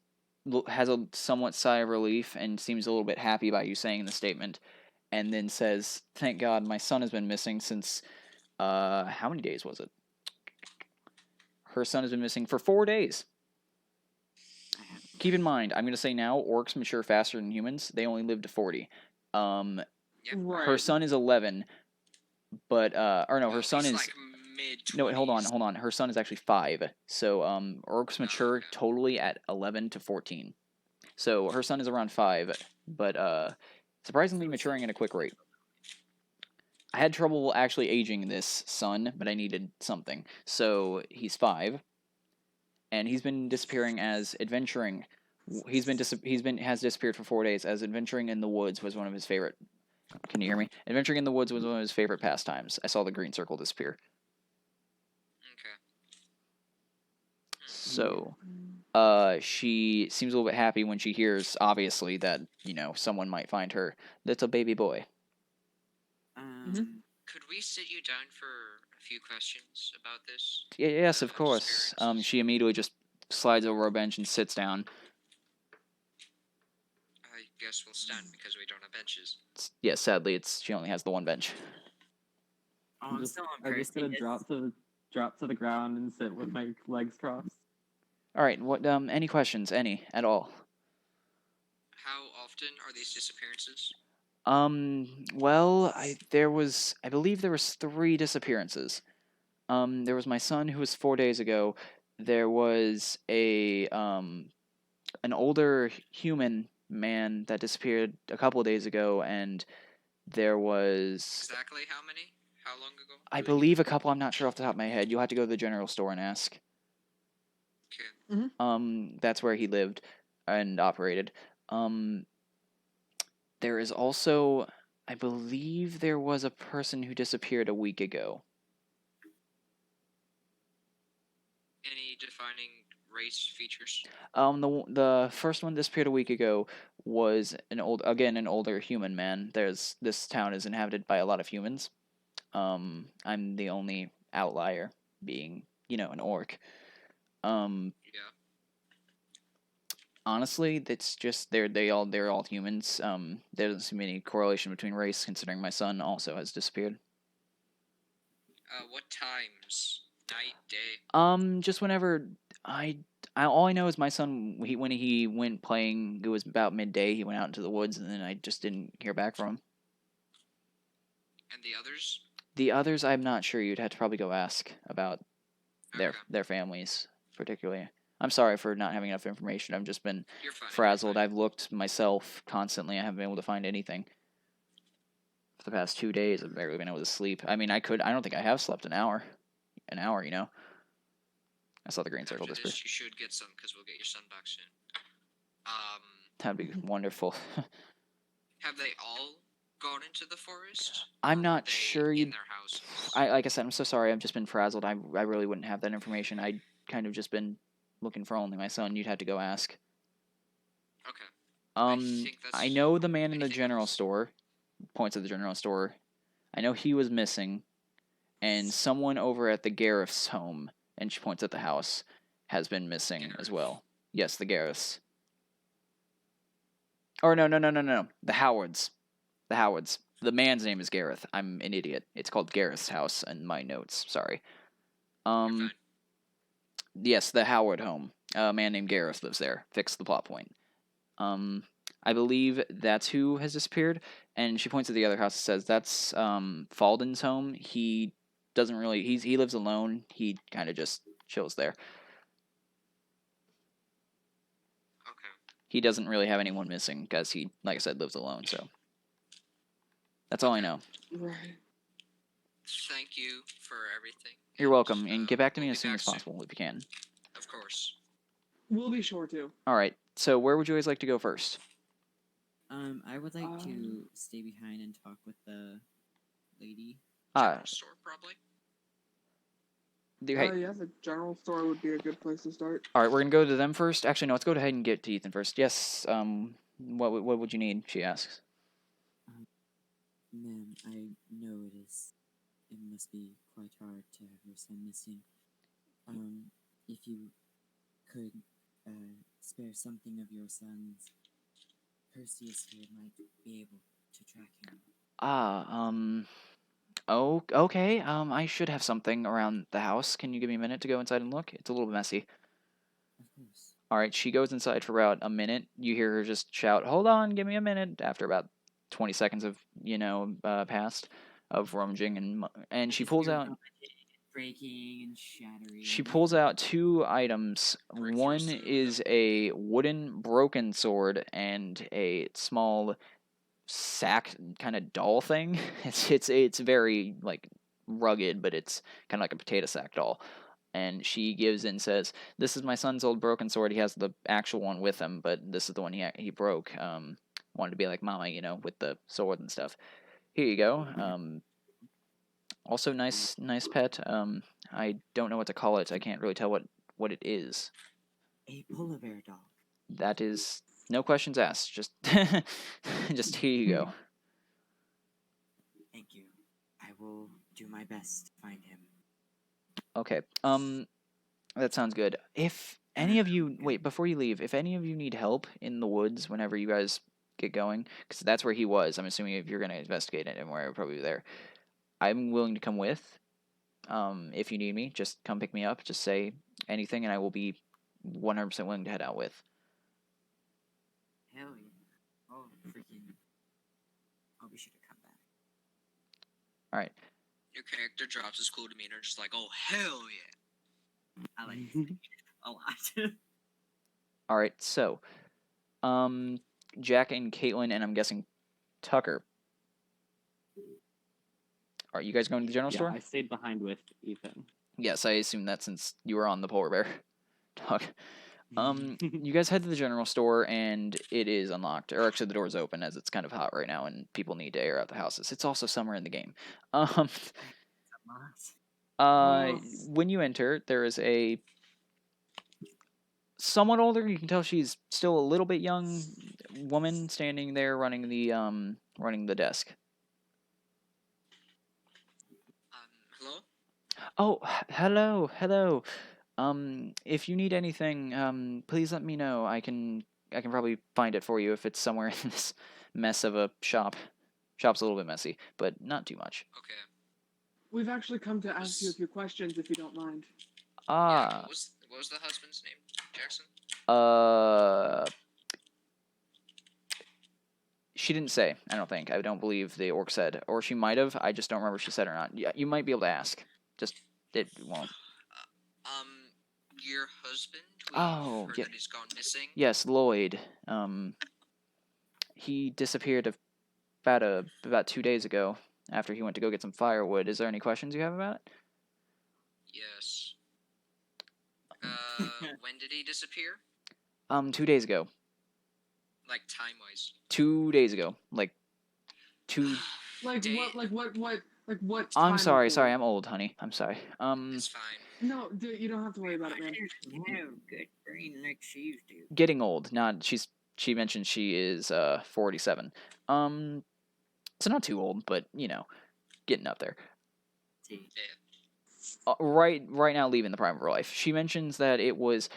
has a somewhat sigh of relief and seems a little bit happy about you saying the statement, and then says, "Thank God, my son has been missing since, how many days was it? Her son has been missing for 4 days." Keep in mind, I'm going to say now, orcs mature faster than humans. They only live to 40. Yeah. Right. Her son is 11, but, or no, her son is... like mid-20s. No, wait, hold on. Her son is actually 5. So, orcs mature okay. totally at 11 to 14. So, her son is around 5, but, surprisingly maturing at a quick rate. I had trouble actually aging this son, but I needed something. So, he's 5, and he's been disappearing as adventuring. Has disappeared for 4 days, as adventuring in the woods was one of his favorite... Can you hear me? Adventuring in the woods was one of his favorite pastimes. I saw the green circle disappear. Okay. So, she seems a little bit happy when she hears, obviously, that, someone might find her little baby boy. Could we sit you down for a few questions about this? Yes, of course. Experiences? She immediately just slides over a bench and sits down. I guess we'll stand because we don't have benches. Yeah, sadly, she only has the one bench. Oh, I'm just, still on I'm just gonna Perseus. drop to the ground and sit with my legs crossed. All right. What? Any questions? Any at all? How often are these disappearances? Well, I believe there was 3 disappearances. There was my son who was 4 days ago. There was an older human man that disappeared a couple of days ago, and there was Exactly how many? How long ago? I believe a couple. I'm not sure off the top of my head. You'll have to go to the general store and ask. Okay. That's where he lived and operated. There is also I believe there was a person who disappeared a week ago. Any defining race features? The first one disappeared a week ago was an older human man. This town is inhabited by a lot of humans. I'm the only outlier, being an orc. Yeah. Honestly, it's just they're all humans. There doesn't seem any correlation between race, considering my son also has disappeared. What times? Night, day? Just whenever I all I know is my son when he went playing, it was about midday. He went out into the woods, and then I just didn't hear back from him. And the others? The others, I'm not sure. You'd have to probably go ask about Okay. their families, particularly. I'm sorry for not having enough information. I've just been You're fine. frazzled. I've looked myself constantly. I haven't been able to find anything for the past 2 days. I've barely been able to sleep. I mean, I don't think I have slept an hour. I saw the green circle After disappear. this, you should get some because we'll get your son back soon. That'd be wonderful. Have they all gone into the forest? I'm or not were they sure in you'd- their houses. Like I said, I'm so sorry. I've just been frazzled. I really wouldn't have that information. I kind of just been looking for only my son. You'd have to go ask. Okay. I think I that's know the man in the anything general else? store. Points at the general store. I know he was missing, and someone over at the Gareth's home, and she points at the house, has been missing as Gareth. well. Yes, the Gareths. Or no. The Howards. The Howards. The man's name is Gareth. I'm an idiot. It's called Gareth's house in my notes. Sorry. You're fine. Yes, the Howard home. A man named Gareth lives there. Fix the plot point. I believe that's who has disappeared. And she points at the other house and says, that's Falden's home. He doesn't really, he lives alone. He kind of just chills there. Okay. He doesn't really have anyone missing because he, like I said, lives alone. So that's all I know. Right. Thank you for everything. You're welcome. And get back to me we'll as be soon back as possible if you can. Of course. We'll be sure to. All right. So where would you guys like to go first? I would like to Um, stay behind and talk with the lady. General store, probably. Hey. Yeah, the general store would be a good place to start. All right, we're gonna go to them first. Actually, no. Let's go ahead and get to Ethan first. Yes. What would you need? She asks. Ma'am, I know it must be quite hard to have your son missing. If you could spare something of your son's, Perseus here might be able to track him. Oh, okay. I should have something around the house. Can you give me a minute to go inside and look? It's a little messy. Of course. All right, she goes inside for about a minute. You hear her just shout, "Hold on, give me a minute." After about 20 seconds of passed of rummaging, and she pulls out. Breaking and shattering. She pulls out 2 items. Break One yours too, is a wooden broken sword and a small sack kind of doll thing. It's very like rugged, but it's kind of like a potato sack doll. And she gives and says, "This is my son's old broken sword. He has the actual one with him, but this is the one he broke. Wanted to be like Mama, with the sword and stuff. Here you go. Also nice pet. I don't know what to call it. I can't really tell what it is. A polar bear dog. That is no questions asked. Just just here you go. Thank you. I will do my best to find him. Okay. That sounds good. If any of you wait before you leave, if any of you need help in the woods whenever you guys get going, because that's where he was. I'm assuming if you're gonna investigate it and where probably there. I'm willing to come with. If you need me, just come pick me up. Just say anything, and I will be 100% willing to head out with. Hell yeah. Oh, freaking. I'll be sure to come back. All right. Your character drops his cool demeanor, just like, oh, hell yeah. I like it a lot. All right. So, Jack and Caitlin, and I'm guessing Tucker. Are you guys going to the general store? I stayed behind with Ethan. Yes, I assume that since you were on the polar bear dog. You guys head to the general store, and it is unlocked, or actually the door's open as it's kind of hot right now, and people need to air out the houses. It's also summer in the game. Um, Oh. when you enter, there is a somewhat older. You can tell she's still a little bit young woman standing there running the desk. Hello? Oh, hello. If you need anything, please let me know. I can probably find it for you if it's somewhere in this mess of a shop. Shop's a little bit messy, but not too much. Okay. We've actually come to ask you a few questions, if you don't mind. Yeah, Ah, what was the husband's name? Jackson? she didn't say. I don't think. I don't believe the orc said, or she might have. I just don't remember if she said or not. Yeah, you might be able to ask. Just it won't. Your husband? We've Oh, heard yeah. that he's gone missing. Yes, Lloyd. He disappeared about 2 days ago after he went to go get some firewood. Is there any questions you have about it? Yes. When did he disappear? 2 days ago. Like time-wise. 2 days ago. Like two. Like Day- what? Like what? I'm time sorry. of Sorry, day? I'm old, honey. I'm sorry. It's fine. No, dude, you don't have to worry about it, man. I don't have good brain like she used to. Getting old. Not she mentioned she is 47. So not too old, but getting up there. See. Yeah. Right now leaving the prime of her life. She mentions that it was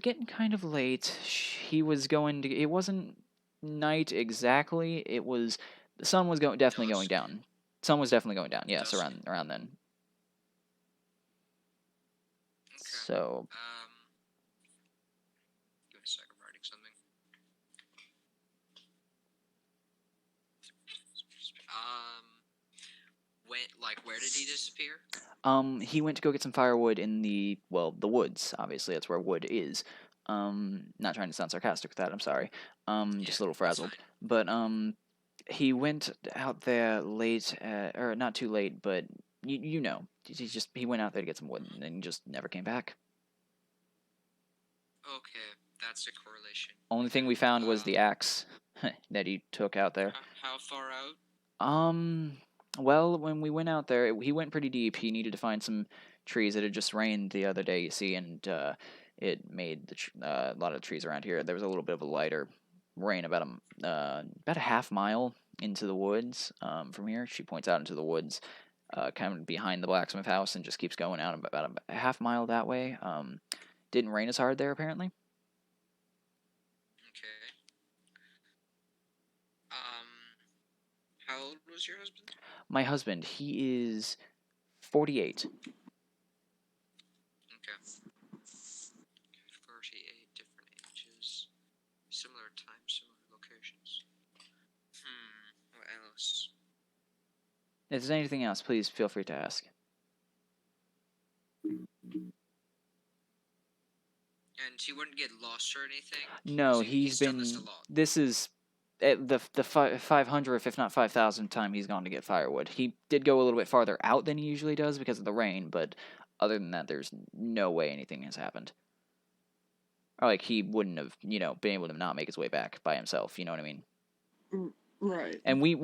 getting kind of late. He was going to it wasn't night exactly. It was the sun was definitely going Dusk. down. Sun was definitely going down. Yes, Dusk. around then. Okay. So Give me a sec, I'm writing something. Where did he disappear? he went to go get some firewood in the woods. Obviously, that's where wood is. Not trying to sound sarcastic with that. I'm sorry. Just a little That's frazzled. fine. But he went out there late, or not too late, but he went out there to get some wood and then just never came back. Okay, that's a correlation. Only thing we found was the axe that he took out there. How far out? Well, when we went out there, he went pretty deep. He needed to find some trees. It had just rained the other day, you see, and it made a lot of trees around here. There was a little bit of a lighter rain about a half mile into the woods from here. She points out into the woods, kind of behind the blacksmith house, and just keeps going out about a half mile that way. Didn't rain as hard there, apparently. Okay. How old was your husband? My husband, he is 48. Okay. 48 different ages. Similar time, similar locations. What else? If there's anything else, please feel free to ask. And he wouldn't get lost or anything? No, 'Cause he's done been. this a lot. This is the 500th, if not 5,000th time he's gone to get firewood. He did go a little bit farther out than he usually does because of the rain, but other than that, there's no way anything has happened. Or like he wouldn't have, been able to not make his way back by himself. You know what I mean? Right. And we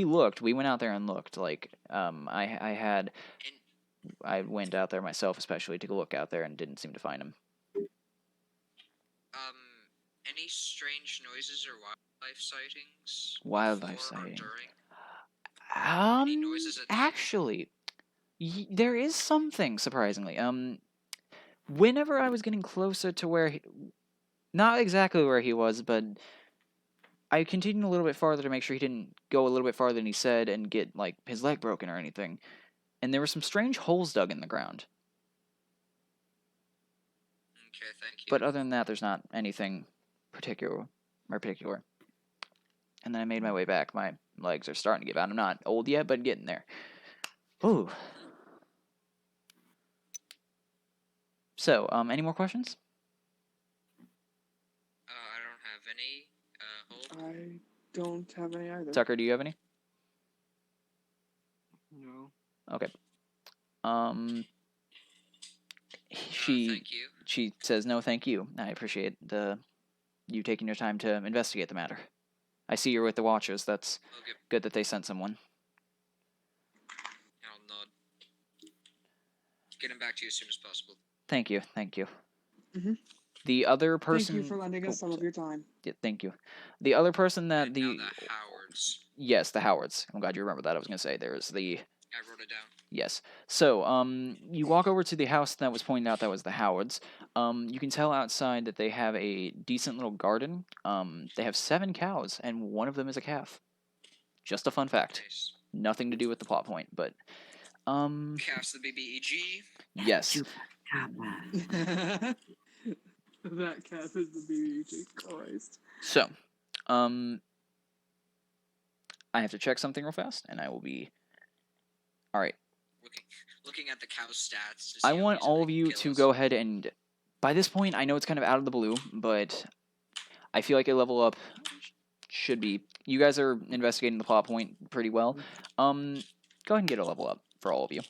looked. We went out there and looked. Like I went out there myself, especially to look out there, and didn't seem to find him. Any strange noises or wildlife sightings? Wildlife before or sighting. during? Any noises at night? Actually, there is something surprisingly. Whenever I was getting closer to where not exactly where he was, but I continued a little bit farther to make sure he didn't go a little bit farther than he said and get like his leg broken or anything. And there were some strange holes dug in the ground. Okay, thank you. But other than that, there's not anything particular. And then I made my way back. My legs are starting to give out. I'm not old yet, but getting there. Ooh. So, any more questions? I don't have any. Hold. I don't have any either. Tucker, do you have any? No. Okay. Thank you. she says, "No, thank you. I appreciate you taking your time to investigate the matter. I see you're with the Watchers. That's Okay, good that they sent someone." I'll nod. Getting back to you as soon as possible. Thank you, thank you. Mhm. The other Thank person. you for lending us some of your time. Yeah, thank you. The other person that And the now the Howards. yes, the Howards. I'm glad you remember that. I was gonna say there's the I wrote it down. yes. So you walk over to the house that was pointed out that was the Howards. You can tell outside that they have a decent little garden. They have 7 cows and one of them is a calf. Just a fun fact. Nice. Nothing to do with the plot point, but Cast the BBEG. yes. That cat is the BBG. Christ. So, I have to check something real fast, and I will be. All right. Looking at the cow stats. To see I how want easily all they of can you kill to us. go ahead and. By this point, I know it's kind of out of the blue, but I feel like a level up should be. You guys are investigating the plot point pretty well. Go ahead and get a level up for all of you.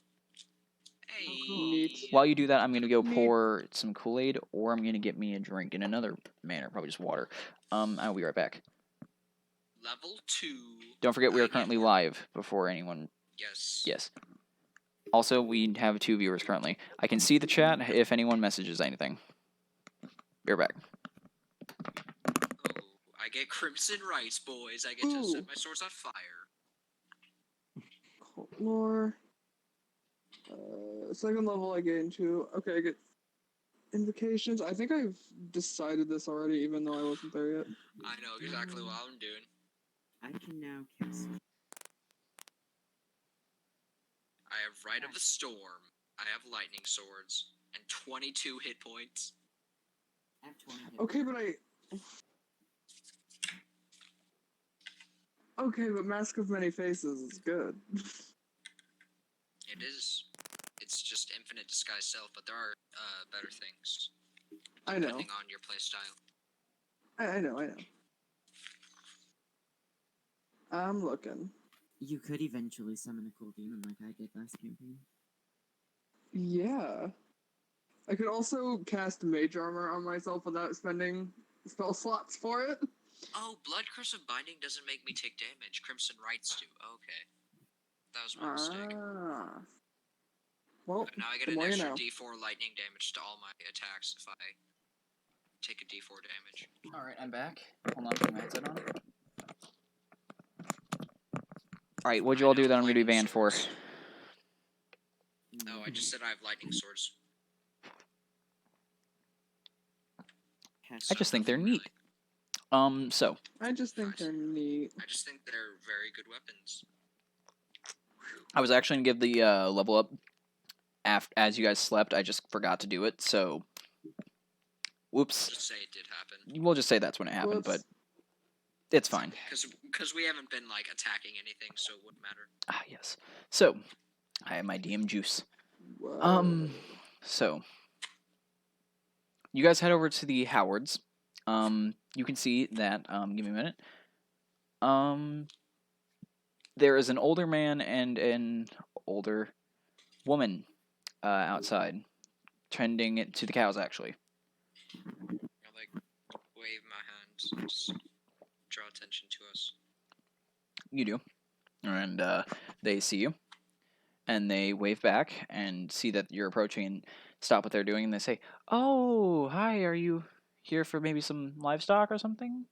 Hey. cool. Neat. While you do that, I'm gonna go Neat. pour some Kool-Aid, or I'm gonna get me a drink in another manner, probably just water. I'll be right back. Level 2. Don't forget we I are get currently more- live before anyone. Yes. Yes. Also, we have 2 viewers currently. I can see the chat if anyone messages anything. Be right back. Oh, I get crimson rights, boys. I get to Ooh. set my swords on fire. Lore. Second level I gain 2. Okay, I get invocations. I think I've decided this already, even though I wasn't there yet. I know exactly what I'm doing. I can now cast. I have Rite of the Storm. I have lightning swords and 22 hit points. I have 20 hit Okay, but Okay, but Mask of Many Faces is good. It is. It's just infinite disguise self, but there are better things I know. depending on your playstyle. I know. I'm looking. You could eventually summon a cool demon like I did last campaign. Yeah. I could also cast Mage Armor on myself without spending spell slots for it. Oh, Blood Curse of Binding doesn't make me take damage. Crimson Rights do. Okay. That was my mistake. Ah. Well, But now I get the an more you extra know. D4 lightning damage to all my attacks if I take a D4 damage. All right, I'm back. Hold on, put my headset on. All right, what'd you I all do know, that I'm gonna be lightning banned for? swords. Oh, I just said I have lightning swords. I just think they're neat. So I just think they're neat. I just think they're very good weapons. I was actually gonna give the level up as you guys slept. I just forgot to do it. So, whoops. Just say it did happen. We'll just say that's when it happened, but it's fine. Because we haven't been like attacking anything, so it wouldn't matter. Ah, yes. So, I have my DM juice. Whoa. So you guys head over to the Howards. You can see that. Give me a minute. There is an older man and an older woman outside, tending to the cows. Actually, I like wave my hands, just draw attention to us. you do, and they see you, and they wave back and see that you're approaching and stop what they're doing, and they say, "Oh, hi. Are you here for maybe some livestock or something?"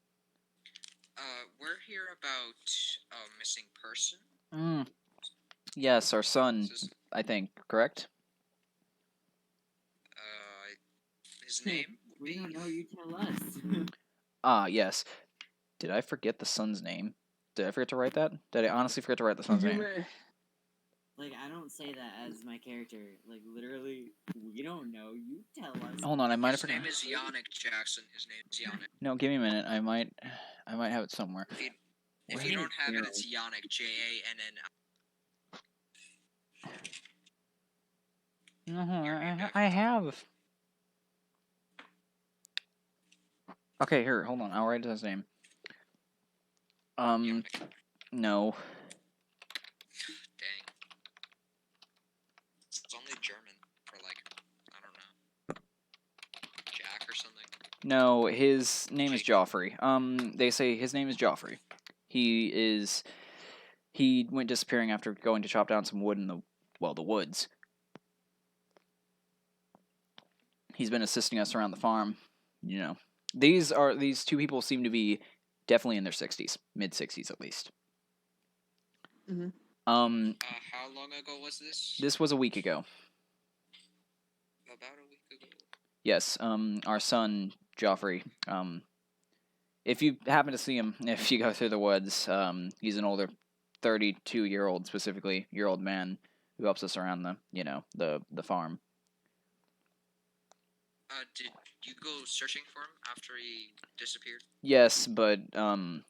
We're here about a missing person. Yes, our son. This is, I think correct. his name would We be. don't know. You tell us. Yes. Did I forget the son's name? Did I forget to write that? Did I honestly forget to write the son's You name? may. Like, I don't say that as my character. Like, literally, we don't know. You tell us. Hold on, I might have His forgotten. name is Yannick Jackson. His name is Yannick. No, give me a minute. I might have it somewhere. If Where you is don't have it, Daryl? it's Yannick. JANN. No, I have. Okay, here, hold on. I'll write his name. Yannick. No. Dang. It's only German for like, I don't know. No, his name is Joffrey. They say his name is Joffrey. He went disappearing after going to chop down some wood in the woods. He's been assisting us around the farm. You know, these two people seem to be definitely in their 60s, mid 60s at least. Mhm. How long ago was this? This was a week ago. About a week ago. Yes. Our son Joffrey. If you happen to see him, if you go through the woods, he's an older, 32-year-old specifically, year-old man who helps us around the farm. Did you go searching for him after he disappeared? Yes, but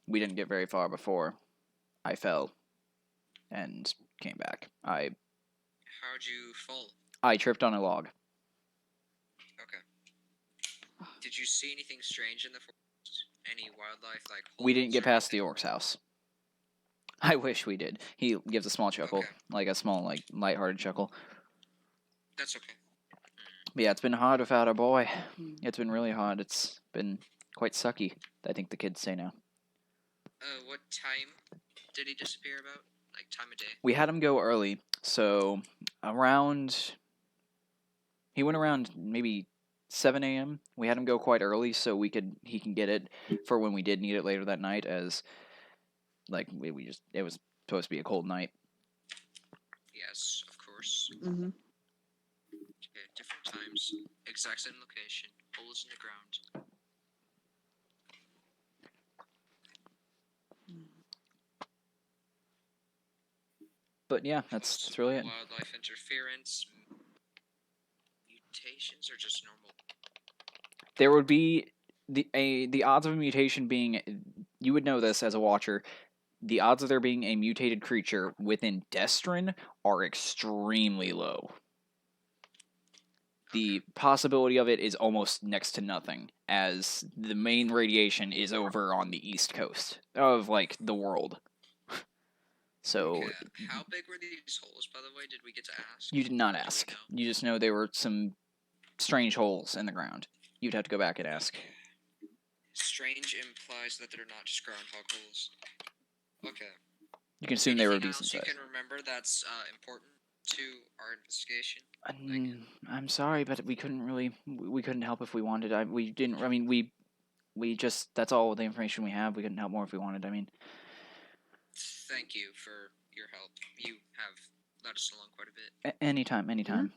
we didn't get very far before I fell and came back. How'd you fall? I tripped on a log. Okay. Did you see anything strange in the forest? Any wildlife like We didn't holes get or past the anything? orc's house. I wish we did. He gives a small chuckle, Okay. like a small, lighthearted chuckle. That's okay. But yeah, it's been hard without our boy. It's been really hard. It's been quite sucky, I think the kids say now. What time did he disappear about? Like time of day? We had him go early, so he went around maybe 7 a.m. We had him go quite early so he can get it for when we did need it later that night, as it was supposed to be a cold night. Yes, of course. Mhm. Okay, different times, exact same location, holes in the ground. But yeah, that's really it. Wildlife interference, mutations, or just normal? There would be the odds of a mutation being, you would know this as a watcher, the odds of there being a mutated creature within Destrin are extremely low. The possibility of it is almost next to nothing, as the main radiation is over on the east coast of the world. So Okay. How big were these holes, by the way? Did we get to ask? you did not Do we ask. know? You just know there were some strange holes in the ground. You'd have to go back and ask. Strange implies that they're not just groundhog holes. Okay. You can assume they were Anything decent else you size. can remember that's important to our investigation? I'm sorry, but we couldn't help if we wanted. We didn't. I mean, we just, that's all the information we have. We couldn't help more if we wanted. I mean, Thank you for your help. You have led us along quite a bit. anytime. Okay.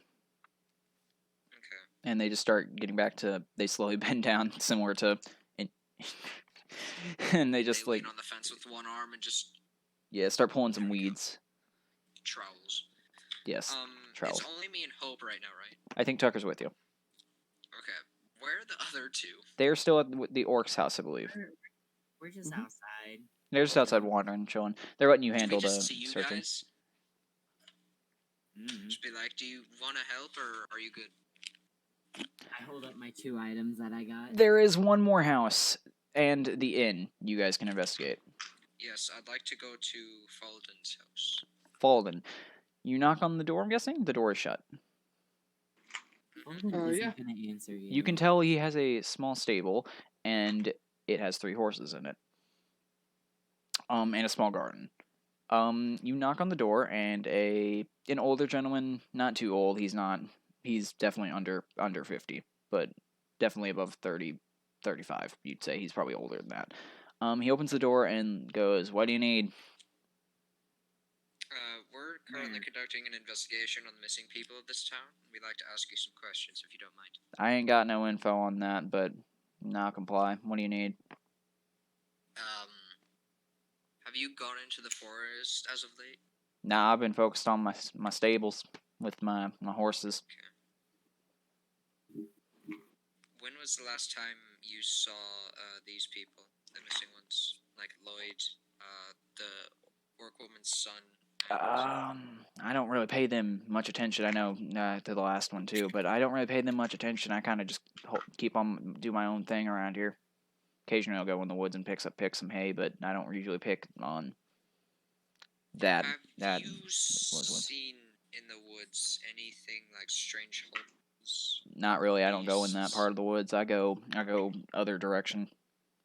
And they just start getting back to, they slowly bend down, similar to, and they just They lean on the fence with one arm and just start pulling some There we go. weeds. trowels. Yes, trowels. It's only me and Hope right now, right? I think Tucker's with you. Okay. Where are the other two? They're still at the orc's house, I believe. We're just Mhm. outside. They're just outside wandering, chilling. They're letting you Did we handle the just see you searching. guys? Mm. Just be like, do you want to help or are you good? I hold up my 2 items that I got. There is one more house and the inn you guys can investigate. Yes, I'd like to go to Falden's house. Falden. You knock on the door, I'm guessing? The door is shut. Golden yeah. isn't gonna answer you. You can tell he has a small stable, and it has 3 horses in it. And a small garden. You knock on the door, and an older gentleman, not too old, he's definitely under 50, but definitely above 30, 35, you'd say. He's probably older than that. He opens the door and goes, "What do you need?" We're currently conducting an investigation on the missing people of this town. We'd like to ask you some questions, if you don't mind. I ain't got no info on that, but nah, comply. What do you need? Have you gone into the forest as of late? Nah, I've been focused on my stables with my horses. When was the last time you saw these people, the missing ones, like Lloyd, the orc woman's son? I don't really pay them much attention. I know to the last one too, but I don't really pay them much attention. I kind of just do my own thing around here. Occasionally, I'll go in the woods and pick some hay, but I don't usually pick on that. Have you seen in the woods anything like strange Not really. I don't go in that part of the woods. I go other direction.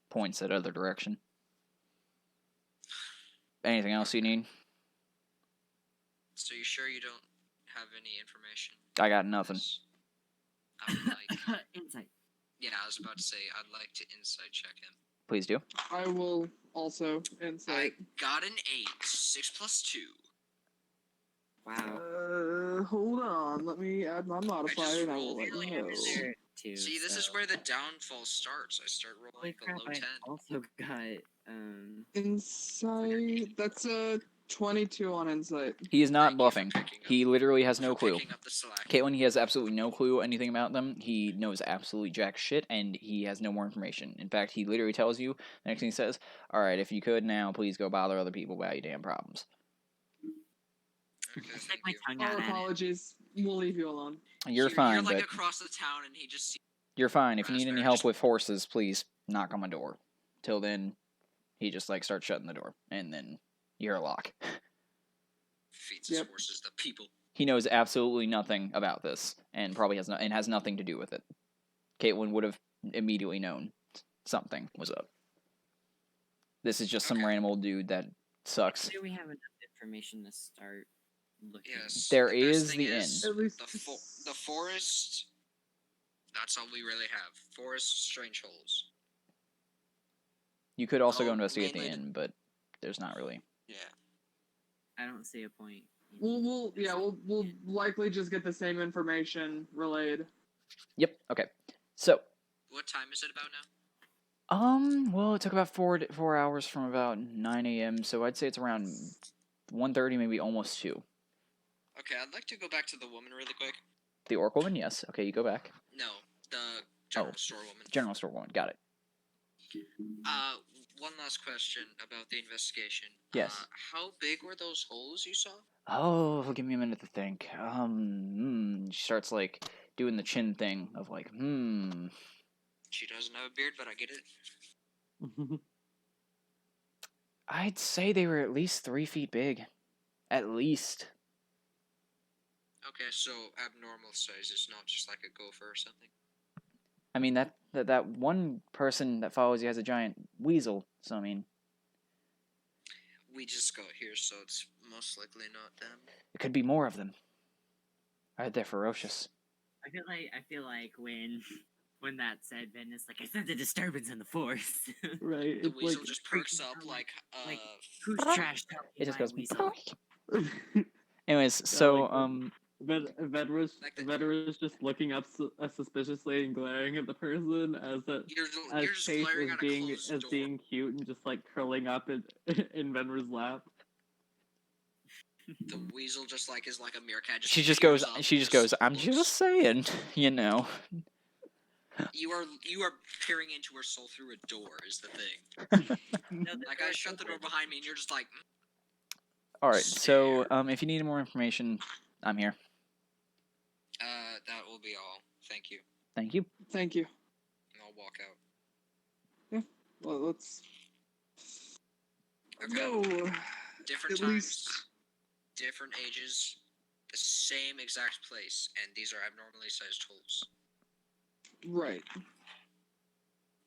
Points at other direction. Anything else you need? So you sure you don't have any information? I got nothing. I would like. Insight. Yeah, I was about to say I'd like to insight check him. Please do. I will also insight. I got an 8. 6 plus 2. Wow. Hold on. Let me add my modifier and I will rolled let you really know. good. Too, See, this is where the downfall starts. I start Holy rolling crap, below I 10. also got Insight. That's a 22 on insight. He is not Thank you for bluffing. picking up- He literally has no for clue. picking up the slack. Caitlin, he has absolutely no clue anything about them. He knows absolutely jack shit, and he has no more information. In fact, he literally tells you, the next thing he says, alright, if you could now, please go bother other people about your damn problems. Okay, stick thank my you. tongue Our out at it. apologies. We'll leave you alone. You're fine, You're like but across the town, and he just sees you're fine. If you need any Raspberry help just- with horses, please knock on my door. Till then, he just like starts shutting the door, and then you hear a lock. feeds his Yep. horses the people. He knows absolutely nothing about this, and probably has nothing to do with it. Caitlin would have immediately known something was up. This is just some Okay. random old dude that sucks. Do we have enough information to start looking? Yes. There the best is thing the is, inn. At least the forest. That's all we really have. Forest, strange holes. You could also go Oh, investigate the mainly- inn, but there's not really. Yeah. I don't see a point. We'll likely just get the same information relayed. Yep. Okay. So, What time is it about now? well, it took about 4 hours from about 9 a.m. So I'd say it's around 1:30, maybe almost 2. Okay, I'd like to go back to the woman really quick. The orc woman, yes. Okay, you go back. No, the general store woman. General store woman, got it. One last question about the investigation. Yes. How big were those holes you saw? Oh, give me a minute to think. She starts like doing the chin thing of like, She doesn't have a beard, but I get it. I'd say they were at least 3 feet big. At least. Okay, so abnormal size is not just like a gopher or something. I mean, that one person that follows you has a giant weasel, so I mean, We just got here, so it's most likely not them. it could be more of them. They're ferocious. I feel like when that said, Ben is like, I sense a disturbance in the force. Right. The It's weasel like just perks up like, Who's trash talking It just my goes. weasel? Anyways, so Like the- Vedra just looking up suspiciously and glaring at the person as you're just Chase glaring is at a closed door. being cute and just like curling up in Venra's lap. The weasel just like is like a meerkat. she just peers goes. up She and just goes. I'm looks. just saying, you know. You are peering into her soul through a door is the thing. Like I shut the door behind me and you're just like. All right. So, if you need more information, I'm here. That will be all. Thank you. Thank you. Thank you. And I'll walk out. Well, let's Okay. go. Different At times, least- different ages, the same exact place, and these are abnormally sized holes. Right.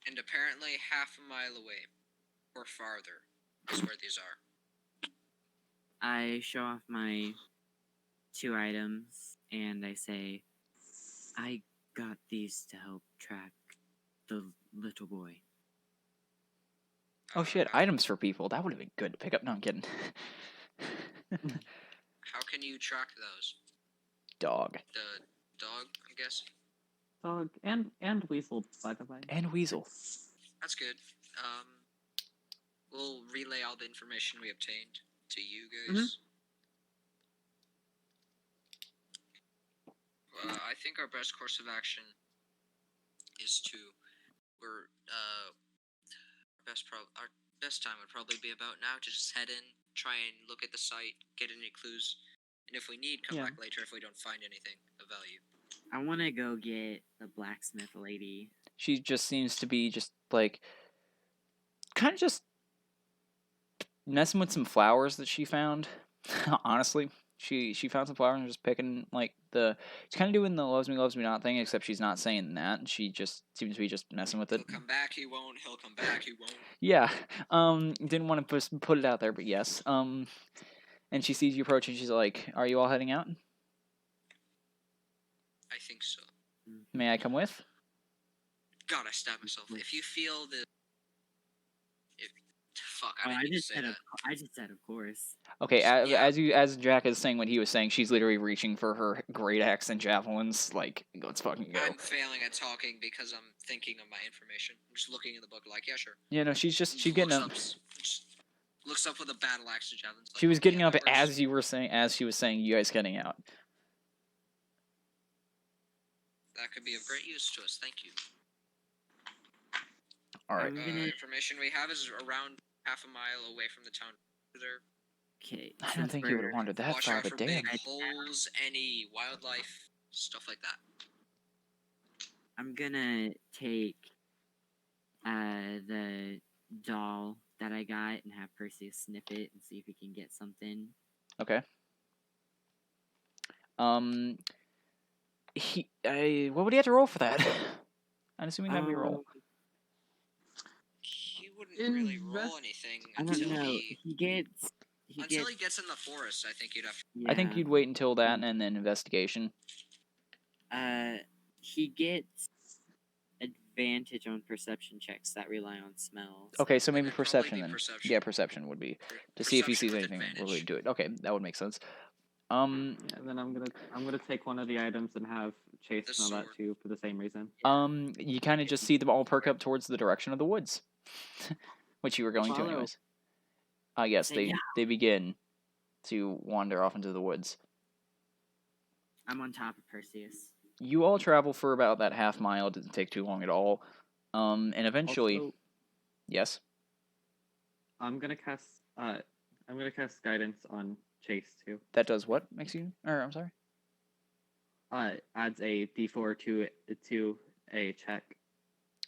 And apparently half a mile away, or farther, is where these are. I show off my 2 items and I say, I got these to help track the little boy. Oh shit! How- Items for people. That would have been good to pick up. No, I'm kidding. How can you track those? Dog The dog, I'm guessing. Dog and weasel, by the way. and weasel. That's good. We'll relay all the information we obtained to you guys. I think our best course of action is to our best time would probably be about now to just head in, try and look at the site, get any clues, and if we need, come Yeah. back later if we don't find anything of value. I want to go get the blacksmith lady. She just seems to be just like, kind of just messing with some flowers that she found. Honestly, She found some flowers and just picking like she's kind of doing the loves me not thing, except she's not saying that. She just seems to be just messing with it. He'll come back, he won't. He'll come back, he won't. Yeah. Didn't want to put it out there, but yes. And she sees you approach and she's like, "Are you all heading out? I think so. May I come with?" God, I stabbed myself. If you feel the... Fuck, I Oh, didn't I mean to just say said, that. I just said, of course. Okay, Yeah. as Jack is saying what he was saying, she's literally reaching for her great axe and javelins. Like, let's fucking go. I'm failing at talking because I'm thinking of my information. I'm just looking in the book like, yeah, sure. Yeah, no, she's getting up. Looks up with a battle axe to javelins. She like, was okay, getting yeah, up that works. as she was saying you guys getting out. That could be of great use to us. Thank you. All right. I'm gonna- Information we have is around half a mile away from the town. There. Okay. I don't since think you would we're- have wandered that Watch far, out but for damn. big holes, any wildlife, stuff like that. I'm gonna take the doll that I got and have Perseus sniff it and see if he can get something. Okay. What would he have to roll for that? I'm assuming that'd be a roll. He wouldn't really roll anything I don't until know. he He gets. until he gets in the forest. I think you'd have. I think Yeah. you'd wait until that and then investigation. He gets advantage on perception checks that rely on smells. Okay, so Then maybe it'd probably perception be then. perception. Yeah, perception would be to see if he Perception sees with anything that will advantage. really do it. Okay, that would make sense. And then I'm gonna take one of the items and have Chase The smell that sword. too for the same reason. You kind of just see them all perk up towards the direction of the woods, which you were going to Follow. anyways. Yes, Say they begin to wander off into the woods. I'm on top of Perseus. You all travel for about that half mile. It doesn't take too long at all. And eventually, Also, yes. I'm gonna cast guidance on Chase too. That does what? Makes you? Or I'm sorry. Adds a D4 to a check.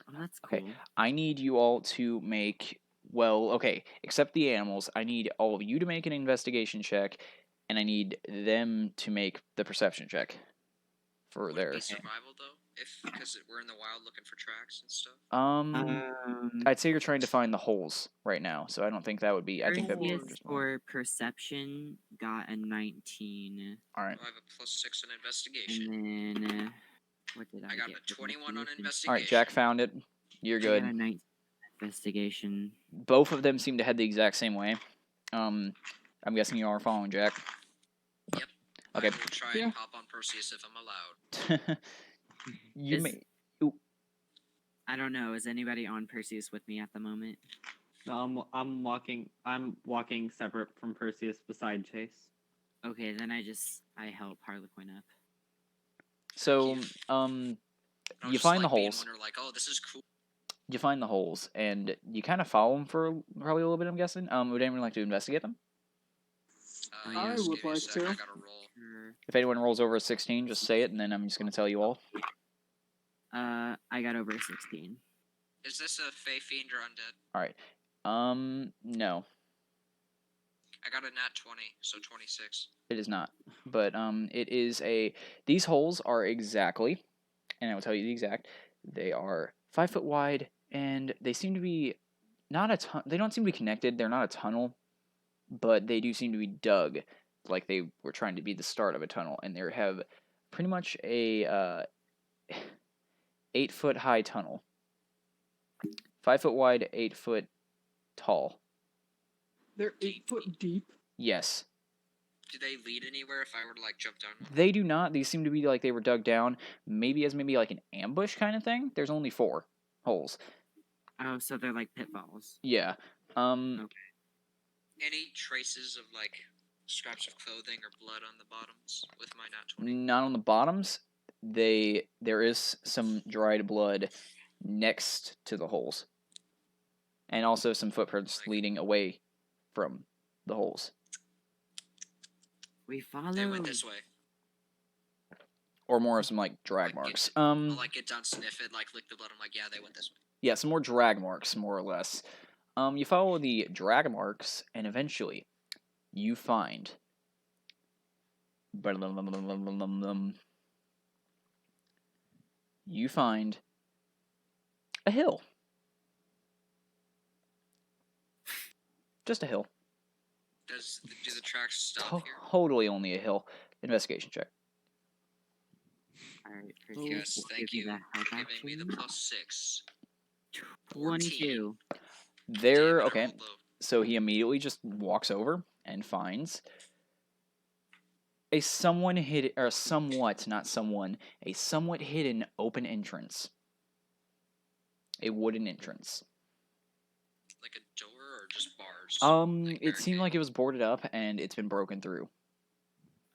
Oh, that's cool. Okay. I need you all to make. Well, okay. Except the animals, I need all of you to make an investigation check, and I need them to make the perception check. For Would it their. be survival though? Because we're in the wild looking for tracks and stuff. I'd say you're trying to find the holes right now, so I don't think that would be. I think that would be Perseus just for perception got a 19, all right. I have a +6 in investigation. and then what did I I got get a for 21 on investigation? investigation. All right, Jack found it. You're I good. got a 19 investigation. Both of them seem to head the exact same way. I'm guessing you are following Jack. Yep. Okay. I will try Yeah. and hop on Perseus if I'm allowed. You Is- may. I don't know. Is anybody on Perseus with me at the moment? No, I'm walking separate from Perseus beside Chase. Okay, then I help Harlequin up. So, And I'll you just, find the like, be in holes. wonder, like, oh, this is cool. You find the holes, and you kind of follow them for probably a little bit. I'm guessing. Would anyone like to investigate them? I Yes, would give me a like sec, to. I gotta roll. Sure. If anyone rolls over a 16, just say it, and then I'm just gonna tell you all. I got over 16. Is this a Fey Fiend or Undead? All right. No, I got a nat 20, so 26. it is not. But it is a. These holes are exactly, and I will tell you the exact. They are 5 foot wide, and they seem to be not a ton. They don't seem to be connected. They're not a tunnel, but they do seem to be dug, like they were trying to be the start of a tunnel, and they have pretty much a 8 foot high tunnel, 5 foot wide, 8 foot tall. They're 8 foot deep. Yes. Do they lead anywhere if I were to, like, jump down one? They do not. These seem to be like they were dug down, maybe like an ambush kind of thing. There's only 4 holes. Oh, so they're like pitfalls. Yeah. Any traces of, like, scraps of clothing or blood on the bottoms with my nat 20? Not on the bottoms. There is some dried blood next to the holes, and also some footprints leading away from the holes, We follow. They went this way. or more of some like drag Like, marks. I'll, like, get down, sniff it, like, lick the blood. I'm like, yeah, they went this way. Yeah, some more drag marks, more or less. You follow the drag marks, and eventually, you find You find a hill. Just a hill. Do the tracks stop here? Totally only a hill. Investigation check. Alright, Yes, thank you for giving me the +6. 22. There, Damn it, I okay. rolled low. So he immediately just walks over and finds a somewhat hidden, or somewhat, not someone, a somewhat hidden open entrance. A wooden entrance. Like a door or just bars? Like It seemed like barricade? it was boarded up and it's been broken through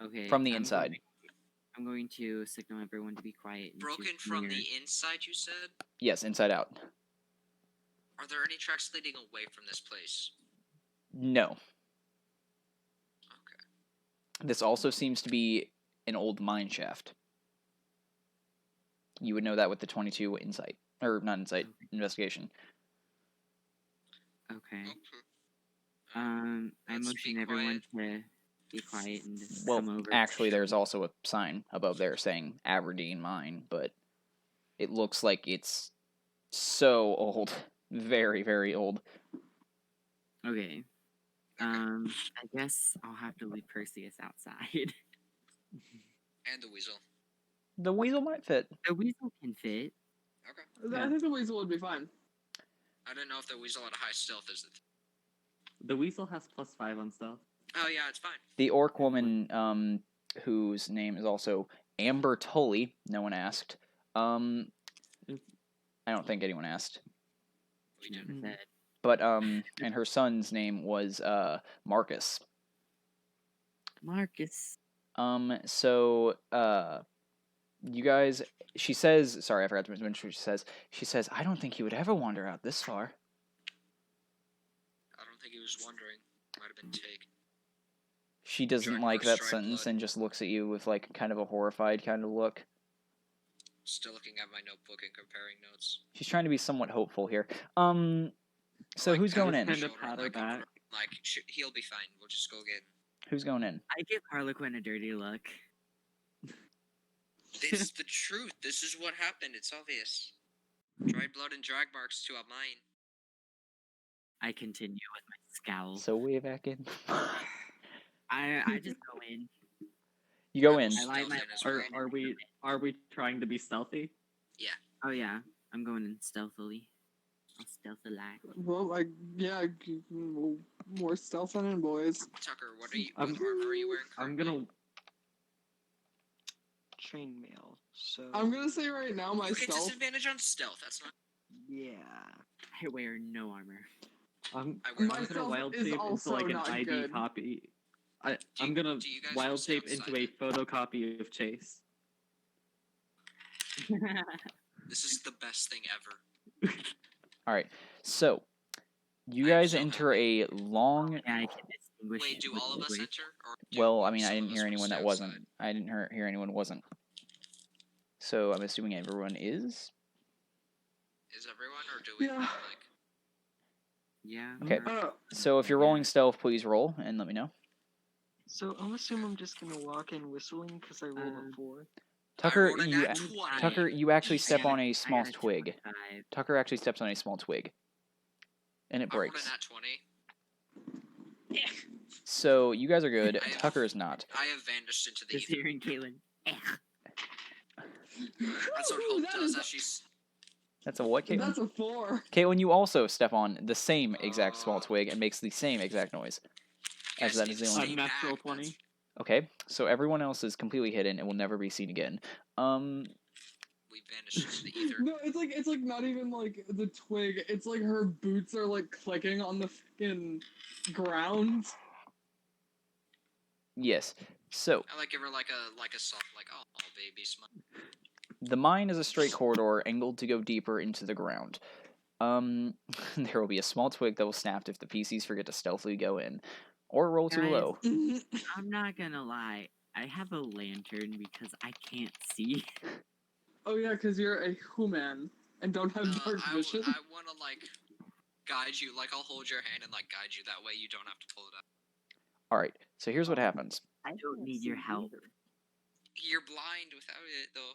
Okay. from the inside. I'm going to signal everyone to be quiet. And to Broken from clear. the inside, you said? Yes, inside out. Are there any tracks leading away from this place? No. Okay. This also seems to be an old mine shaft. You would know that with the 22 insight. Or not insight, investigation. Okay. Okay. I Let's motion be everyone quiet. to be quiet and just Well, come over. actually, there's also a sign above there saying Aberdeen Mine, but it looks like it's so old. Very, very old. Okay. I guess I'll have to leave Perseus outside. And the weasel. The weasel might fit. The weasel can fit. Okay. I think the weasel would be fine. I don't know if the weasel had a high stealth is it. The weasel has +5 on stealth. Oh yeah, it's fine. The orc woman, whose name is also Amber Tully, no one asked. I don't think anyone asked. We She did. never said. But and her son's name was Marcus. Marcus. So you guys, she says, sorry, I forgot to mention what she says. She says, I don't think he would ever wander out this far. I don't think he was wondering. Might have been take. She doesn't Drag like marks, that dried sentence blood. and just looks at you with like kind of a horrified kind of look. Still looking at my notebook and comparing notes. She's trying to be somewhat hopeful here. So Like, who's pat going her in? on the Kind of shoulder, pat her like, back. He'll be fine. We'll just go get. Who's going in? I give Harlequin a dirty look. It's the truth. This is what happened. It's obvious. Dried blood and drag marks to a mine. I continue with my scowl. So way back in. I just go in. You go in. I light my Stealth in as Are well. are we trying to be stealthy? Oh yeah, I'm going in stealthily. I'll stealth a lot. Well, more stealth on in, boys. Tucker, what are you? I'm- What armor are you wearing? I'm Currently? gonna. Chainmail. So I'm gonna say right now, my You get stealth. disadvantage on stealth. That's not. yeah. I wear no armor. I'm I wear My I'm gonna stealth wild is shape into also like an not ID good. copy. Do I'm gonna do you guys wild stay shape into outside a then? photocopy of Chase. This is the best thing ever. All right. So you I am guys so enter a long. Yeah, I can distinguish. Wait, do with all of us language. enter? Or do Well, I mean, I some of didn't us hear wanna anyone stay that outside? wasn't. I didn't hear anyone wasn't. So I'm assuming everyone is. Is everyone, or do we Yeah. like? Yeah. Okay. or- So if you're rolling stealth, please roll and let me know. So I'm assuming I'm just gonna walk in whistling because I rolled Uh, a 4. Tucker, rolled a you nat 20. Tucker, you actually I step got on a I small got a twig. 25. Tucker actually steps on a small twig, and it I rolled a breaks. nat 20. So you guys are good. I have- Tucker is not. I have vanished into the Just ether. hearing Caitlin. That's what Hope does as she's. That's a what, Caitlin? That's a 4. Caitlin, you also step on the same exact small Oh. twig and makes the same exact noise. You As guys that need is to the only- stay Unnatural back, that's- 20. Okay, so everyone else is completely hidden and will never be seen again. We vanished into the ether. No, it's like not even like the twig. It's like her boots are like clicking on the fucking ground. Yes. So I like give her like a soft like oh baby smile. the mine is a straight corridor angled to go deeper into the ground. There will be a small twig that will snap if the PCs forget to stealthily go in, or roll too Guys. low. I'm not gonna lie. I have a lantern because I can't see. Oh yeah, because you're a human and don't have dark vision. I want to like guide you. Like I'll hold your hand and like guide you. That way you don't have to pull it out. All right. So here's what happens. I don't can't need see your help. either. You're blind without it, though.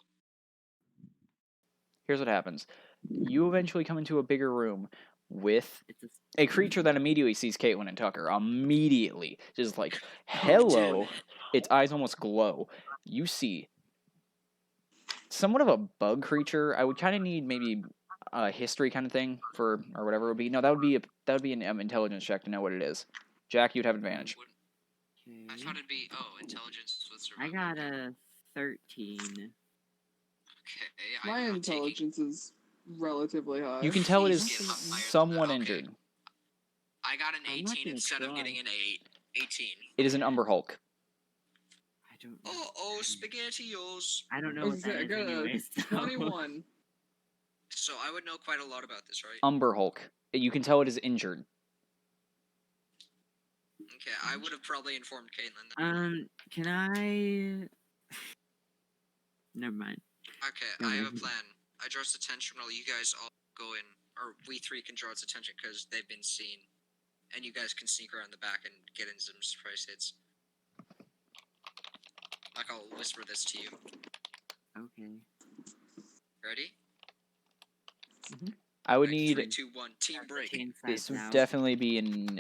Here's what happens. You eventually come into a bigger room with It's a creature that immediately sees Caitlin and Tucker. Immediately. Just like, Oh, hello. damn it. Its eyes almost glow. You see somewhat of a bug creature. I would kind of need maybe a history kind of thing for, or whatever it would be. No, that would be an intelligence check to know what it is. Jack, you'd have advantage. Wouldn't- I okay. thought it'd be intelligence with I survival. got a 13. Okay, My I'm not taking. intelligence is relatively high. You can tell it Please is get higher than that. somewhat Okay. injured. I got an I'm not 18 gonna instead of try. getting an 18. It is an Umber Hulk. I don't know. Oh, SpaghettiOs. I don't know I what was gonna that say, I is got a anyways. so- 21. So I would know quite a lot about this, right? Umber Hulk. You can tell it is injured. Okay, I would have probably informed Caitlin. Then. Can I? Never mind. Okay, Go I have ahead. a plan. I draw its attention while you guys all go in, or we three can draw its attention because they've been seen, and you guys can sneak around the back and get in some surprise hits. Like I'll whisper this to you. Okay. Ready? I would Right, need 3, 2, 1. Team break. Chain this sides would now. definitely be an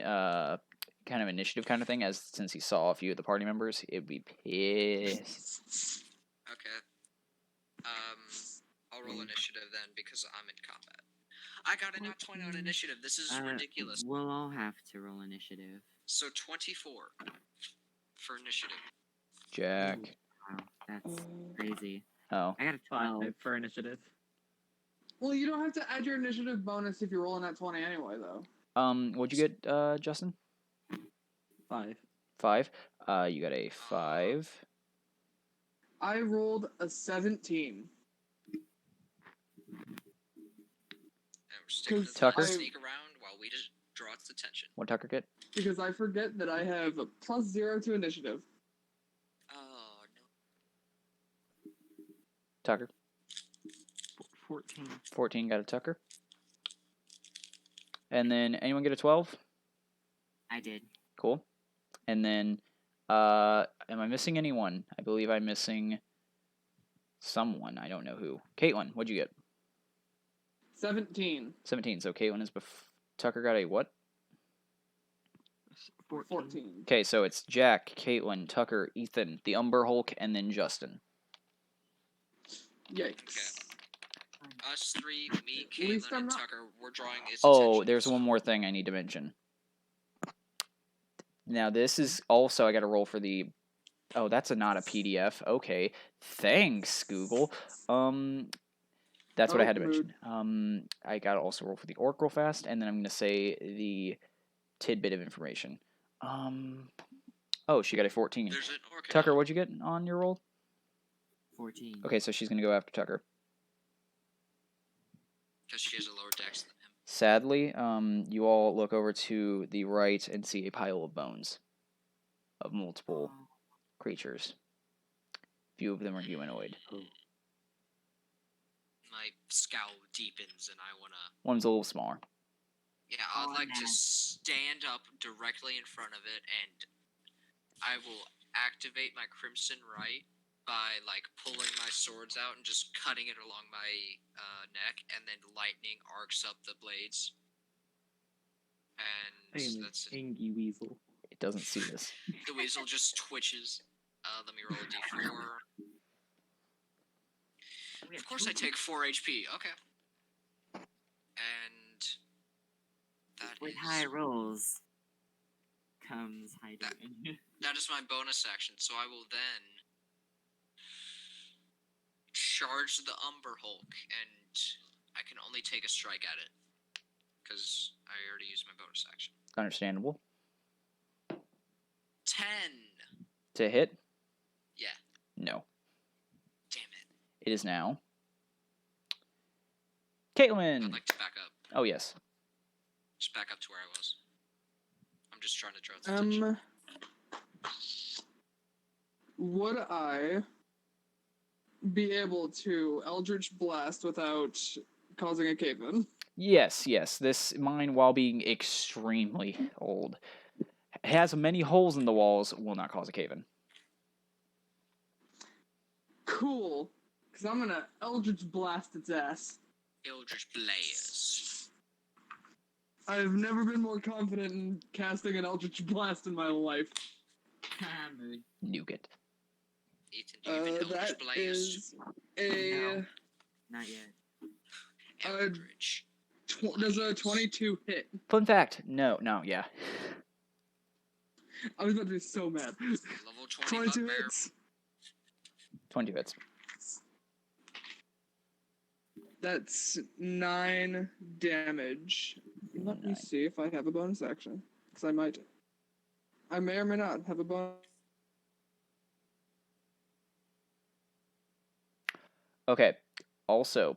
kind of initiative kind of thing, as since he saw a few of the party members, it'd be pissed. Okay. I'll roll initiative then because I'm in combat. I got a nat 20 on initiative. This is ridiculous. We'll all have to roll initiative. So 24 for initiative. Jack. Wow, that's crazy. Oh. I got a 12. 5 for initiative. Well, you don't have to add your initiative bonus if you're rolling at 20 anyway, though. What'd you get, Justin? 5. 5. You got a 5. I rolled a 17. And we're sticking to the Tucker? plan, sneak around while we just draw its attention. What Tucker get? Because I forget that I have a +0 to initiative. Oh no. Tucker. 14. 14 got a Tucker. And then anyone get a 12? I did. Cool. And then, am I missing anyone? I believe I'm missing someone. I don't know who. Caitlin, what'd you get? 17. 17. So Caitlin is Tucker got a what? 14. Okay, so it's Jack, Caitlin, Tucker, Ethan, the Umber Hulk, and then Justin. Yikes. Us three, me, At least Caitlin, I'm and not- Tucker, we're drawing its Oh, attention. there's one more thing I need to mention. Now, this is also, I got to roll for the... Oh, that's not a PDF. Okay. Thanks, Google. That's what I had to rude. mention. I got to also roll for the orc real fast, and then I'm going to say the tidbit of information. Oh, she got a 14. There's an orc. Tucker, what'd you get on your roll? 14. Okay, so she's going to go after Tucker. Because she has a lower dex than him. Sadly, you all look over to the right and see a pile of bones of multiple creatures. Few of them are humanoid. My scowl deepens, and I wanna. One's a little smaller. Yeah, I'd Oh, like to man. stand up directly in front of it, and I will activate my Crimson Right by like pulling my swords out and just cutting it along my neck, and then lightning arcs up the blades. I And am that's it. an angry weasel. It doesn't see this. The weasel just twitches. Let me roll a d4. Of course, I take 4 HP. Okay. And that With is high rolls comes high damage. that is my bonus action. So I will then charge the Umber Hulk, and I can only take a strike at it because I already used my bonus action. Understandable. 10. To hit? Yeah. No. Damn it. It is now. Caitlin! I'd like to back up. Oh, yes. Just back up to where I was. I'm just trying to draw its attention. Would I be able to Eldritch Blast without causing a cave-in? Yes, yes. This mine, while being extremely old, has many holes in the walls, will not cause a cave-in. Cool. Because I'm going to Eldritch Blast its ass. Eldritch Blaze. I've never been more confident in casting an Eldritch Blast in my life. Mood. Nuke it. Ethan, do you even Eldritch That Blaze? is a... No. Not yet. Eldritch. Does a 22 hit? Fun fact. No, yeah. I was about to be so mad. Level 20 22 bugbear. hits. 20 hits. That's 9 damage. Let me 9. see if I have a bonus action. Because I might. I may or may not have a bonus. Okay. Also,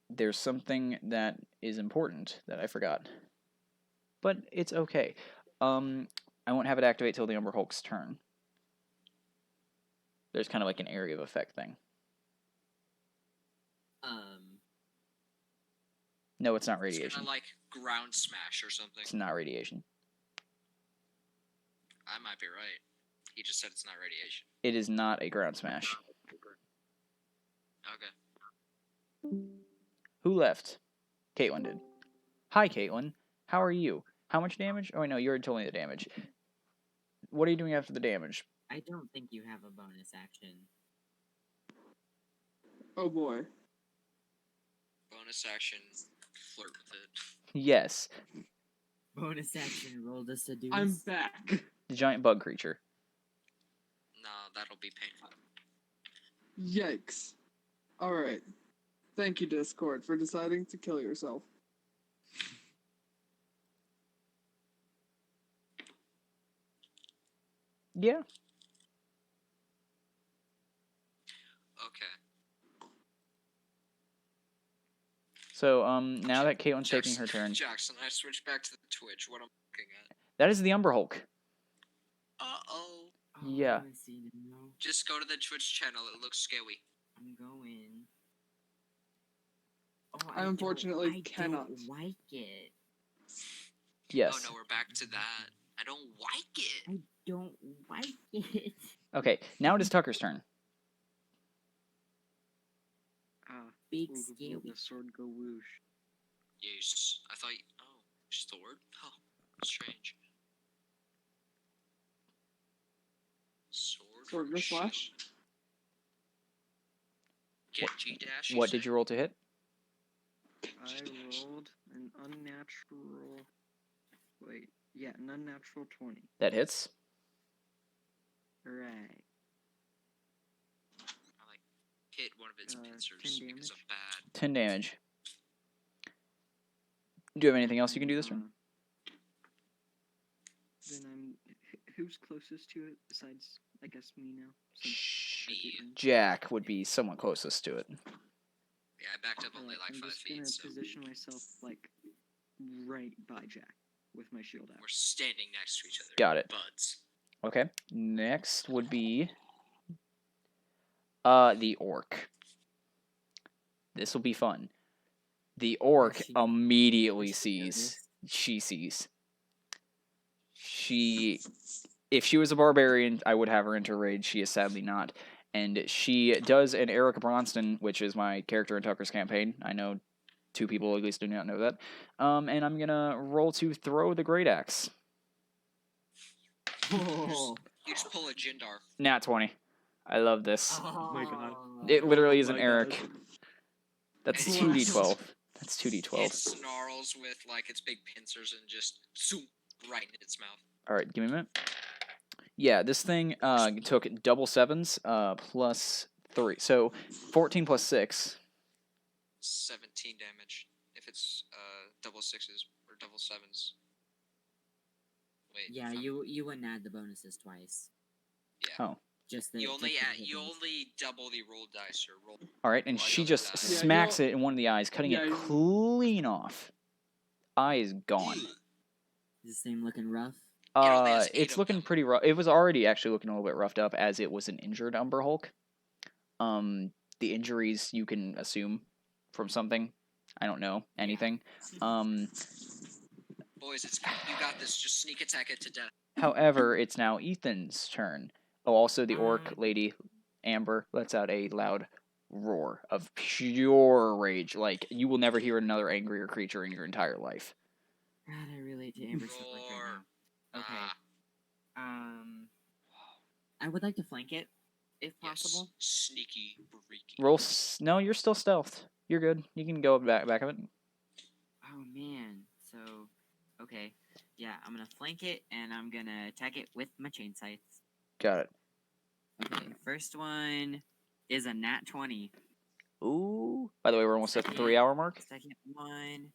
there's something that is important that I forgot. But it's okay. I won't have it activate till the Umber Hulk's turn. There's kind of like an area of effect thing. No, it's not It's radiation. gonna like ground smash or something. It's not radiation. I might be right. He just said it's not radiation. It is not a ground smash. Okay. Who left? Caitlin did. Hi, Caitlin. How are you? How much damage? Oh, no, you already told me the damage. What are you doing after the damage? I don't think you have a bonus action. Oh boy. Bonus action. Flirt with it. Yes, Bonus action, roll to seduce. I'm back. the giant bug creature. No, that'll be painful. Yikes. Alright. Thank you, Discord, for deciding to kill yourself. Yeah. Okay. So, now that Caitlin's taking her turn, Jackson, I switched back to the Twitch. What I'm looking at. that is the Umber Hulk. Uh-oh. Yeah. I see now. Just go to the Twitch channel. It looks scary. I'm going. Oh, I unfortunately I cannot. don't like it. Yes. Oh no, we're back to that. I don't like it. I don't like it. Okay, now it is Tucker's turn. Big Will scary. the sword go whoosh? Yes. I thought. Oh, sword. Oh, strange. Sword. Sword from or shield. slash? Genji dash. What did you roll to hit? I rolled an unnatural. Wait, yeah, an unnatural 20. That hits. Right. I like hit one of its 10 pincers because damage? of bad. 10 damage. Do you have anything else you can do this turn? Then who's closest to it besides, I guess, me now? Since I keep going? Jack would be somewhat closest to it. Yeah, I backed up only like I'm 5 just feet, gonna so position myself like right by Jack with my shield out. we're standing next to each other. Got it. Buds. Okay. Next would be the orc. This will be fun. The orc she- immediately does she sees. notice? She sees. If she was a barbarian, I would have her into rage. She is sadly not. And she does an Eric Bronston, which is my character in Tucker's campaign. I know 2 people at least do not know that. And I'm going to roll to throw the Great Axe. Oh. You just pull a Jindar. Nat 20. I love this. my God. It literally Oh is an my Eric. God. That's It's 2d12. That's 2d12. It snarls with like its big pincers and just zoom right in its mouth. All right, give me a minute. Yeah, this thing took double 7s plus 3. So 14 plus 6. 17 damage if it's double 6s or double 7s. Wait. Yeah, if I'm- you wouldn't add the bonuses twice. Yeah. Oh. Just the You only just the add, hit you dice. only double the roll dice or roll. All right, and Well, I she know just that. Yeah, smacks you'll- it in one of the eyes, cutting Yeah, it you- clean off. Eye is gone. Is this thing looking rough? only has 8 It's of looking them. pretty rough. It was already actually looking a little bit roughed up as it was an injured Umber Hulk. The injuries you can assume from something. I don't know anything. Boys, you got this. Just sneak attack it to death. However, it's now Ethan's turn. Oh, also the orc Um, lady Amber lets out a loud roar of pure rage. Like, you will never hear another angrier creature in your entire life. God, I relate to Amber so much right Roar. now. Okay. Ah, I would like to flank it, if yes. possible. Sneaky, freaky. Roll. No, you're still stealthed. You're good. You can go back of it. Oh man. So, okay. Yeah, I'm gonna flank it, and I'm gonna attack it with my chain scythes. Got it. Okay, first one is a nat 20. Ooh. By the way, we're almost at the Second- 3-hour mark. Second one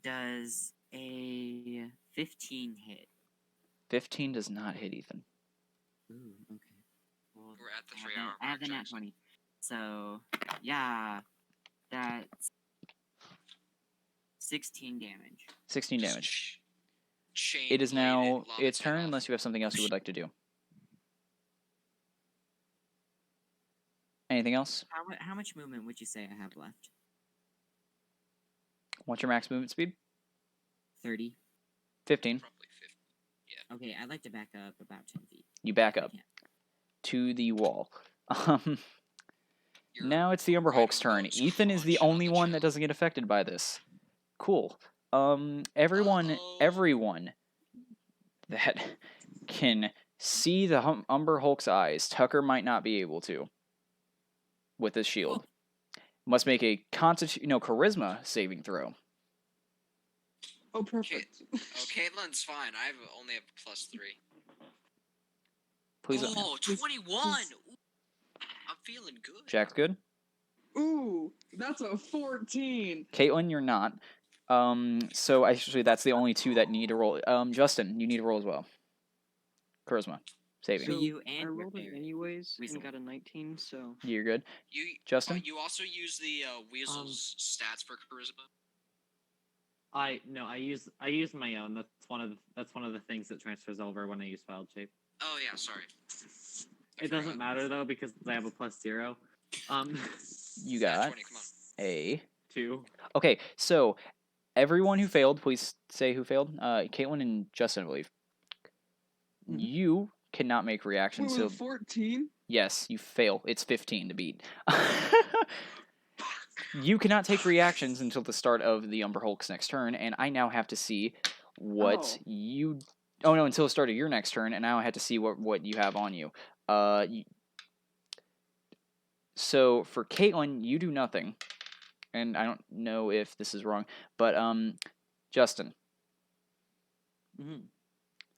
does a 15 hit. 15 does not hit, Ethan. Ooh, okay. Well, We're at the I have 3 hour I have mark, the nat Jackson. 20. So, yeah, that's 16 damage. 16 Just damage. chain It is blade now lop its head turn off. unless you have something else you would like to do. Anything else? How much movement would you say I have left? What's your max movement speed? 30. 15. Probably 50. Okay, I'd like to back up about 10 feet. You back if I up can. to the wall. You're Now it's the Umber right Hulk's on turn. those Ethan is the crunching on only the one that chill. doesn't get affected by this. Cool. Everyone Uh-oh. that can see the Umber Hulk's eyes, Tucker might not be able to with his shield. Must make a charisma saving throw. Oh, perfect. Oh, Caitlin's fine. I only have +3. Please let me know. Oh, 21! Ooh, I'm feeling good. Jack's good. Ooh, that's a 14. Caitlin, you're not. So actually, that's the only two that need to roll. Justin, you need to roll as well. Charisma saving. For So you I and rolled it anyways Weasel. and got a 19, so You're good. Justin? You also use the Weasel's stats for charisma? I use my own. That's one of the things that transfers over when I use wild shape. Oh yeah, sorry. It doesn't matter though because I have a +0. You Nat got 20, come on. a 2. Okay, so everyone who failed, please say who failed. Caitlin and Justin, I believe. Mhm. You cannot make Wait, reactions. was So it 14? yes, you fail. It's 15 to beat. You cannot take reactions until the start of the Umber Hulk's next turn, and I now have to see what Oh. you. Oh no, until the start of your next turn, and now I have to see what you have on you. So for Caitlin, you do nothing, and I don't know if this is wrong, but Justin, Mm-hmm.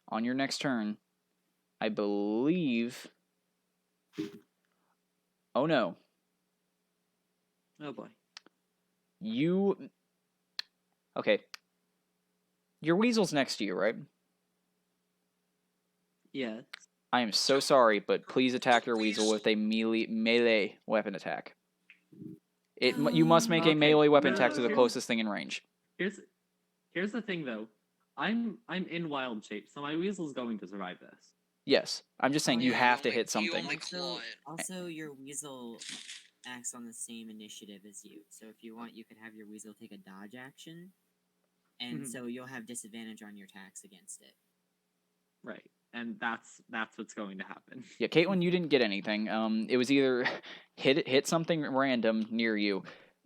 on your next turn, I believe. Oh no, Oh boy. you. Okay. Your weasel's next to you, right? Yes. I am so sorry, but please attack your weasel with a melee weapon attack. You must make a Okay, melee weapon here's- attack to the here's- closest thing in range. Here's the thing though. I'm in wild shape, so my weasel's going to survive this. Yes, I'm just saying you Yeah, have you to only- hit you something. only claw it. Also, your weasel acts on the same initiative as you. So if you want, you could have your weasel take a dodge action, and Mhm. so you'll have disadvantage on your attacks against it. Right. And that's what's going to happen. Yeah, Caitlin, you didn't get anything. It was either hit something random near you,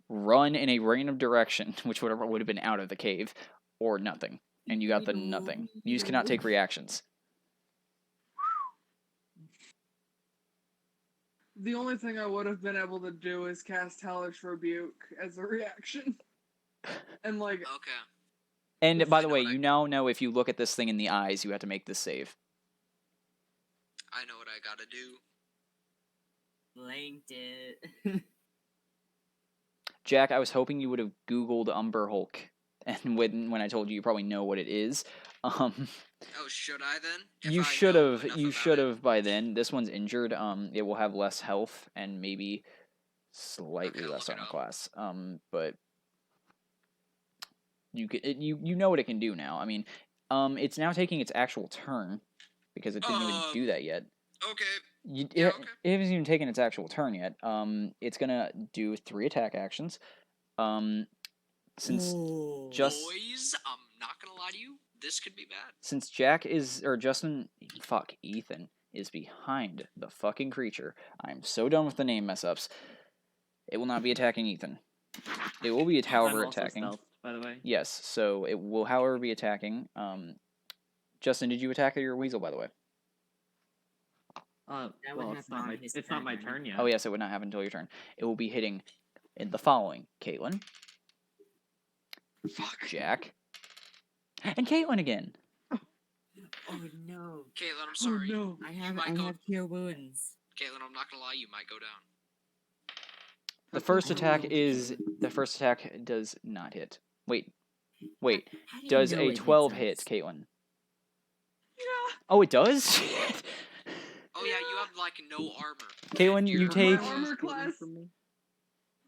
run in a random direction, which would have been out of the cave, or nothing. And you got the nothing. You just cannot take reactions. The only thing I would have been able to do is cast Hellish Rebuke as a reaction. And like, Okay. And by I the know way, what I you now know if you look at this thing in the eyes, you have to make this save. I know what I gotta do. Blanked it. Jack, I was hoping you would have Googled Umber Hulk, and when I told you, you probably know what it is. Oh, should I then? If You I should know have. enough You about should it? have by then. This one's injured. It will have less health and maybe slightly Okay, I'll less look it armor up. class. But you know what it can do now. I mean, it's now taking its actual turn because it didn't even do that yet. Okay. You, Yeah, it, okay. it hasn't even taken its actual turn yet. It's gonna do 3 attack actions. Since just Boys, I'm not gonna lie to you. This could be bad. since Jack is or Justin, fuck Ethan is behind the fucking creature. I'm so done with the name mess ups. It will not be attacking Ethan. It will be, I'm however, also attacking. stealthed, by the way. Yes, so it will, however, be attacking. Justin, did you attack your weasel, by the way? That would Well, happen on his it's not my turn, turn right? yet. Oh, yes, it would not happen until your turn. It will be hitting in the following: Caitlin, Fuck. Jack, and Caitlin again. Oh no! Caitlin, I'm Oh sorry. no. I You have might go. cure wounds. Caitlin, I'm not gonna lie. You might go down. The That's first not attack real. is the first attack does not hit. Wait, How do you does know a it hits 12 us? hit, Caitlin? Yeah. Oh, it does. Oh yeah, you have like no armor. Caitlin, you You're- take My armor Caitlin class. from me.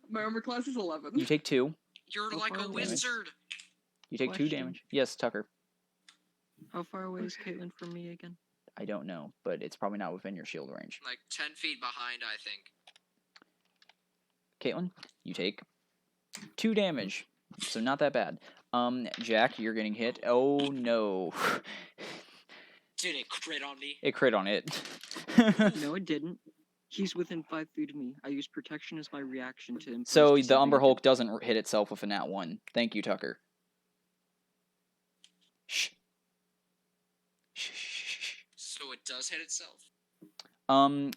My armor class is 11. you take 2. You're How like a far away? wizard. You take 2 Question. damage. Yes, Tucker. How far away is Caitlin from me again? I don't know, but it's probably not within your shield range. Like 10 feet behind, I think. Caitlin, you take 2 damage, so not that bad. Jack, you're getting hit. Oh no, Dude, it crit on me. it crit on it. No, it didn't. He's within 5 feet of me. I used protection as my reaction to impose So the Umber disadvantage. Hulk doesn't hit itself with a nat 1. Thank you, Tucker. Shh. Shh, shh, shh, shh. So it does hit itself.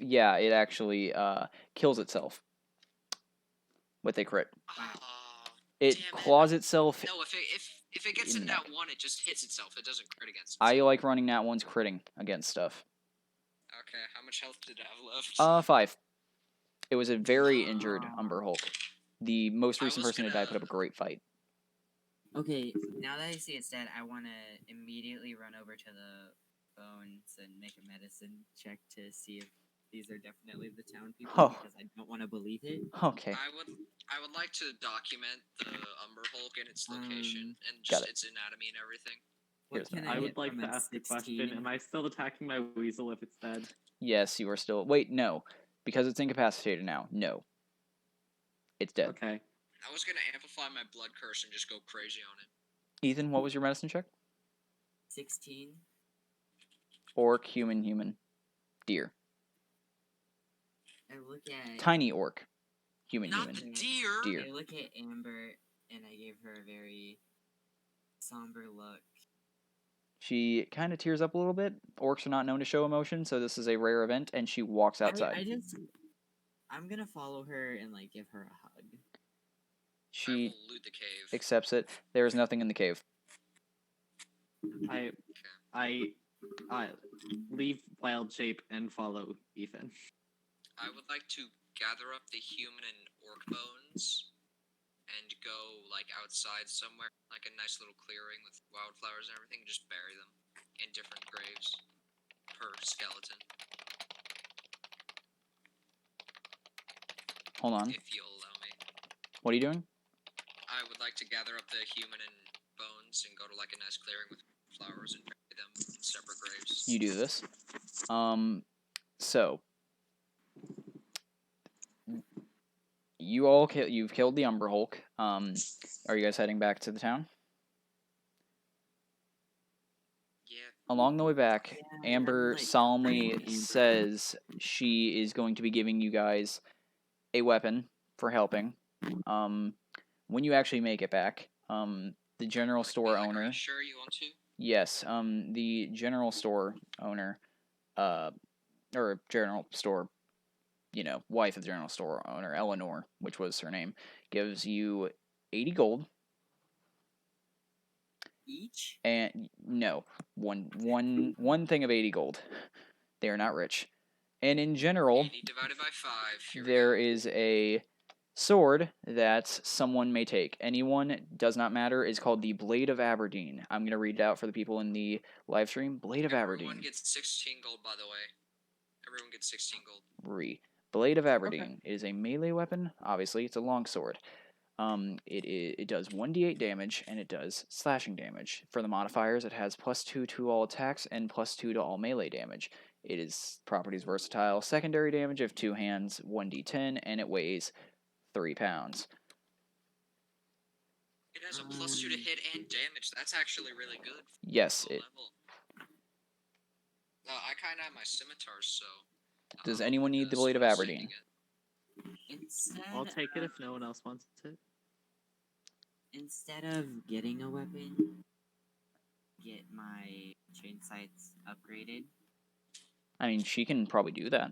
Yeah, it actually kills itself with a crit. It Damn it. claws itself. No, if it gets a in nat that. 1, it just hits itself. It doesn't crit against itself. I like running nat 1s critting against stuff. Okay, how much health did it have left? 5. It was a very injured Umber Hulk. The most I recent was person to die put gonna- up a great fight. Okay, now that I see it's dead, I want to immediately run over to the bones and make a medicine check to see if these are definitely the town people Oh. because I don't want to believe it. Okay. I would like to document the Umber Hulk and its location and got just it. its anatomy and everything. What Here's can the- I I hit would like from to a ask a 16? question. Am I still attacking my weasel if it's dead? Yes, you are still. Wait, no. Because it's incapacitated now. No. It's dead. Okay. I was gonna amplify my blood curse and just go crazy on it. Ethan, what was your medicine check? 16. Orc, human, deer. I look at Tiny orc. Human. Not the deer. Deer. I look at Amber and I give her a very somber look. She kind of tears up a little bit. Orcs are not known to show emotion, so this is a rare event, and she walks outside. I'm gonna follow her and like give her a hug. I She will loot the cave. accepts it. There is nothing in the cave. I leave wild shape and follow Ethan. I would like to gather up the human and orc bones and go like outside somewhere, like a nice little clearing with wildflowers and everything, and just bury them in different graves per skeleton. Hold on. If you'll allow me. What are you doing? I would like to gather up the human and bones and go to like a nice clearing with flowers and bury them in separate graves. You do this. So you've killed the Umber Hulk. Are you guys heading back to the town? Yeah. Along the way back, Yeah, Amber like, solemnly Amber. says she is going to be giving you guys a weapon for helping. When you actually make it back, the general store Like, are owner. you sure you want to? Yes, the general store owner, or general store, wife of the general store owner, Eleanor, which was her name, gives you 80 gold. Each? And no, one thing of 80 gold. They are not rich. And in general, 80 divided by 5. Here we there go. is a sword that someone may take. Anyone, does not matter, is called the Blade of Aberdeen. I'm going to read it out for the people in the live stream. Blade of Everyone Aberdeen. gets 16 gold, by the way. Everyone gets 16 gold. Blade of Aberdeen. It is a melee weapon. Obviously, it's a longsword. It does 1d8 damage, and it does slashing damage. For the modifiers, it has +2 to all attacks and +2 to all melee damage. It is properties versatile. Secondary damage of 2 hands, 1d10, and it weighs 3 pounds. It has a +2 to hit and damage. That's actually really good. For Yes, low it. level. I kind of have my scimitars, so. Does I'm anyone gonna need the Blade of start Aberdeen? saving it. I'll take it if no one else wants it. Instead of getting a weapon, get my chain sights upgraded. I mean, she can probably do that.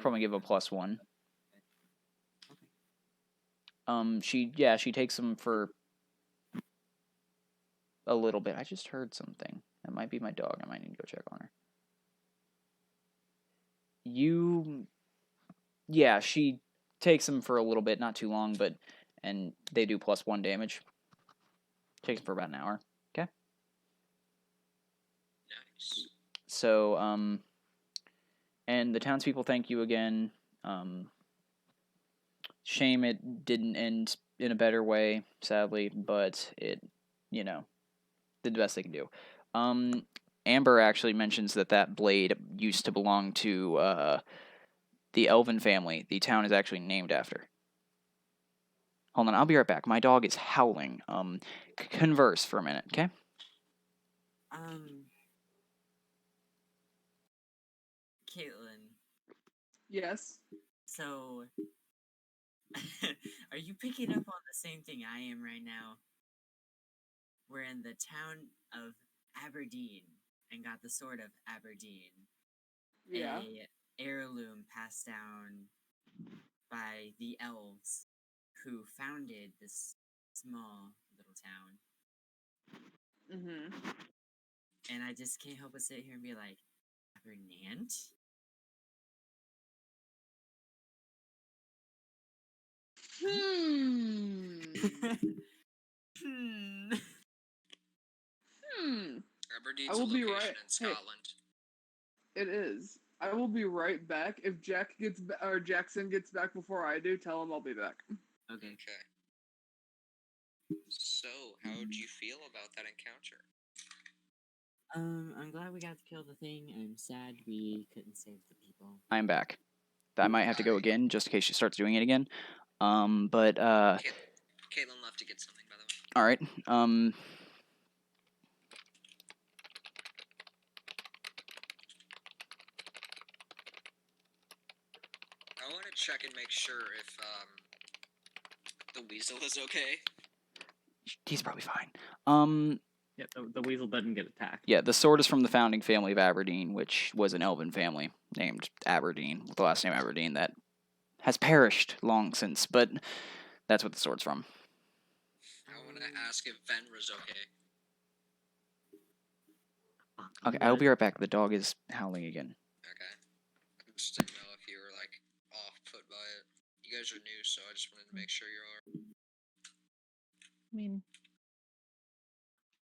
Probably give a +1. Okay. She takes them for a little bit. I just heard something. That might be my dog. I might need to go check on her. Yeah, she takes them for a little bit, not too long, and they do +1 damage. Takes them for about an hour. Okay. Nice. So, and the townspeople thank you again. Shame it didn't end in a better way, sadly, but it, did the best they can do. Amber actually mentions that blade used to belong to the Elven family. The town is actually named after. Hold on, I'll be right back. My dog is howling. Converse for a minute, okay? Caitlin, Yes. so are you picking up on the same thing I am right now? We're in the town of Aberdeen and got the sword of Aberdeen. Yeah. A heirloom passed down by the elves who founded this small little town. Mm-hmm. And I just can't help but sit here and be like, Abernant? Hmm. Hmm. Hmm. Aberdeen's I a will be location right. in Scotland. Hey, it is. I will be right back. If Jackson gets back before I do, tell him I'll be back. Okay. Okay. So, how do you feel about that encounter? I'm glad we got to kill the thing. I'm sad we couldn't save the people. I'm back. I might have to go Alright. again just in case she starts doing it again. But Caitlin left to get something, by the way. all right. I want to check and make sure if the weasel is okay. He's probably fine. Yeah, the weasel doesn't get attacked. Yeah, the sword is from the founding family of Aberdeen, which was an elven family named Aberdeen, with the last name Aberdeen, that has perished long since, but that's what the sword's from. I want to ask if Venra's okay. Okay, I'll be right back. The dog is howling again. Okay. I just didn't know if you were, like, off put by it. You guys are new, so I just wanted to make sure you're alright. I mean,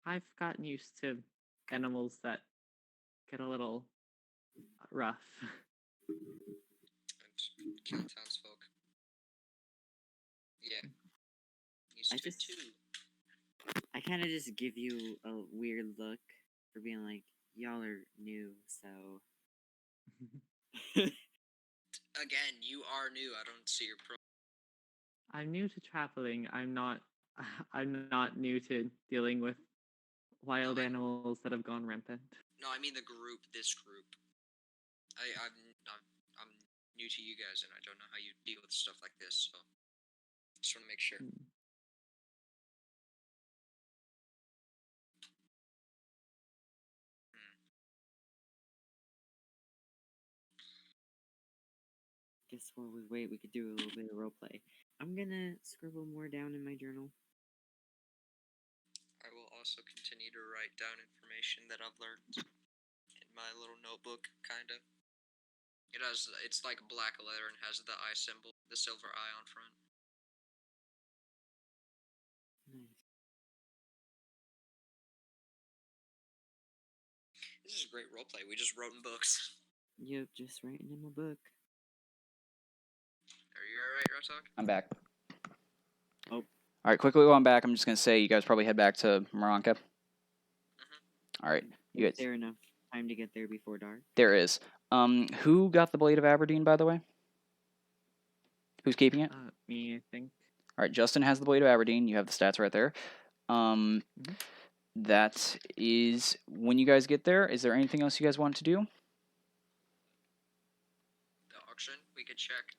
I've gotten used to animals that get a little rough. And kill townsfolk. Yeah. Used I to just- too. I kind of just give you a weird look for being like, y'all are new, so. Again, you are new. I don't see your pro. I'm new to traveling. I'm not. I'm not new to dealing with wild No, animals that have gone rampant. No, I mean the group. This group. I'm new to you guys, and I don't know how you deal with stuff like this. So, just want to make sure. Guess while we wait, we could do a little bit of roleplay. I'm gonna scribble more down in my journal. I will also continue to write down information that I've learned in my little notebook, kinda. It's like black letter and has the eye symbol, the silver eye on front. Nice. This is great roleplay. We just wrote in books. Yep, just writing in my book. Are you alright, Rotok? I'm back. Oh. All right, quickly while I'm back, I'm just going to say you guys probably head back to Moronka. All right. You Is guys, there enough time to get there before dark? there is. Who got the Blade of Aberdeen, by the way? Who's keeping it? Me, I think. All right, Justin has the Blade of Aberdeen. You have the stats right there. that is when you guys get there. Is there anything else you guys want to do? The auction, we could check.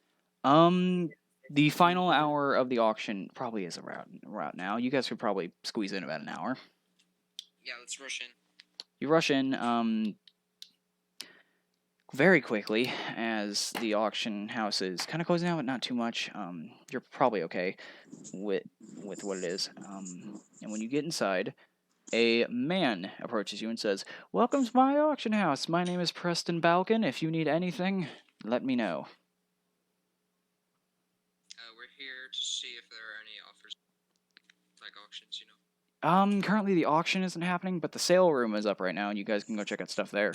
The final hour of the auction probably is around now. You guys could probably squeeze in about an hour. Yeah, let's rush in. You rush in very quickly as the auction house is kind of closing out, but not too much. You're probably okay with what it is. And when you get inside, a man approaches you and says, "Welcome to my auction house. My name is Preston Balkan. If you need anything, let me know." We're here to see if there are any offers, like auctions, you know. Currently the auction isn't happening, but the sale room is up right now, and you guys can go check out stuff there.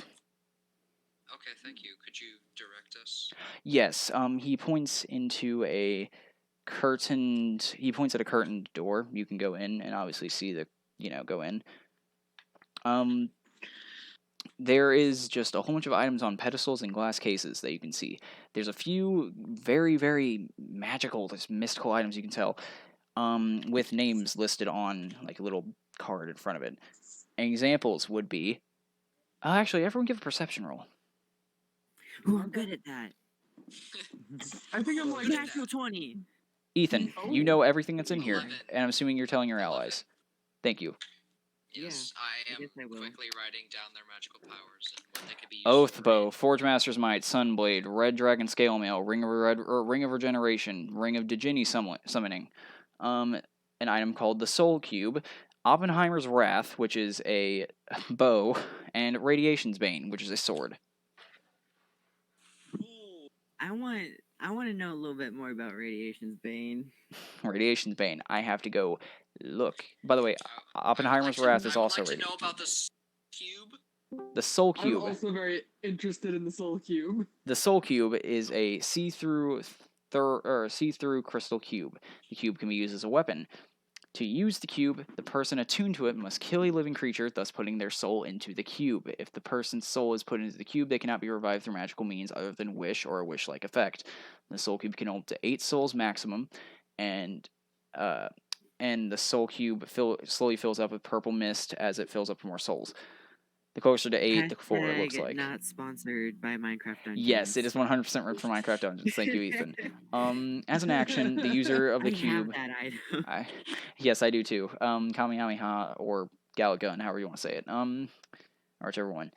Okay, thank you. Could you direct us? Yes, he points into a curtained. He points at a curtained door. You can go in and obviously see go in. There is just a whole bunch of items on pedestals and glass cases that you can see. There's a few very, very magical, just mystical items you can tell, with names listed on like a little card in front of it. And examples would be, actually, everyone give a perception roll. Ooh, I'm good at that. I think I'm like. Natural 20. Ethan, you Oh. know everything that's in here, 11. and I'm assuming you're telling your 11. allies. Thank you. Yes, Yeah, I I am guess I will. quickly writing down their magical powers and what they could be used Oath for. Bow, Forge Master's Might, Sunblade, Red Dragon Scale Mail, Ring of Regeneration, Ring of Djinni Summoning, an item called the Soul Cube, Oppenheimer's Wrath, which is a bow, and Radiation's Bane, which is a sword. Ooh, I want to know a little bit more about Radiation's Bane. Radiation's Bane. I have to go look. By the way, Oppenheimer's I would Wrath is also like to know radiation. about this cube. The Soul I'm Cube. also very interested in the Soul Cube. The Soul Cube is a see-through crystal cube. The cube can be used as a weapon. To use the cube, the person attuned to it must kill a living creature, thus putting their soul into the cube. If the person's soul is put into the cube, they cannot be revived through magical means other than wish or a wish-like effect. The soul cube can hold up to 8 souls maximum, and the soul cube slowly fills up with purple mist as it fills up with more souls. The closer to 8, the fuller it looks Hashtag like. not sponsored by Minecraft Dungeons. Yes, it is 100% ripped from Minecraft Dungeons. Thank you, Ethan. As an action, the user of the I cube. have that item. Yes, I do too. Kamehameha or Gallic Gun, however you want to say it. Or whichever one.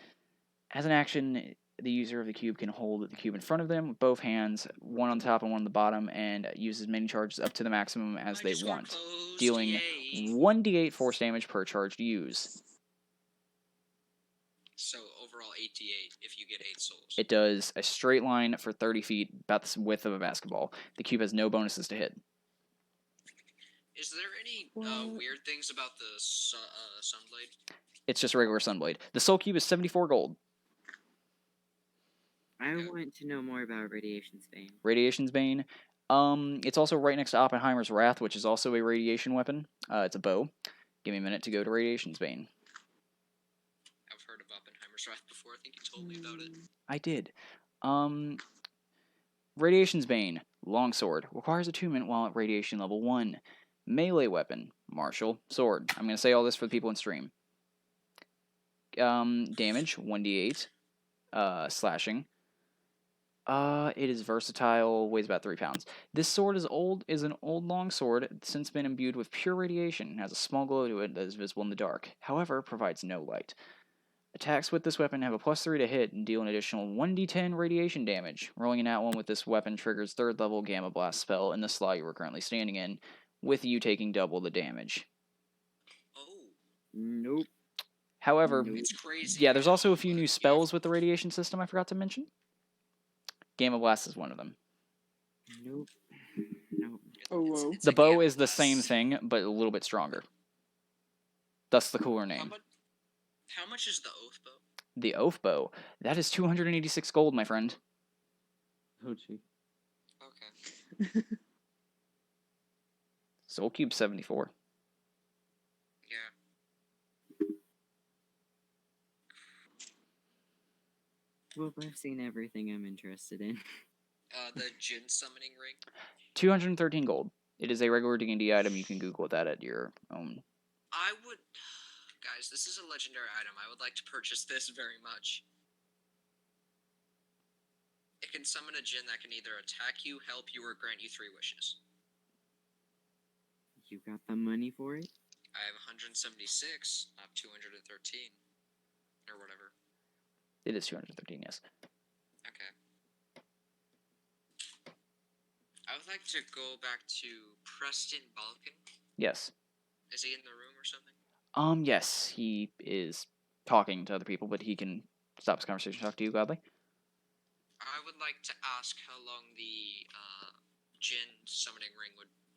As an action, the user of the cube can hold the cube in front of them with both hands, one on top and one on the bottom, and use as many charges up to the maximum as they want, dealing 1d8 force damage per charged use. So overall 8d8 if you get 8 souls. It does a straight line for 30 feet, about the width of a basketball. The cube has no bonuses to hit. Is there any What? weird things about the Sunblade? It's just a regular Sunblade. The Soul Cube is 74 gold. I want to know more about Radiation's Bane. Radiation's Bane. It's also right next to Oppenheimer's Wrath, which is also a radiation weapon. It's a bow. Give me a minute to go to Radiation's Bane. I've heard of Oppenheimer's Wrath before. I think you told me about it. I did. Radiation's Bane. Longsword. Requires attunement while at radiation level 1. Melee weapon. Martial. Sword. I'm going to say all this for the people in stream. Damage. 1d8. Slashing. It is versatile, weighs about 3 pounds. This sword is an old long sword, since been imbued with pure radiation, has a small glow to it that is visible in the dark, however, provides no light. Attacks with this weapon have a +3 to hit and deal an additional 1d10 radiation damage. Rolling an @1 with this weapon triggers 3rd level Gamma Blast spell in the slot you were currently standing in, with you taking double the damage. Oh, Nope. However, it's crazy. yeah, there's also a few new spells with the radiation system I forgot to mention. Gamma Blast is one of them. Nope. Nope. Oh, whoa. It's The a bow Gamma is the Blast. same thing, but a little bit stronger. Thus the cooler name. How much is the Oath Bow? The Oath Bow. That is 286 gold, my friend. Oh, gee. Okay. Soul Cube 74. Yeah. Well, I've seen everything I'm interested in. The Jinn summoning ring. 213 gold. It is a regular D&D item. You can Google that at your own. I would, Guys, this is a legendary item. I would like to purchase this very much. It can summon a djinn that can either attack you, help you, or grant you 3 wishes. You got the money for it? I have 176, not 213. Or whatever. It is 213, yes. Okay. I would like to go back to Preston Balkan. Yes. Is he in the room or something? Yes, he is talking to other people, but he can stop his conversation and talk to you gladly. I would like to ask how long the djinn summoning ring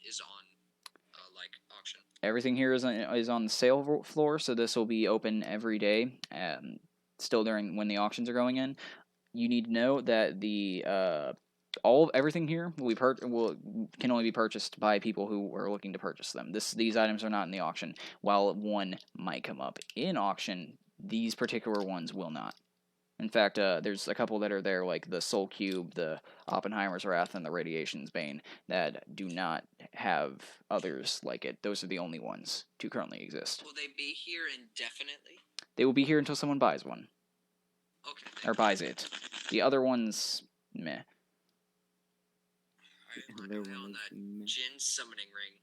is on, auction. Everything here is on the sale floor, so this will be open every day, still during when the auctions are going in. You need to know that the everything here can only be purchased by people who are looking to purchase them. These items are not in the auction. While one might come up in auction, these particular ones will not. In fact, there's a couple that are there, like the Soul Cube, the Oppenheimer's Wrath, and the Radiation's Bane, that do not have others like it. Those are the only ones to currently exist. Will they be here indefinitely? They will be here until someone buys one. Okay. Or buys it. The other ones, meh. Alright, look at on that djinn summoning ring.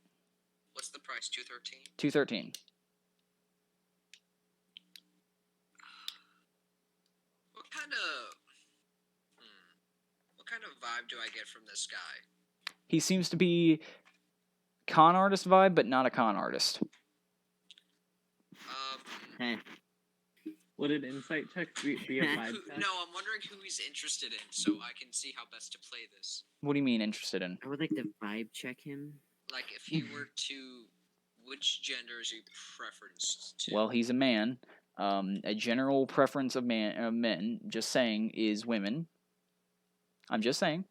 What's the price? 213? 213. What kind of vibe do I get from this guy? He seems to be con artist vibe, but not a con artist. Would an insight check be a vibe check? No, I'm wondering who he's interested in, so I can see how best to play this. What do you mean interested in? I would like to vibe check him. Like, if he were to... Which gender is he preferenced to? Well, he's a man. A general preference of men, just saying, is women. I'm just saying.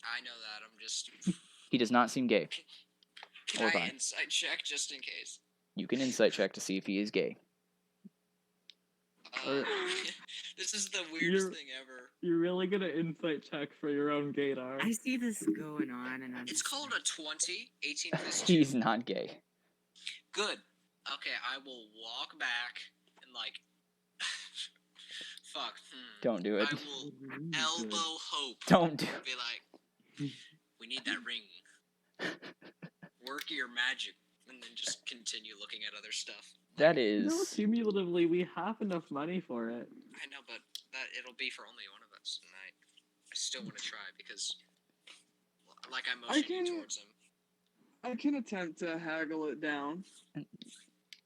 I know that, I'm just... He does not seem gay. Can Or I bi. insight check just in case? You can insight check to see if he is gay. This is the weirdest thing ever. You're really gonna insight check for your own Gaydar. I see this going on, and I'm It's just called a 20, 18 plus 2. He's not gay. Good. Okay, I will walk back and, fuck. Don't do it. I will elbow Hope. Don't do Be like, we need that ring. Work your magic. And then just continue looking at other stuff. That No, is... cumulatively, we have enough money for it. I know, but it'll be for only one of us. And I still want to try because, I'm motioning towards him. I can attempt to haggle it down.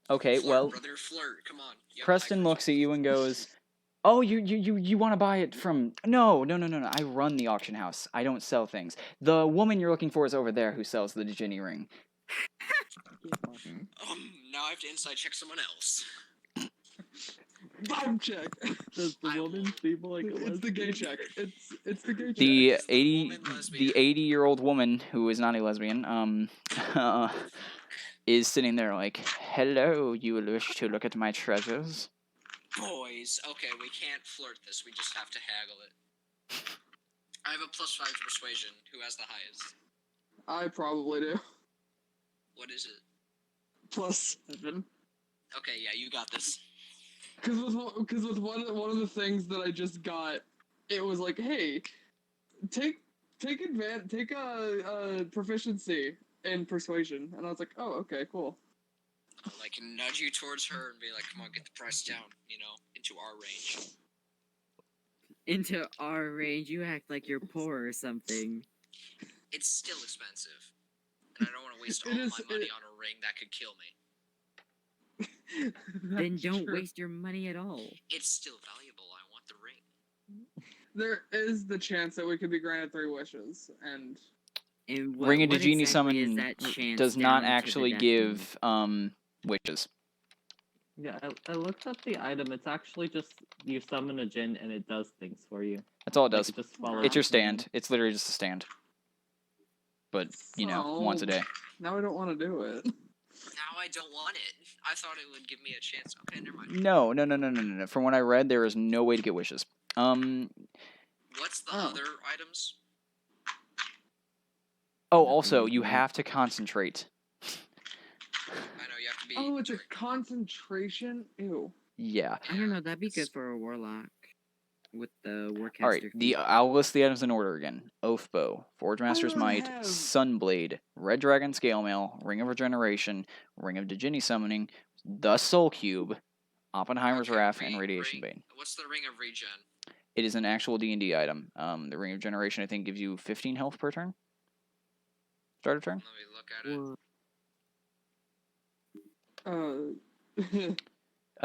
Okay, Flirt, well, brother, flirt. Come on. You have Preston high looks at you and goes, "Oh, you want to buy it from... No. I run the auction house. I don't sell things. The woman you're looking for is over there who sells the Ginny ring." Now I have to inside check someone else. Vibe check. Does the woman seem like a It's the gay check. It's the gay check. The It's the woman lesbian. 80-year-old woman who is not a lesbian is sitting there like, "Hello, you wish to look at my treasures?" Boys, okay, we can't flirt this. We just have to haggle it. I have a +5 to persuasion. Who has the highest? I probably do. What is it? +7. Okay, yeah, you got this. Because with one of the things that I just got, it was like, hey, take a proficiency in persuasion, and I was like, oh, okay, cool. I'll, nudge you towards her and be like, come on, get the price down, into our range. into our range. You act like you're poor or something. It's still expensive. And I don't want to waste all my money on a ring that could kill me. Then don't waste your money at all. It's still valuable. I want the ring. There is the chance that we could be granted 3 wishes, and Ring of the Genie exactly is Summon that chance does not down to the actually death give wishes. Yeah, I looked up the item. It's actually just you summon a djinn and it does things for you. That's all it does. It just follows It's your the command. stand. It's literally just a stand. But, once a day. Now I don't want to do it. Now I don't want it. I thought it would give me a chance. Okay, never mind. No. From what I read, there is no way to get wishes. What's the other items? Oh, also, you have to concentrate. I know, you have to be Oh, it's a drink. concentration. Ew. Yeah. I don't know. That'd be good for a warlock with the warcaster. All right. I'll list the items in order again. Oath Bow, Forge Master's already Might, have- Sunblade, Red Dragon Scale Mail, Ring of Regeneration, Ring of Djinni Summoning, the Soul Cube, Oppenheimer's Okay, Wrath, and Radiation ring. Bane. What's the ring of regen? It is an actual D&D item. The Ring of Generation, I think, gives you 15 health per turn. Start of turn. Let me look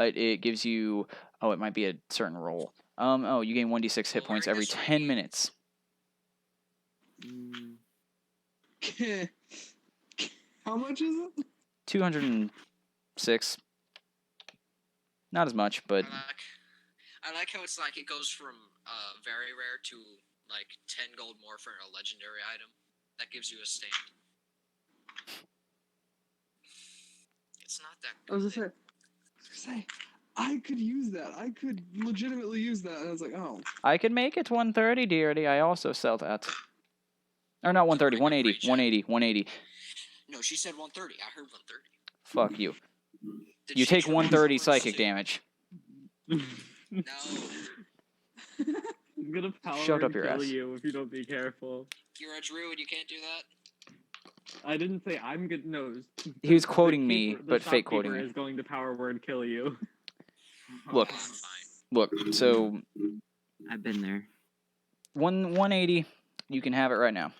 at it. It gives you. Oh, it might be a certain roll. Oh, you gain 1d6 hit Well, points wearing every this 10 ring- minutes. How much is it? 206. Not as much, but I like how it's like it goes from very rare to like 10 gold more for a legendary item. That gives you a stand. It's not that I was good. gonna say, I could use that. I could legitimately use that. And I was like, oh. I could make it 130, dearly. I also sell that. Or not 130, Ring of 180, Regen. 180, 180. No, she said 130. I heard 130. Fuck you. Did You she take change 130 words psychic too? damage. No. I'm gonna power Shoved up word your kill ass. you if you don't be careful. You're a druid. You can't do that. I didn't say I'm good. No, He was the quoting me, keeper- the but fake quoting shopkeeper me. is going to power word kill you. Look. I'm fine. Look, so I've been there. 180, you can have it right now.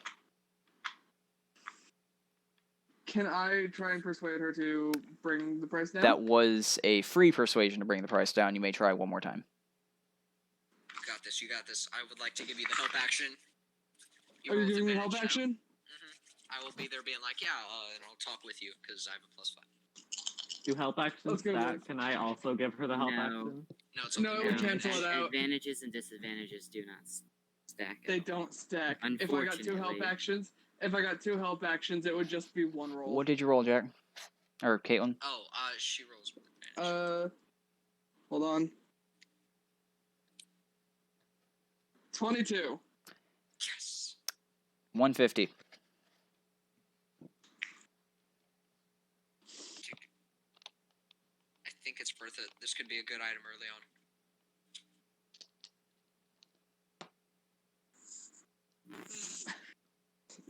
Can I try and persuade her to bring the price down? That was a free persuasion to bring the price down. You may try one more time. You got this. You got this. I would like to give you the help action. Are you roll with giving me advantage help now. action? I will be there being like, yeah, and I'll talk with you because I have a +5. Do help actions Let's go stack? with it. Can I also give her the help No. action? No, it's No, okay. we No, cancel it out. Advantages and disadvantages do not stack. at They all. don't stack. If I got two help Unfortunately. actions, it would just be one roll. What did you roll, Jack? Or Caitlin? Oh, she rolls with advantage. Hold on. 22. Yes. 150. I think it's worth it. This could be a good item early on.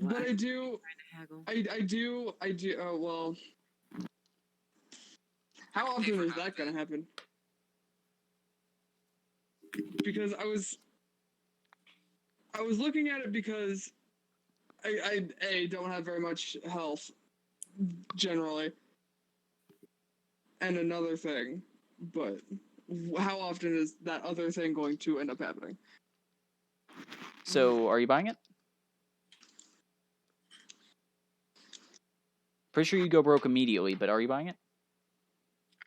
But I do. Haggle. I do. Oh well. How I can pay often for is half that of gonna it. happen? Because I was looking at it because I don't have very much health generally, and another thing, but how often is that other thing going to end up happening? So, are you buying it? Pretty sure you go broke immediately, but are you buying it?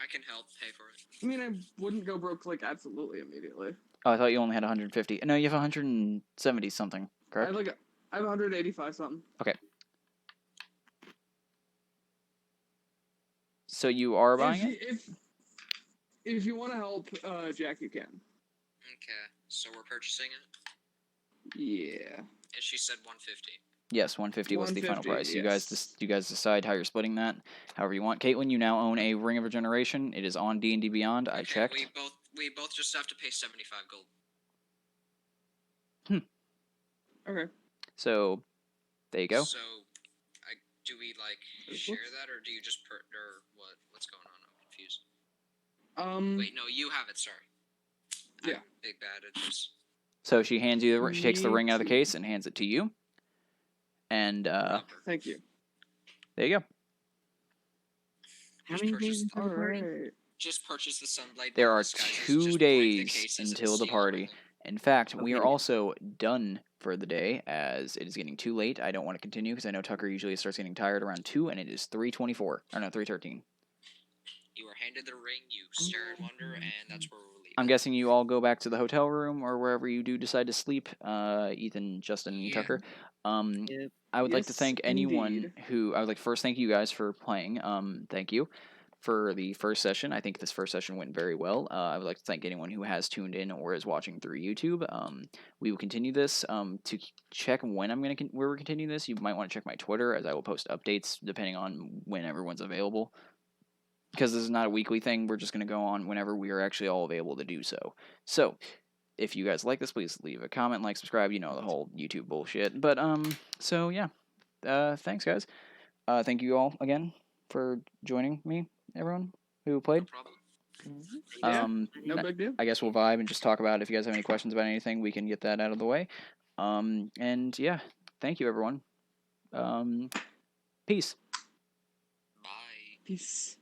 I can help pay for it. I mean, I wouldn't go broke like absolutely immediately. Oh, I thought you only had 150. No, you have 170 something, correct? I have 185 something. So you are buying it? If you want to help, Jack, you can. Okay, so we're purchasing it. Yeah. And she said 150. Yes, 150 was the final 150, price. yes. You guys decide how you're splitting that, however you want. Caitlin, you now own a Ring of Regeneration. It is on D&D Beyond. I Okay, checked. We both just have to pay 75 gold. Okay. So, there you go. So, do we like share that, or do you just or what? What's going on? I'm confused. Wait, no, you have it. Sorry. Yeah. I'm big bad at this. So she hands you the she takes the Me ring out of the too. case and hands it to you. And Number. Thank you. there you go. How Just many purchase days until the party? Alright. Just purchase the Sunblade. There are disguises, 2 just break the days cases and until the steal party. everything. In fact, we are Okay. also done for the day as it is getting too late. I don't want to continue because I know Tucker usually starts getting tired around 2 and it is 3:24. Or no, 3:13. You were handed the ring, you stare in wonder, and that's where we'll leave I'm it. guessing you all go back to the hotel room or wherever you do decide to sleep. Ethan, Justin, and Yeah. Tucker. Yep. I would like to Yes, thank anyone indeed. who I would like to first thank you guys for playing. Thank you for the first session. I think this first session went very well. I would like to thank anyone who has tuned in or is watching through YouTube. We will continue this. To check when I'm going to where we're continuing this, you might want to check my Twitter as I will post updates depending on when everyone's available. because this is not a weekly thing, we're just going to go on whenever we are actually all available to do so. So, if you guys like this, please leave a comment, like, subscribe, the whole YouTube bullshit. But, so yeah. Thanks, guys. Thank you all again for joining me, everyone who played. No problem. Yeah, no I- big deal. I guess we'll vibe and just talk about it. If you guys have any questions about anything, we can get that out of the way. And yeah, thank you, everyone. Peace. Bye. Peace.